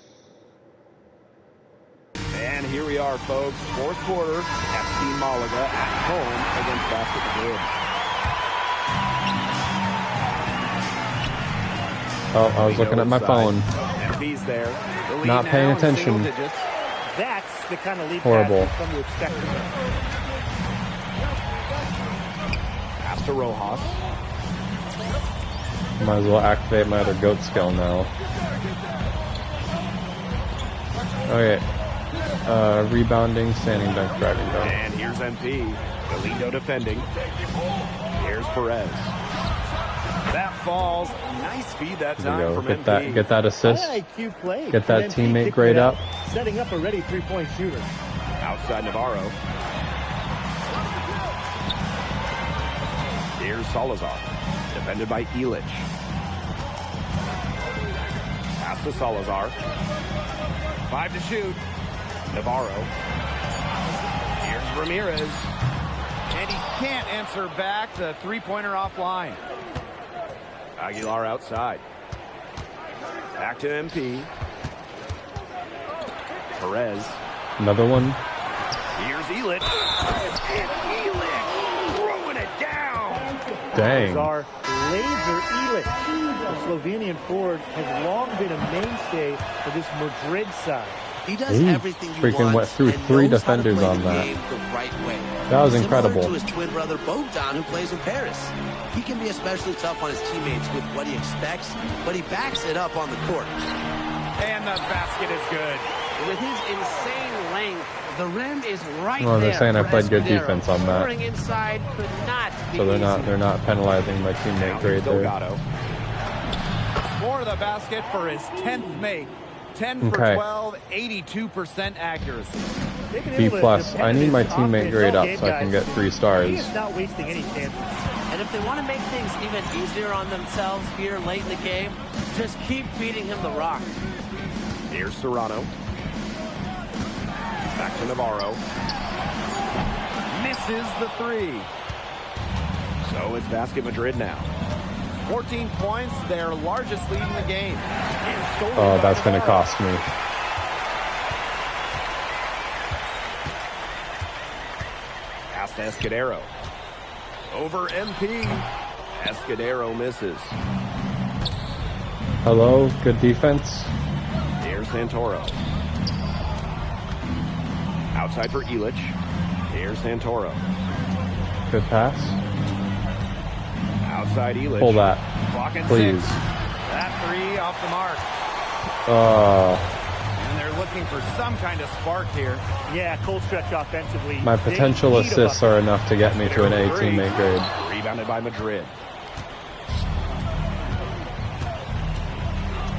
S19: And here we are, folks. 4th quarter. FC Malaga at home against Basket Madrid.
S1: Oh, I was looking at my phone.
S19: MP's there.
S1: Not paying attention.
S20: That's the kind of lead
S1: Horrible.
S20: pass we've come to expect from him.
S19: Pass to Rojas.
S1: Might as well activate my other goat skill now. Okay. Rebounding, standing dunk, driving dunk.
S19: And here's MP. Galindo defending. Here's Perez. That falls. Nice feed that
S1: There
S19: time
S1: you go.
S19: from
S1: Get
S19: MP.
S1: that assist.
S20: High IQ play.
S1: Get that
S20: And MP
S1: teammate
S20: picked
S1: grade
S20: it
S1: up.
S20: Setting up a ready three-point shooter.
S19: Outside Navarro. Here's Salazar. Defended by Illich. Pass to Salazar.
S10: 5 to shoot.
S19: Navarro. Here's Ramirez.
S10: And he can't answer back. The three-pointer offline.
S19: Aguilar outside. Back to MP. Perez.
S1: Another one.
S19: Here's Illich. And Illich throwing it down.
S1: Dang.
S20: Salazar laser Illich. The Slovenian forward has long been a mainstay for this Madrid side.
S21: He does
S1: He
S21: everything you
S1: freaking
S21: want
S1: went through
S21: and
S1: 3
S21: knows how to
S1: defenders
S21: play
S1: on
S21: the
S1: that.
S21: game the right way.
S1: That was
S21: Similar
S1: incredible.
S21: to his twin brother Bogdan, who plays in Paris. He can be especially tough on his teammates with what he expects, but he backs it up on the court.
S10: And the basket is good.
S21: With his insane length, the rim is right
S1: Well,
S21: there.
S1: they're saying I
S21: for
S1: played good
S21: Escudero.
S1: defense on that.
S21: Scoring inside could not be
S1: So they're
S21: easy.
S1: not penalizing my teammate grade there.
S19: Delgado.
S10: Score the basket for his 10th make. 10 for
S1: Okay.
S10: 12, 82% accuracy.
S1: B+. I need my teammate grade up so I can get 3
S20: He
S1: stars.
S20: is not wasting any chances.
S21: And if they want to make things even easier on themselves here late in the game, just keep feeding him the rock.
S19: Here's Serrano. Back to Navarro. Misses the three. So it's Basket Madrid now.
S10: 14 points, their largest lead in the game.
S1: Oh, that's going to cost me.
S19: Pass to Escudero. Over MP. Escudero misses.
S1: Hello, good defense.
S19: Here's Santoro. Outside for Illich. Here's Santoro.
S1: Good pass.
S19: Outside Illich.
S1: Pull that, please.
S10: That three off the mark. And they're looking for some kind of spark here.
S20: Yeah, cold stretch offensively.
S1: My potential assists are enough to get me to an A teammate grade.
S19: Rebounded by Madrid.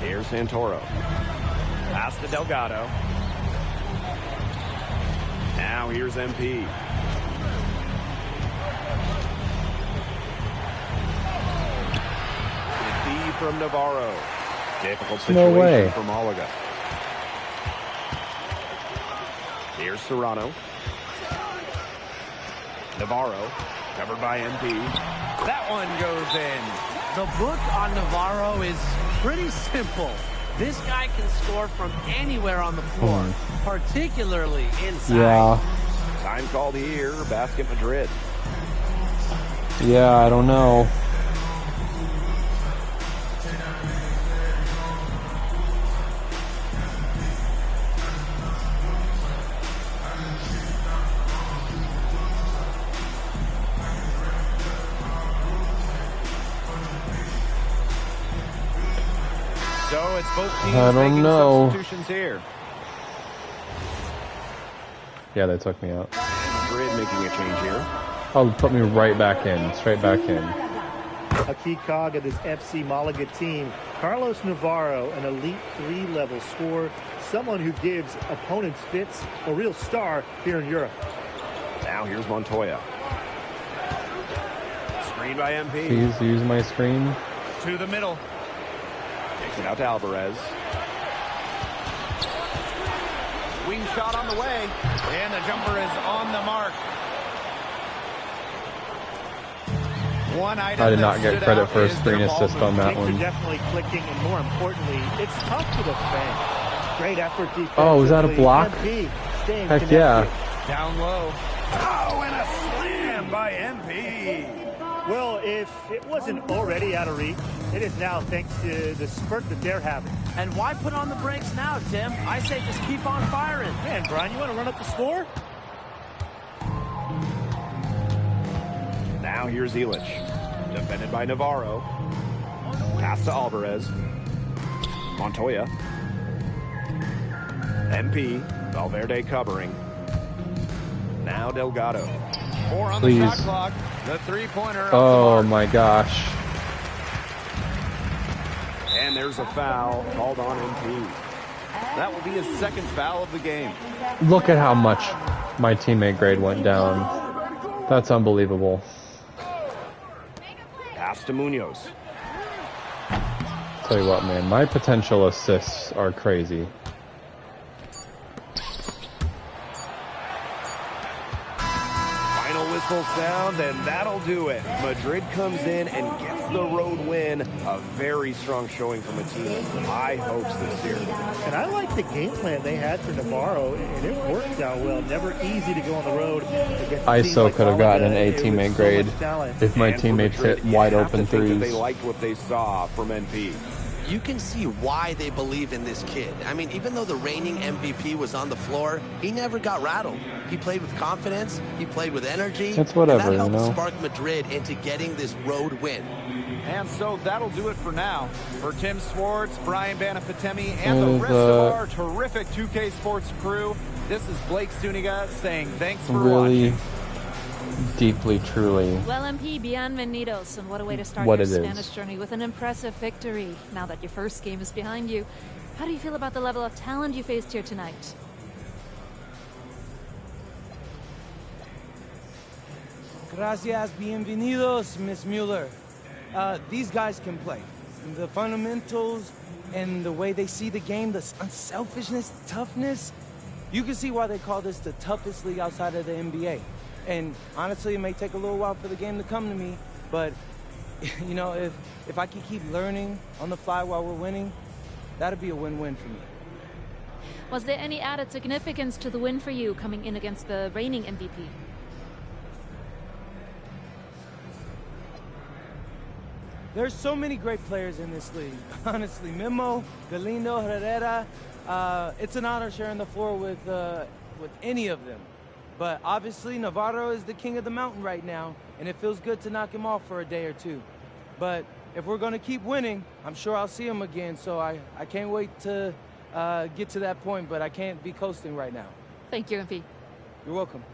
S19: Here's Santoro. Pass to Delgado. Now here's MP. D from Navarro. Difficult situation
S1: No way.
S19: for Malaga. Here's Serrano. Navarro, covered by MP.
S10: That one goes in.
S5: The book on Navarro is pretty simple. This guy can score from anywhere on the floor, particularly inside.
S1: Yeah.
S19: Time called here, Basket Madrid.
S1: Yeah, I don't know.
S10: So it's both teams
S1: I don't
S10: making
S1: know.
S10: substitutions here.
S1: Yeah, they took me out.
S19: Madrid making a change here.
S1: Oh, put me right back in, straight back in.
S20: A key cog of this FC Malaga team, Carlos Navarro, an elite 3-level scorer, someone who gives opponents fits, a real star here in Europe.
S19: Now here's Montoya. Screen by MP.
S1: Please use my screen.
S10: To the middle.
S19: Takes it out to Alvarez.
S10: Wing shot on the way. And the jumper is on the mark. One item
S1: I did not get credit for a screen assist on that
S20: Things
S1: one.
S20: are definitely clicking, and more importantly, it's tough to defend. Great effort defensively.
S1: Oh, was that a block?
S20: MP staying
S1: Heck
S20: connected.
S1: yeah.
S10: Down low. Oh, and a slam by MP.
S20: Well, if it wasn't already out of reach, it is now thanks to the spurt that they're having.
S5: And why put on the brakes now, Tim? I say just keep on firing.
S20: Man, Brian, you want to run up the score?
S19: Now here's Illich. Defended by Navarro. Pass to Alvarez. Montoya. MP. Valverde covering. Now Delgado.
S10: 4 on
S1: Please.
S10: the shot clock. The three-pointer.
S1: Oh my gosh.
S19: And there's a foul called on MP.
S10: That will be his second foul of the game.
S1: Look at how much my teammate grade went down. That's unbelievable.
S19: Pass to Munoz.
S1: Tell you what, man, my potential assists are crazy.
S19: Final whistle sounds, and that'll do it. Madrid comes in and gets the road win. A very strong showing from a team with high hopes this year.
S20: And I like the game plan they had for Navarro, and it worked out well. Never easy to go on the road against a team
S1: ISO
S20: like
S1: could have gotten an
S20: Malaga.
S1: A
S20: It was
S1: teammate
S20: so
S1: grade
S20: much talent.
S1: if my
S19: And for
S1: teammates
S19: Madrid,
S1: hit wide
S19: you have
S1: open
S19: to think that
S1: threes.
S19: they liked what they saw from NP.
S21: You can see why they believe in this kid. I mean, even though the reigning MVP was on the floor, he never got rattled. He played with confidence. He played with energy.
S1: It's whatever,
S21: and that helped
S1: you know?
S21: spark Madrid into getting this road win.
S10: And so that'll do it for now. For Tim Swartz, Brian Banafitemi, and the
S1: There's,
S10: rest of our terrific 2K Sports crew, this is Blake Suniga saying thanks for
S1: Really,
S10: watching.
S1: deeply, truly.
S11: Well, MP, bienvenidos, and what a way to start
S1: What
S11: your
S1: it is.
S11: Spanish journey with an impressive victory. Now that your first game is behind you, how do you feel about the level of talent you faced here tonight?
S2: Gracias, bienvenidos, Miss Mueller. These guys can play. The fundamentals, and the way they see the game, the unselfishness, toughness, you can see why they call this the toughest league outside of the NBA. And honestly, it may take a little while for the game to come to me, but you know, if I can keep learning on the fly while we're winning, that'd be a win-win for me.
S11: Was there any added significance to the win for you coming in against the reigning MVP?
S2: There's so many great players in this league. Honestly, Memo, Galindo, Herrera, it's an honor sharing the floor with any of them. But obviously, Navarro is the king of the mountain right now, and it feels good to knock him off for a day or two. But if we're going to keep winning, I'm sure I'll see him again, so I can't wait to get to that point, but I can't be coasting right now.
S11: Thank you, MP.
S2: You're welcome.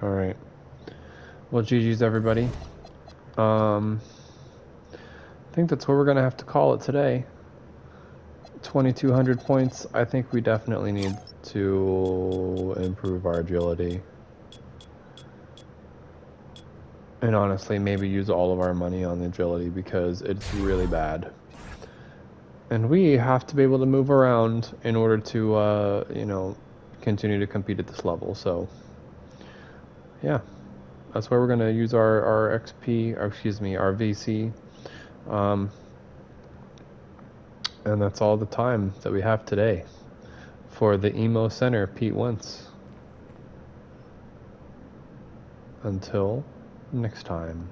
S1: All right. Well, GG's everybody. I think that's where we're gonna have to call it today. 2,200 points. I think we definitely need to improve our agility. And honestly, maybe use all of our money on the agility because it's really bad. And we have to be able to move around in order to, you know, continue to compete at this level. So, yeah, that's why we're going to use our XP, or excuse me, our VC. And that's all the time that we have today for the Emo Center Pete Wentz. Until next time.